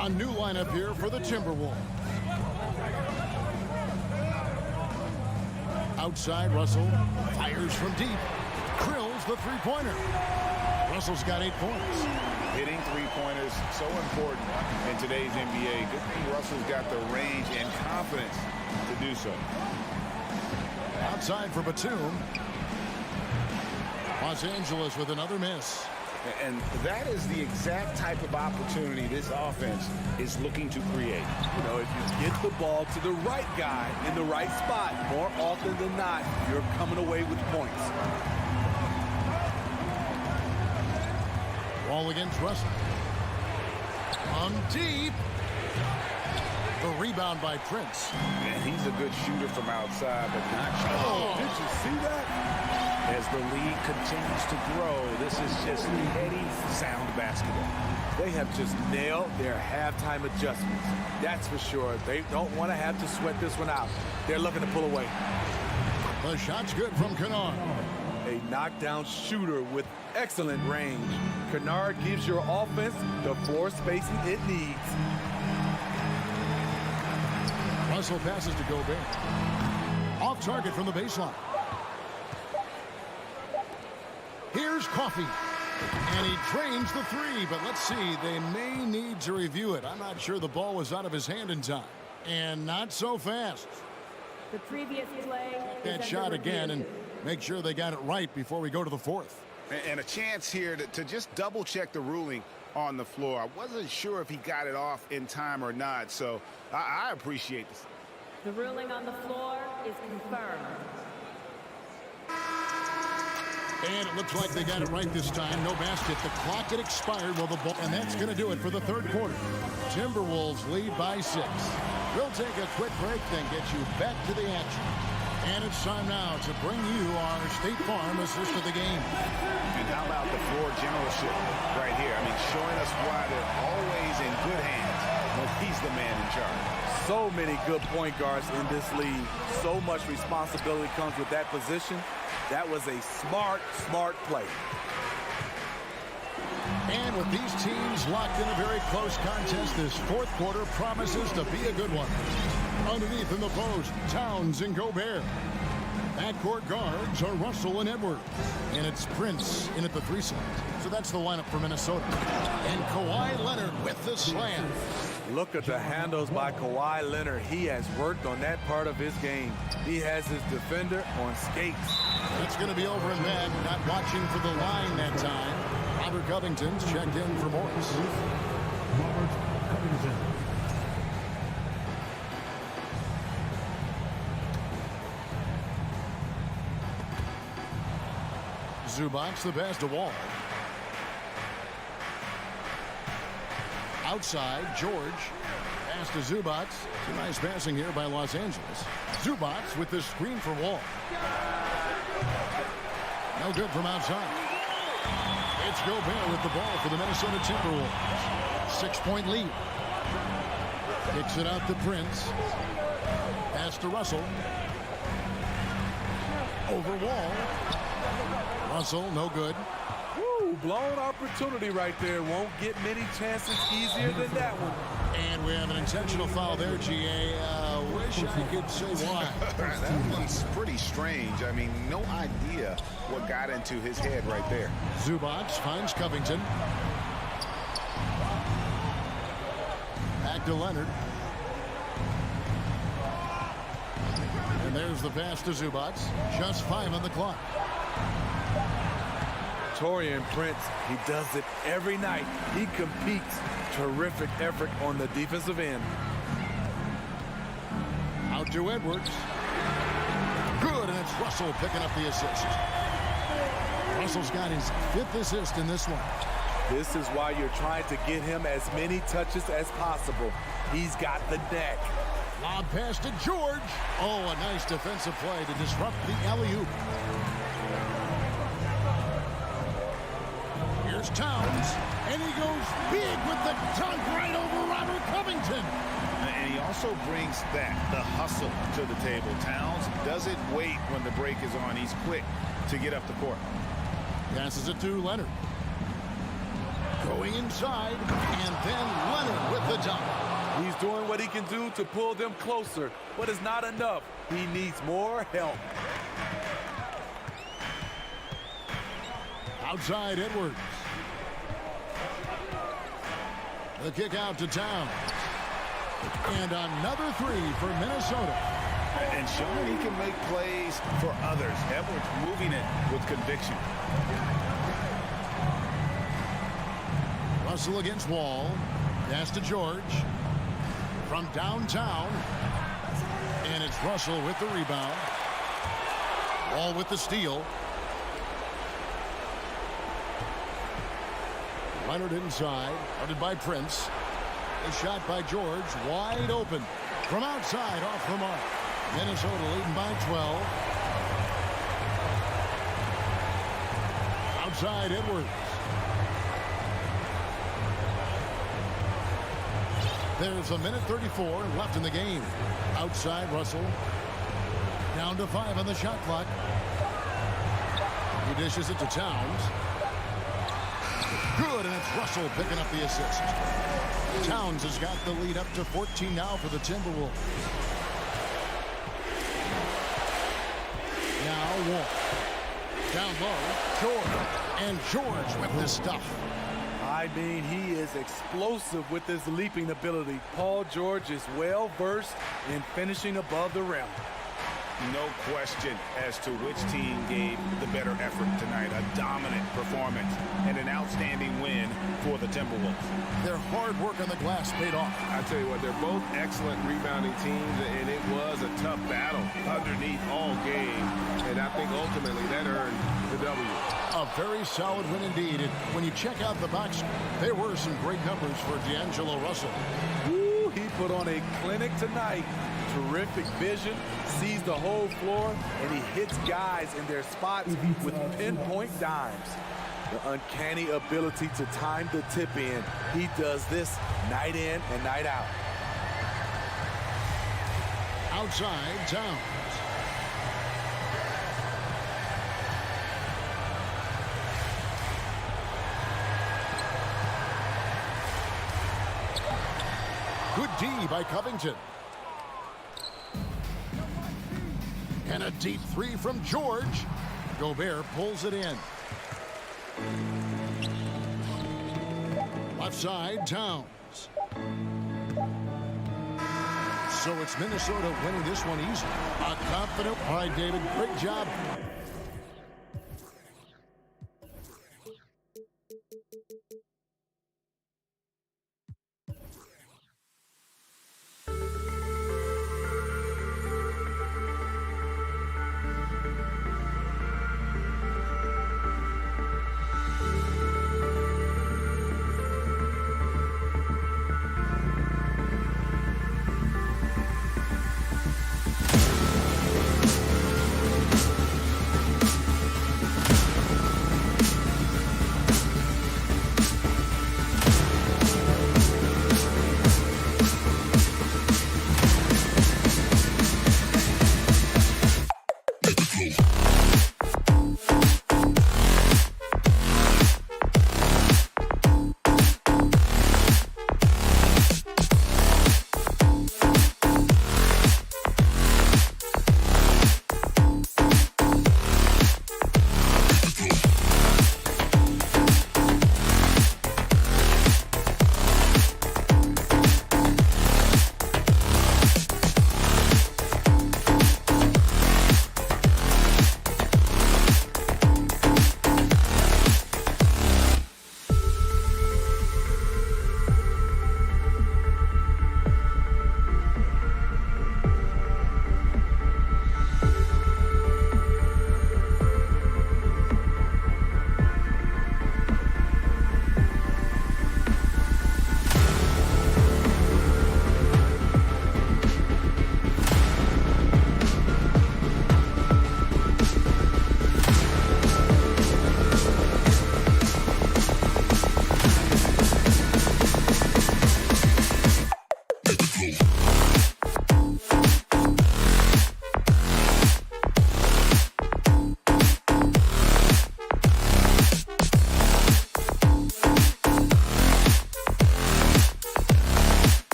A new lineup here for the Timberwolves. Outside, Russell fires from deep. Drills the three-pointer. Russell's got 8 points. Hitting three-pointers, so important in today's NBA. Good thing Russell's got the range and confidence to do so. Outside for Batum. Los Angeles with another miss. And that is the exact type of opportunity this offense is looking to create. You know, if you get the ball to the right guy in the right spot, more often than not, you're coming away with points. Ball against Russell. From deep. The rebound by Prince. And he's a good shooter from outside, but not sure. Oh, did you see that? As the league continues to grow, this is just heady, sound basketball. They have just nailed their halftime adjustments. That's for sure. They don't want to have to sweat this one out. They're looking to pull away. The shot's good from Kennard. A knockdown shooter with excellent range. Kennard gives your offense the floor spacing it needs. Russell passes to Gobert. Off target from the baseline. Here's Coffee. And he drains the three, but let's see. They may need to review it. I'm not sure the ball was out of his hand in time. And not so fast. The previous play. That shot again and make sure they got it right before we go to the fourth. And a chance here to just double check the ruling on the floor. I wasn't sure if he got it off in time or not, so I appreciate this. The ruling on the floor is confirmed. And it looks like they got it right this time. No basket. The clock had expired while the ball. And that's going to do it for the third quarter. Timberwolves lead by 6. We'll take a quick break, then get you back to the action. And it's time now to bring you our State Farm assist of the game. And how about the floor generalship right here? I mean, showing us why they're always in good hands when he's the man in charge. So many good point guards in this league. So much responsibility comes with that position. That was a smart play. And with these teams locked in a very close contest, this fourth quarter promises to be a good one. Underneath in the post, Towns and Gobert. Backcourt guards are Russell and Edwards. And it's Prince in at the 3 slot. So that's the lineup for Minnesota. And Kawhi Leonard with the slam. Look at the handles by Kawhi Leonard. He has worked on that part of his game. He has his defender on skates. It's going to be over in net. Not watching for the line that time. Robert Covington's checked in for Morris. Robert Covington. Zubac the pass to Wall. Outside, George. Pass to Zubac. Some nice passing here by Los Angeles. Zubac with the screen for Wall. No good from outside. It's Gobert with the ball for the Minnesota Timberwolves. 6-point lead. Kicks it out to Prince. Pass to Russell. Over Wall. Russell, no good. Woo, blown opportunity right there. Won't get many chances easier than that one. And we have an intentional foul there, GA. Wish I could say why. That one's pretty strange. I mean, no idea what got into his head right there. Zubac finds Covington. Back to Leonard. And there's the pass to Zubac. Just 5 on the clock. Taurean Prince, he does it every night. He competes. Terrific effort on the defensive end. Out to Edwards. Good, and it's Russell picking up the assist. Russell's got his 5th assist in this one. This is why you're trying to get him as many touches as possible. He's got the neck. Lob pass to George. Oh, a nice defensive play to disrupt the alley-oop. Here's Towns, and he goes big with the dunk right over Robert Covington. And he also brings the hustle to the table. Towns doesn't wait when the break is on. He's quick to get up the court. Passes it to Leonard. Going inside, and then Leonard with the dunk. He's doing what he can do to pull them closer, but it's not enough. He needs more help. Outside Edwards. The kick out to Towns. And another 3 for Minnesota. And showing he can make plays for others. Edwards moving it with conviction. Russell against Wall. Pass to George. From downtown. And it's Russell with the rebound. Wall with the steal. Leonard inside, guarded by Prince. A shot by George, wide open. From outside, off the mark. Minnesota leading by 12. Outside, Edwards. There's a minute 34 left in the game. Outside, Russell. Down to 5 on the shot clock. He dishes it to Towns. Good, and it's Russell picking up the assist. Towns has got the lead up to 14 now for the Timberwolves. Now Wall. Down low, George. And George with the stuff. I mean, he is explosive with his leaping ability. Paul George is well versed in finishing above the rim. No question as to which team gave the better effort tonight. A dominant performance and an outstanding win for the Timberwolves. Their hard work on the glass paid off. I tell you what, they're both excellent rebounding teams, and it was a tough battle underneath all game. And I think ultimately that earned the W. A very solid win indeed. And when you check out the box, there were some great numbers for D'Angelo Russell. Woo, he put on a clinic tonight. Terrific vision, sees the whole floor, and he hits guys in their spots with pinpoint dimes. The uncanny ability to time the tip in. He does this night in and night out. Outside, Towns. Good D by Covington. And a deep 3 from George. Gobert pulls it in. Left side, Towns. So it's Minnesota winning this one easy. A confident. All right, David, great job.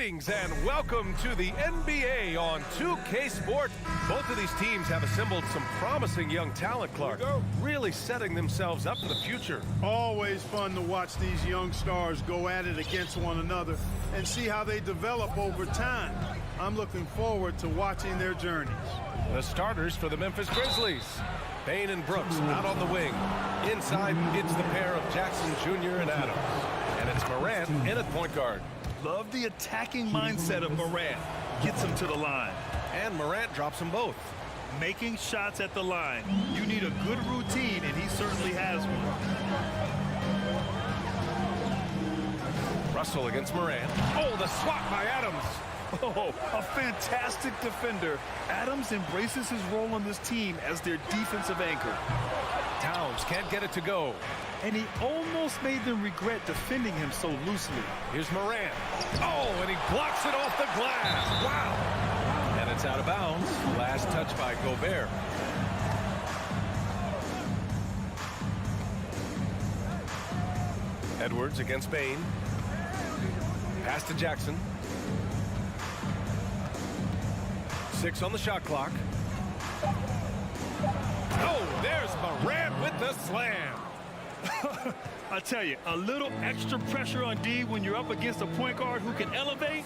Greetings and welcome to the NBA on 2K Sport. Both of these teams have assembled some promising young talent, Clark, really setting themselves up for the future. Always fun to watch these young stars go at it against one another and see how they develop over time. I'm looking forward to watching their journeys. The starters for the Memphis Grizzlies. Payne and Brooks out on the wing. Inside, it's the pair of Jackson Jr. and Adams. And it's Morant in at point guard. Love the attacking mindset of Morant. Gets him to the line. And Morant drops them both. Making shots at the line. You need a good routine, and he certainly has one. Russell against Morant. Oh, the swat by Adams. Oh, a fantastic defender. Adams embraces his role on this team as their defensive anchor. Towns can't get it to go. And he almost made them regret defending him so loosely. Here's Morant. Oh, and he blocks it off the glass. Wow. And it's out of bounds. Last touch by Gobert. Edwards against Bain. Pass to Jackson. 6 on the shot clock. Oh, there's Morant with the slam. I tell you, a little extra pressure on D when you're up against a point guard who can elevate.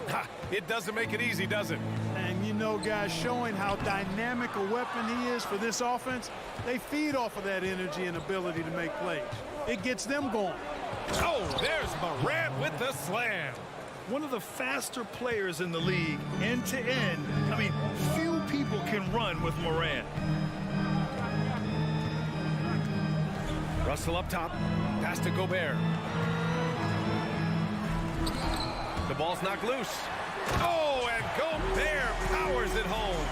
It doesn't make it easy, does it? And you know, guys, showing how dynamic a weapon he is for this offense, they feed off of that energy and ability to make plays. It gets them going. Oh, there's Morant with the slam. One of the faster players in the league, end to end. I mean, few people can run with Morant. Russell up top. Pass to Gobert. The ball's knocked loose. Oh, and Gobert powers it home.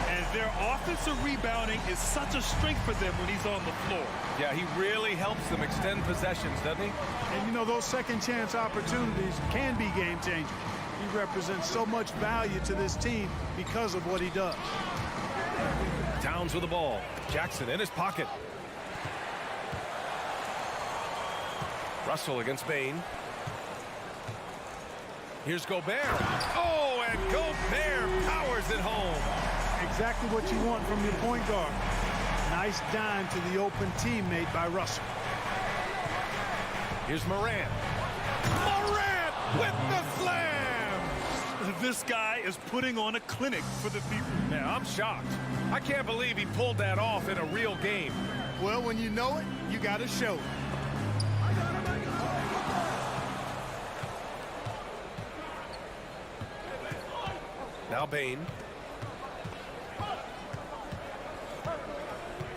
And their offensive rebounding is such a strength for them when he's on the floor. Yeah, he really helps them extend possessions, doesn't he? And, you know, those second chance opportunities can be game changers. He represents so much value to this team because of what he does. Towns with the ball. Jackson in his pocket. Russell against Bain. Here's Gobert. Oh, and Gobert powers it home. Exactly what you want from your point guard. Nice dime to the open teammate by Russell. Here's Morant. Morant with the slam. This guy is putting on a clinic for the people. Yeah, I'm shocked. I can't believe he pulled that off in a real game. Well, when you know it, you got to show it. Now Bain.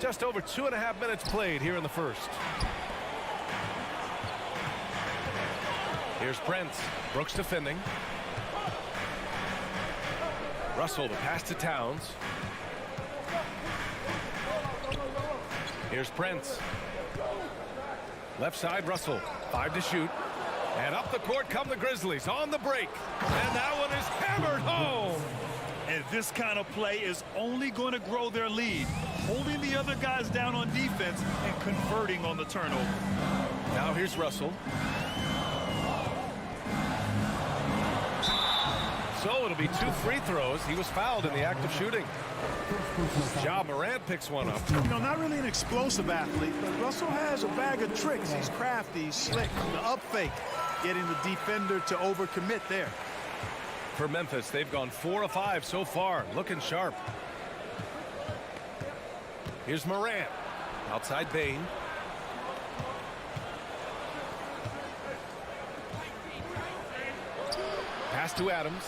Just over 2.5 minutes played here in the first. Here's Prince. Brooks defending. Russell the pass to Towns. Here's Prince. Left side Russell. 5 to shoot. And up the court come the Grizzlies on the break. And that one is hammered home. And this kind of play is only going to grow their lead. Holding the other guys down on defense and converting on the turnover. Now here's Russell. So it'll be 2 free throws. He was fouled in the act of shooting. Ja Morant picks one up. You know, not really an explosive athlete, but Russell has a bag of tricks. He's crafty, he's slick, the up fake, getting the defender to overcommit there. For Memphis, they've gone 4 of 5 so far, looking sharp. Here's Morant. Outside Bain. Pass to Adams.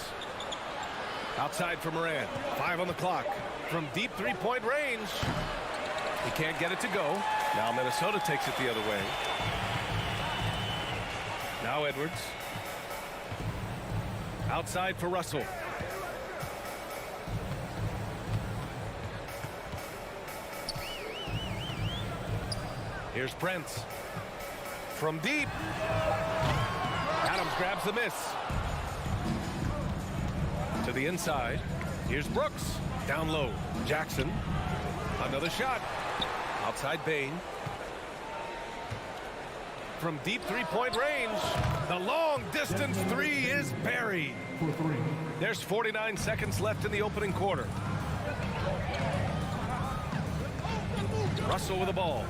Outside for Morant. 5 on the clock. From deep three-point range. He can't get it to go. Now Minnesota takes it the other way. Now Edwards. Outside for Russell. Here's Prince. From deep. Adams grabs the miss. To the inside. Here's Brooks. Down low. Jackson. Another shot. Outside Bain. From deep three-point range. The long distance three is buried. There's 49 seconds left in the opening quarter. Russell with the ball.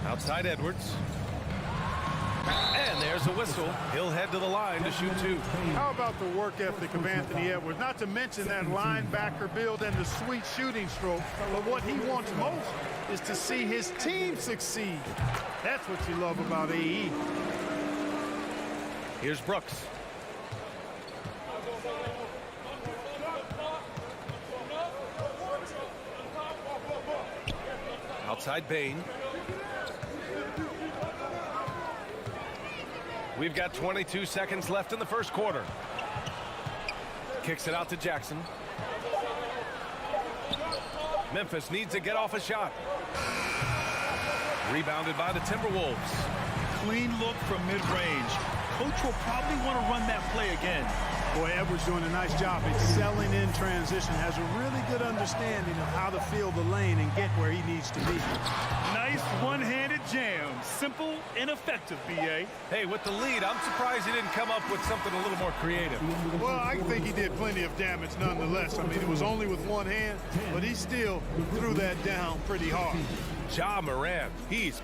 Outside Edwards. And there's a whistle. He'll head to the line to shoot 2. How about the work ethic of Anthony Edwards? Not to mention that linebacker build and the sweet shooting stroke. But what he wants most is to see his team succeed. That's what you love about AE. Here's Brooks. Outside Bain. We've got 22 seconds left in the first quarter. Kicks it out to Jackson. Memphis needs to get off a shot. Rebounded by the Timberwolves. Clean look from mid-range. Coach will probably want to run that play again. Boy, Edwards doing a nice job excelling in transition. Has a really good understanding of how to fill the lane and get where he needs to be. Nice one-handed jam. Simple and effective, B.A. Hey, with the lead, I'm surprised he didn't come up with something a little more creative. Well, I think he did plenty of damage nonetheless. I mean, it was only with one hand, but he still threw that down pretty hard. Ja Morant, he's...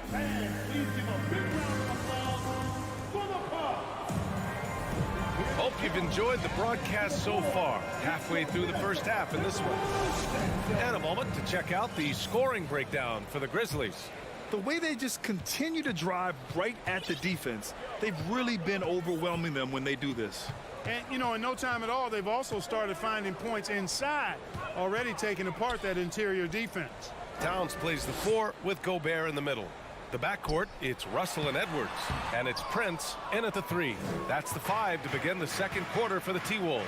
Hope you've enjoyed the broadcast so far. Halfway through the first half in this one. And a moment to check out the scoring breakdown for the Grizzlies. The way they just continue to drive right at the defense, they've really been overwhelming them when they do this. And, you know, in no time at all, they've also started finding points inside, already taking apart that interior defense. Towns plays the 4 with Gobert in the middle. The backcourt, it's Russell and Edwards. And it's Prince in at the 3. That's the 5 to begin the second quarter for the T-Wolves.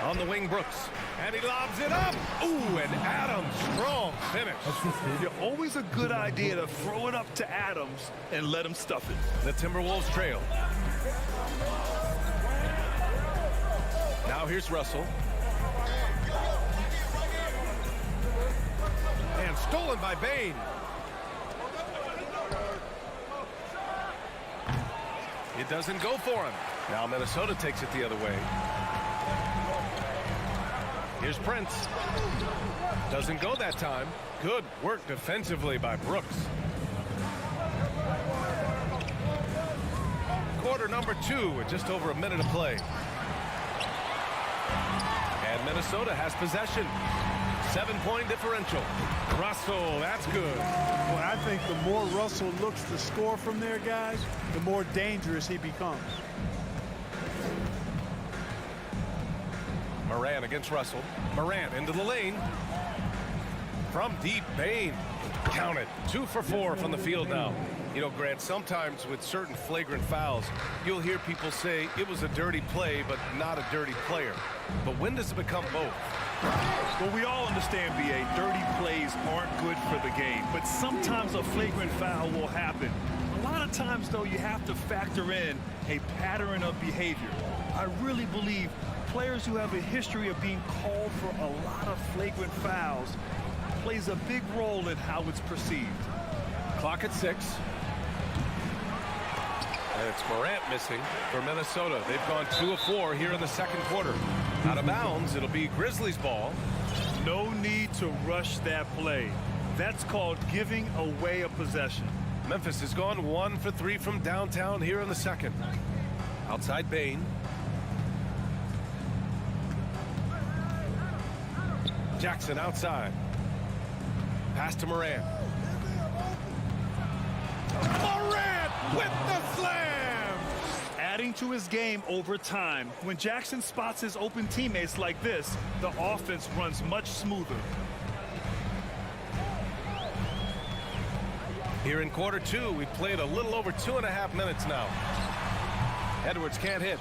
On the wing, Brooks. And he lobs it up. Ooh, and Adams, strong finish. It's always a good idea to throw it up to Adams and let him stuff it. The Timberwolves trail. Now here's Russell. And stolen by Bane. It doesn't go for him. Now Minnesota takes it the other way. Here's Prince. Doesn't go that time. Good work defensively by Brooks. Quarter number 2 with just over a minute of play. And Minnesota has possession. 7-point differential. Russell, that's good. Well, I think the more Russell looks to score from there, guys, the more dangerous he becomes. Morant against Russell. Morant into the lane. From deep, Bane. Count it. 2 for 4 from the field now. You know, Grant, sometimes with certain flagrant fouls, you'll hear people say it was a dirty play, but not a dirty player. But when does it become both? Well, we all understand, B.A., dirty plays aren't good for the game, but sometimes a flagrant foul will happen. A lot of times, though, you have to factor in a pattern of behavior. I really believe players who have a history of being called for a lot of flagrant fouls plays a big role in how it's perceived. Clock at 6. And it's Morant missing for Minnesota. They've gone 2 of 4 here in the second quarter. Out of bounds, it'll be Grizzlies ball. No need to rush that play. That's called giving away a possession. Memphis has gone 1 for 3 from downtown here in the second. Outside Bane. Jackson outside. Pass to Morant. Morant with the slam! Adding to his game over time. When Jackson spots his open teammates like this, the offense runs much smoother. Here in quarter 2, we've played a little over 2.5 minutes now. Edwards can't hit.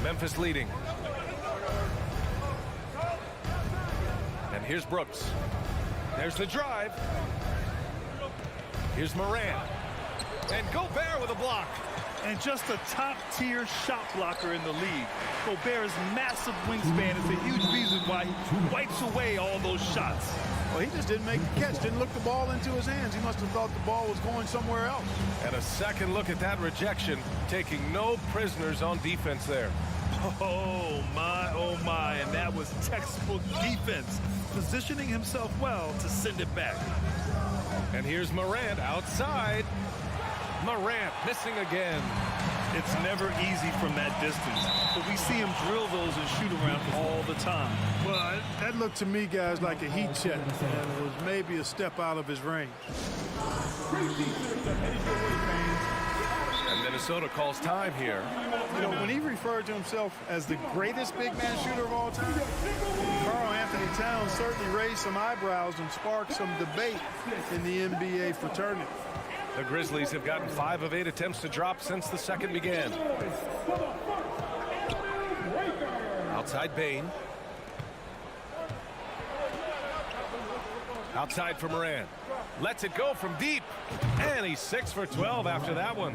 Memphis leading. And here's Brooks. There's the drive. Here's Morant. And Gobert with a block. And just a top-tier shot blocker in the league. Gobert's massive wingspan is a huge reason why he wipes away all those shots. Well, he just didn't make the catch, didn't look the ball into his hands. He must have thought the ball was going somewhere else. And a second look at that rejection, taking no prisoners on defense there. Oh my, and that was textbook defense, positioning himself well to send it back. And here's Morant outside. Morant missing again. It's never easy from that distance, but we see him drill those and shoot around all the time. Well, that looked to me, guys, like a heat check, and it was maybe a step out of his range. And Minnesota calls time here. You know, when he referred to himself as the greatest big man shooter of all time, Karl Anthony Towns certainly raised some eyebrows and sparked some debate in the NBA fraternity. The Grizzlies have gotten 5 of 8 attempts to drop since the second began. Outside Bane. Outside for Moran. Lets it go from deep. And he's 6 for 12 after that one.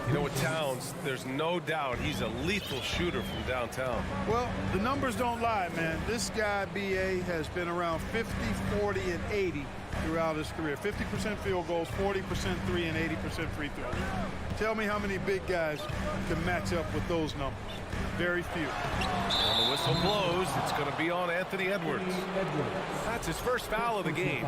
You know, with Towns, there's no doubt he's a lethal shooter from downtown. Well, the numbers don't lie, man. This guy, B.A., has been around 50, 40, and 80 throughout his career. 50% field goals, 40% three, and 80% free throws. Tell me how many big guys can match up with those numbers. Very few. When the whistle blows, it's going to be on Anthony Edwards. That's his first foul of the game.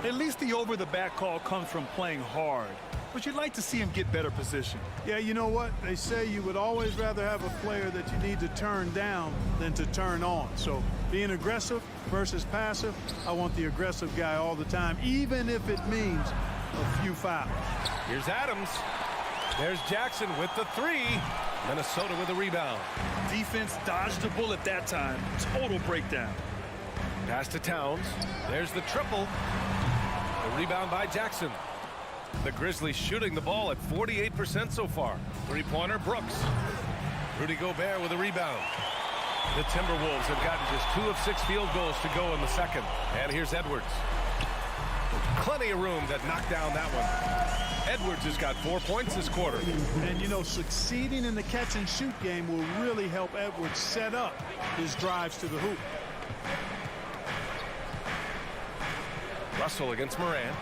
At least the over-the-back call comes from playing hard. But you'd like to see him get better position. Yeah, you know what? They say you would always rather have a player that you need to turn down than to turn on. So being aggressive versus passive, I want the aggressive guy all the time, even if it means a few fouls. Here's Adams. There's Jackson with the three. Minnesota with a rebound. Defense dodged a bullet that time. Total breakdown. Pass to Towns. There's the triple. The rebound by Jackson. The Grizzlies shooting the ball at 48% so far. Three-pointer, Brooks. Rudy Gobert with a rebound. The Timberwolves have gotten just 2 of 6 field goals to go in the second. And here's Edwards. Plenty of room to knock down that one. Edwards has got 4 points this quarter. And, you know, succeeding in the catch-and-shoot game will really help Edwards set up his drives to the hoop. Russell against Moran.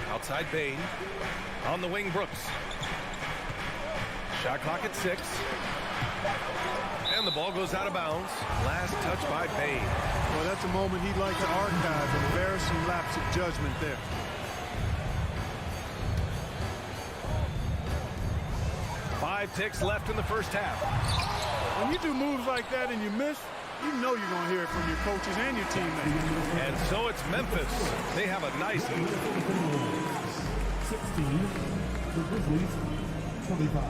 Outside Bain. On the wing, Brooks. Shot clock at 6. And the ball goes out of bounds. Last touch by Bain. Well, that's a moment he'd like to archive. An embarrassing lapse of judgment there. 5 ticks left in the first half. When you do moves like that and you miss, you know you're going to hear it from your coaches and your teammates. And so it's Memphis. They have a nice lead. 16, the Grizzlies, 25.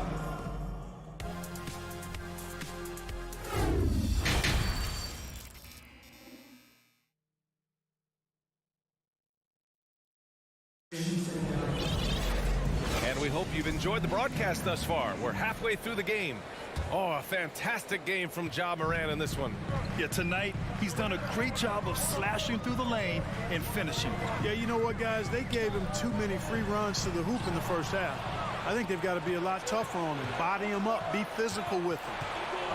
And we hope you've enjoyed the broadcast thus far. We're halfway through the game. Oh, a fantastic game from Ja Moran in this one. Yeah, tonight, he's done a great job of slashing through the lane and finishing. Yeah, you know what, guys? They gave him too many free runs to the hoop in the first half. I think they've got to be a lot tougher on him. Body him up. Be physical with him.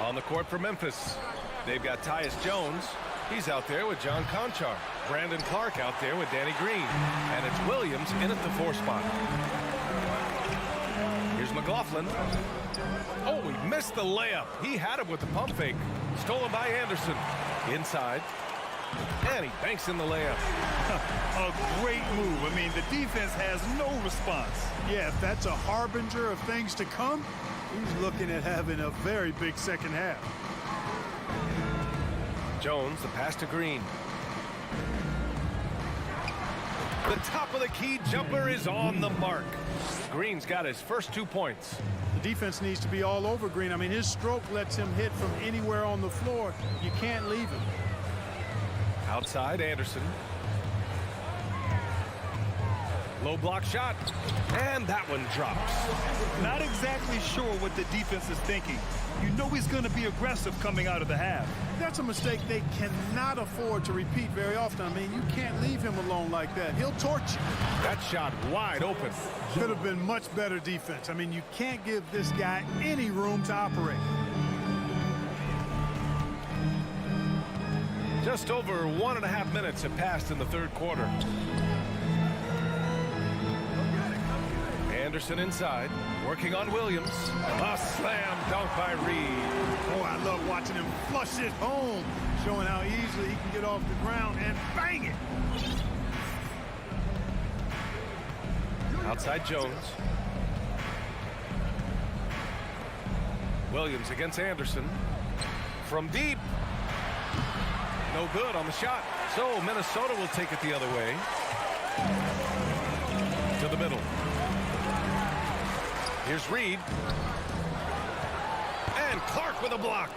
On the court for Memphis, they've got Tyus Jones. He's out there with John Conchar. Brandon Clark out there with Danny Green. And it's Williams in at the 4 spot. Here's McLaughlin. Oh, he missed the layup. He had it with the pump fake. Stolen by Anderson. Inside. And he banks in the layup. A great move. I mean, the defense has no response. Yeah, if that's a harbinger of things to come, he's looking at having a very big second half. Jones, the pass to Green. The top of the key jumper is on the mark. Green's got his first 2 points. The defense needs to be all over Green. I mean, his stroke lets him hit from anywhere on the floor. You can't leave him. Outside, Anderson. Low block shot. And that one drops. Not exactly sure what the defense is thinking. You know he's going to be aggressive coming out of the half. That's a mistake they cannot afford to repeat very often. I mean, you can't leave him alone like that. He'll torch you. That shot wide open. Could have been much better defense. I mean, you can't give this guy any room to operate. Just over 1.5 minutes have passed in the third quarter. Anderson inside, working on Williams. A slam dunk by Reed. Oh, I love watching him flush it home, showing how easily he can get off the ground and bang it. Outside Jones. Williams against Anderson. From deep. No good on the shot. So Minnesota will take it the other way. To the middle. Here's Reed. And Clark with a block.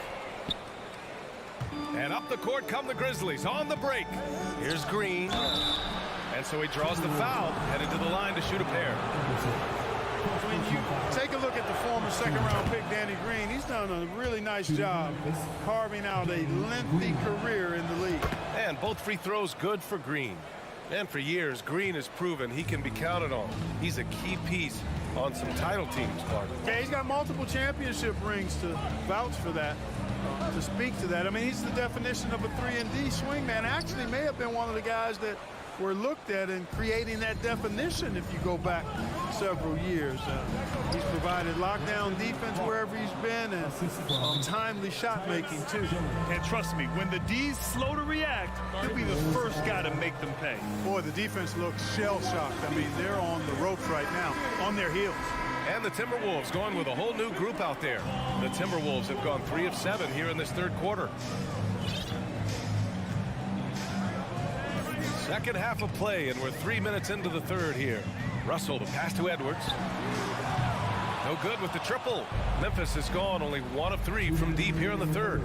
And up the court come the Grizzlies on the break. Here's Green. And so he draws the foul, headed to the line to shoot a pair. when you take a look at the former second-round pick, Danny Green, he's done a really nice job carving out a lengthy career in the league. And both free throws good for Green. And for years, Green has proven he can be counted on. He's a key piece on some title teams, Clark. Yeah, he's got multiple championship rings to vouch for that, to speak to that. I mean, he's the definition of a 3-and-D swingman. Actually may have been one of the guys that were looked at in creating that definition if you go back several years. He's provided lockdown defense wherever he's been and timely shot making too. And trust me, when the D's slow to react, he'll be the first guy to make them pay. Boy, the defense looks shell-shocked. I mean, they're on the ropes right now, on their heels. And the Timberwolves going with a whole new group out there. The Timberwolves have gone 3 of 7 here in this third quarter. Second half of play, and we're 3 minutes into the third here. Russell, the pass to Edwards. No good with the triple. Memphis has gone only 1 of 3 from deep here in the third.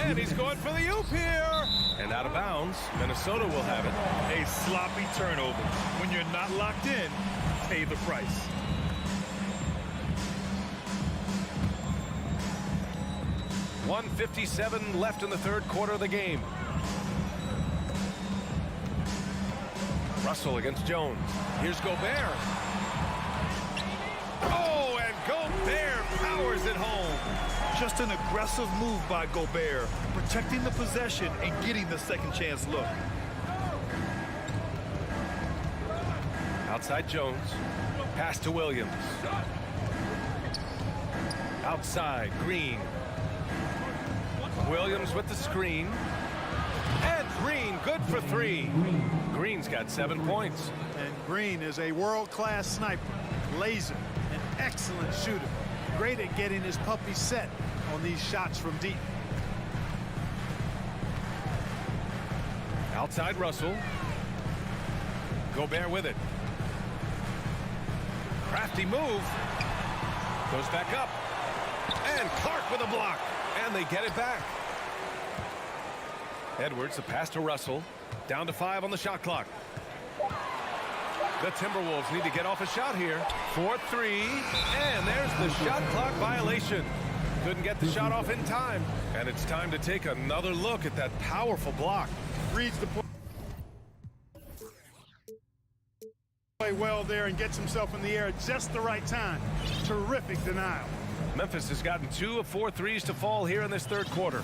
And he's going for the oop here. And out of bounds. Minnesota will have it. A sloppy turnover. When you're not locked in, pay the price. .157 left in the third quarter of the game. Russell against Jones. Here's Gobert. Oh, and Gobert powers it home. Just an aggressive move by Gobert, protecting the possession and getting the second chance look. Outside Jones. Pass to Williams. Outside Green. Williams with the screen. And Green good for 3. Green's got 7 points. And Green is a world-class sniper, laser, an excellent shooter, great at getting his puppy set on these shots from deep. Outside Russell. Gobert with it. Crafty move. Goes back up. And Clark with a block. And they get it back. Edwards, the pass to Russell. Down to 5 on the shot clock. The Timberwolves need to get off a shot here. 4-3. And there's the shot clock violation. Couldn't get the shot off in time. And it's time to take another look at that powerful block. Reads the play well there and gets himself in the air at just the right time. Terrific denial. Memphis has gotten 2 of 4 threes to fall here in this third quarter.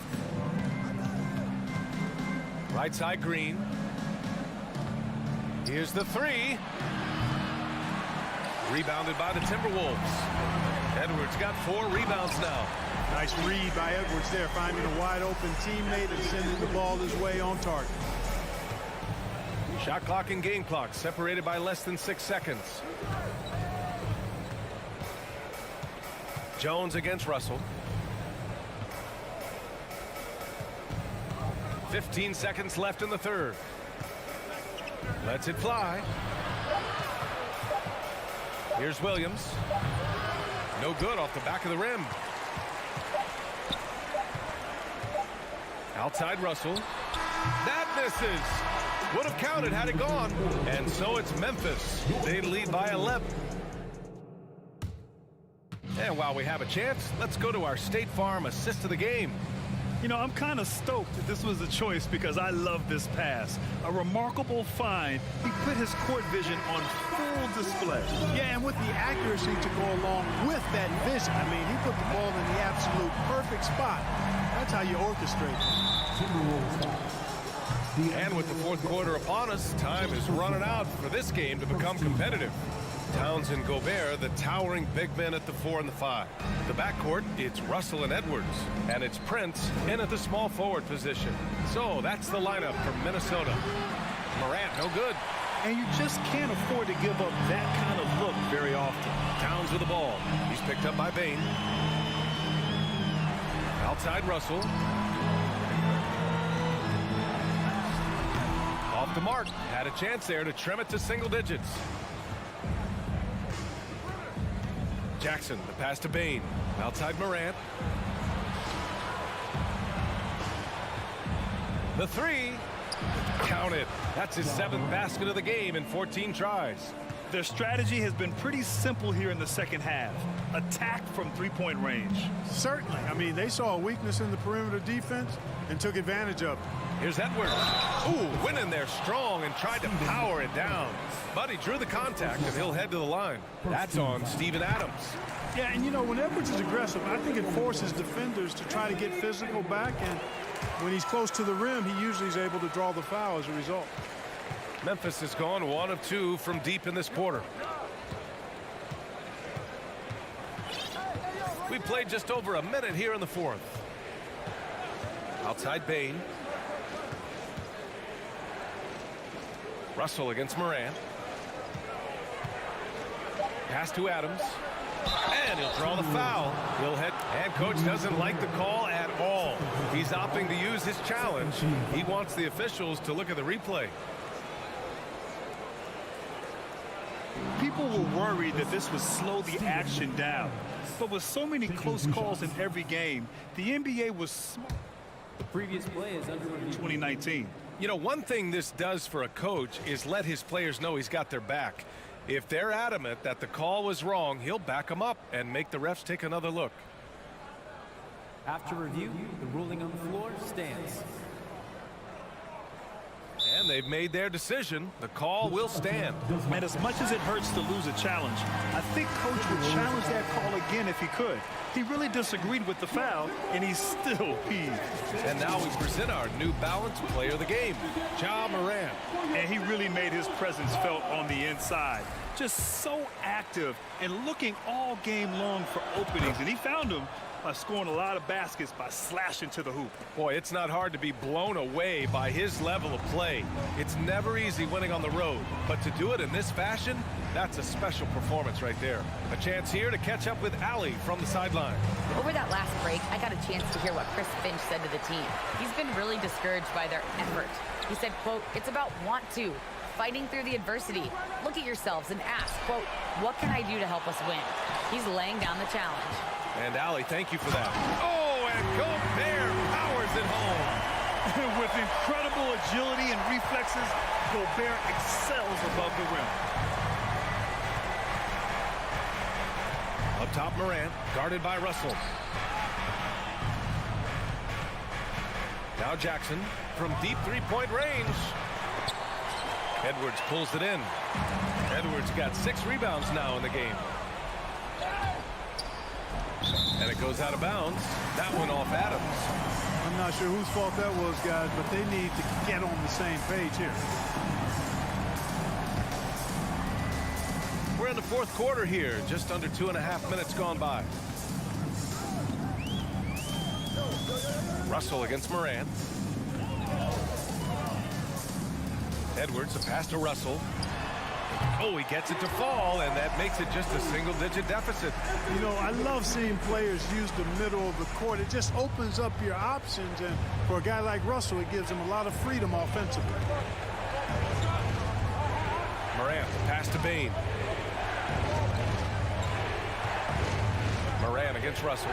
Right side Green. Here's the 3. Rebounded by the Timberwolves. Edwards got 4 rebounds now. Nice read by Edwards there, finding a wide open teammate and sending the ball his way on target. Shot clock and game clock separated by less than 6 seconds. Jones against Russell. 15 seconds left in the third. Lets it fly. Here's Williams. No good off the back of the rim. Outside Russell. That misses. Would have counted had it gone. And so it's Memphis. They lead by 11. And while we have a chance, let's go to our State Farm assist of the game. You know, I'm kind of stoked that this was a choice because I love this pass. A remarkable find. He put his court vision on full display. Yeah, and with the accuracy to go along with that vision. I mean, he put the ball in the absolute perfect spot. That's how you orchestrate it. And with the fourth quarter upon us, time is running out for this game to become competitive. Towns and Gobert, the towering big men at the 4 and the 5. The backcourt, it's Russell and Edwards. And it's Prince in at the small forward position. So that's the lineup for Minnesota. Morant, no good. And you just can't afford to give up that kind of look very often. Towns with the ball. He's picked up by Bain. Outside Russell. Off the mark. Had a chance there to trim it to single digits. Jackson, the pass to Bain. Outside Morant. The 3. Count it. That's his 7th basket of the game in 14 tries. Their strategy has been pretty simple here in the second half. Attack from three-point range. Certainly. I mean, they saw a weakness in the perimeter defense and took advantage of it. Here's Edwards. Ooh, went in there strong and tried to power it down. But he drew the contact, and he'll head to the line. That's on Steven Adams. Yeah, and you know, when Edwards is aggressive, I think it forces defenders to try to get physical back, and when he's close to the rim, he usually is able to draw the foul as a result. Memphis has gone 1 of 2 from deep in this quarter. We played just over a minute here in the fourth. Outside Bain. Russell against Moran. Pass to Adams. And he'll draw the foul. He'll head, and coach doesn't like the call at all. He's opting to use his challenge. He wants the officials to look at the replay. People were worried that this would slow the action down. But with so many close calls in every game, the NBA was smart. The previous play is under review. 2019. You know, one thing this does for a coach is let his players know he's got their back. If they're adamant that the call was wrong, he'll back them up and make the refs take another look. After review, the ruling on the floor stands. And they've made their decision. The call will stand. And as much as it hurts to lose a challenge, I think coach would challenge that call again if he could. He really disagreed with the foul, and he's still peeved. And now we present our New Balance player of the game, Ja Morant. And he really made his presence felt on the inside. Just so active and looking all game long for openings. And he found them by scoring a lot of baskets by slashing to the hoop. Boy, it's not hard to be blown away by his level of play. It's never easy winning on the road, but to do it in this fashion, that's a special performance right there. A chance here to catch up with Allie from the sideline. Over that last break, I got a chance to hear what Chris Finch said to the team. He's been really discouraged by their effort. He said, quote, "It's about want to, fighting through the adversity. Look at yourselves and ask, quote, what can I do to help us win?" He's laying down the challenge. And Allie, thank you for that. Oh, and Gobert powers it home. With incredible agility and reflexes, Gobert excels above the rim. Up top, Morant, guarded by Russell. Now Jackson from deep three-point range. Edwards pulls it in. Edwards got 6 rebounds now in the game. And it goes out of bounds. That one off Adams. I'm not sure whose fault that was, guys, but they need to get on the same page here. We're in the fourth quarter here. Just under 2.5 minutes gone by. Russell against Moran. Edwards, a pass to Russell. Oh, he gets it to fall, and that makes it just a single-digit deficit. You know, I love seeing players use the middle of the court. It just opens up your options, and for a guy like Russell, it gives him a lot of freedom offensively. Morant, pass to Bain. Moran against Russell,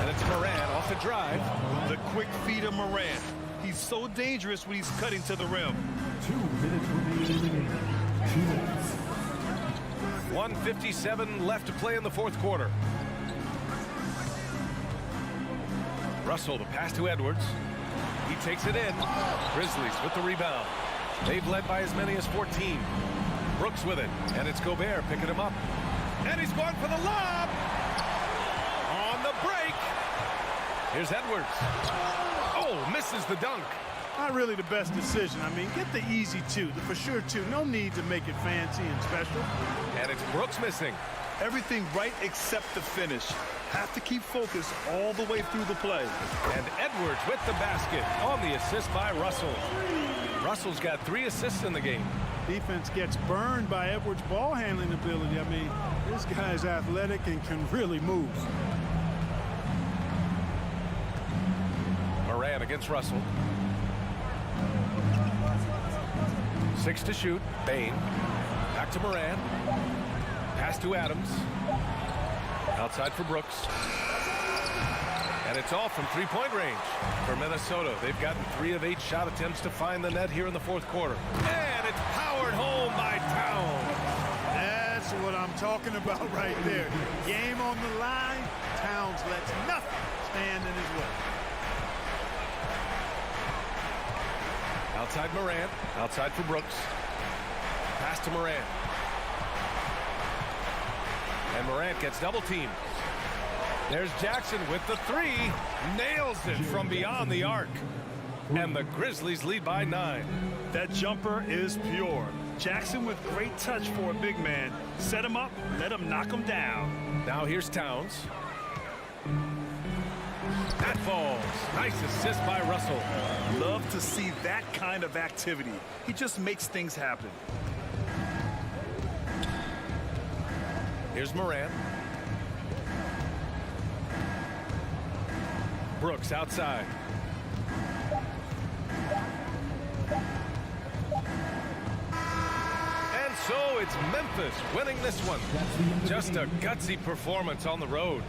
and it's Moran off the drive. The quick feed of Moran. He's so dangerous when he's cutting to the rim. 2 minutes remaining in the game. 2 minutes. 1:57 left to play in the fourth quarter. Russell, the pass to Edwards. He takes it in. Grizzlies with the rebound. They've led by as many as 14. Brooks with it, and it's Gobert picking him up. And he's going for the lob. On the break. Here's Edwards. Oh, misses the dunk. Not really the best decision. I mean, get the easy two, the for sure two. No need to make it fancy and special. And it's Brooks missing. Everything right except the finish. Have to keep focused all the way through the play. And Edwards with the basket on the assist by Russell. Russell's got 3 assists in the game. Defense gets burned by Edwards' ball handling ability. I mean, this guy's athletic and can really move. Moran against Russell. 6 to shoot. Bain. Back to Moran. Pass to Adams. Outside for Brooks. And it's off from three-point range for Minnesota. They've gotten 3 of 8 shot attempts to find the net here in the fourth quarter. And it's powered home by Towns. That's what I'm talking about right there. Game on the line. Towns lets nothing stand in his way. Outside Morant. Outside for Brooks. Pass to Morant. And Morant gets double teamed. There's Jackson with the three. Nails it from beyond the arc. And the Grizzlies lead by 9. That jumper is pure. Jackson with great touch for a big man. Set him up, let him knock him down. Now here's Towns. That falls. Nice assist by Russell. Love to see that kind of activity. He just makes things happen. Here's Morant. Brooks outside. And so it's Memphis winning this one. Just a gutsy performance on the road.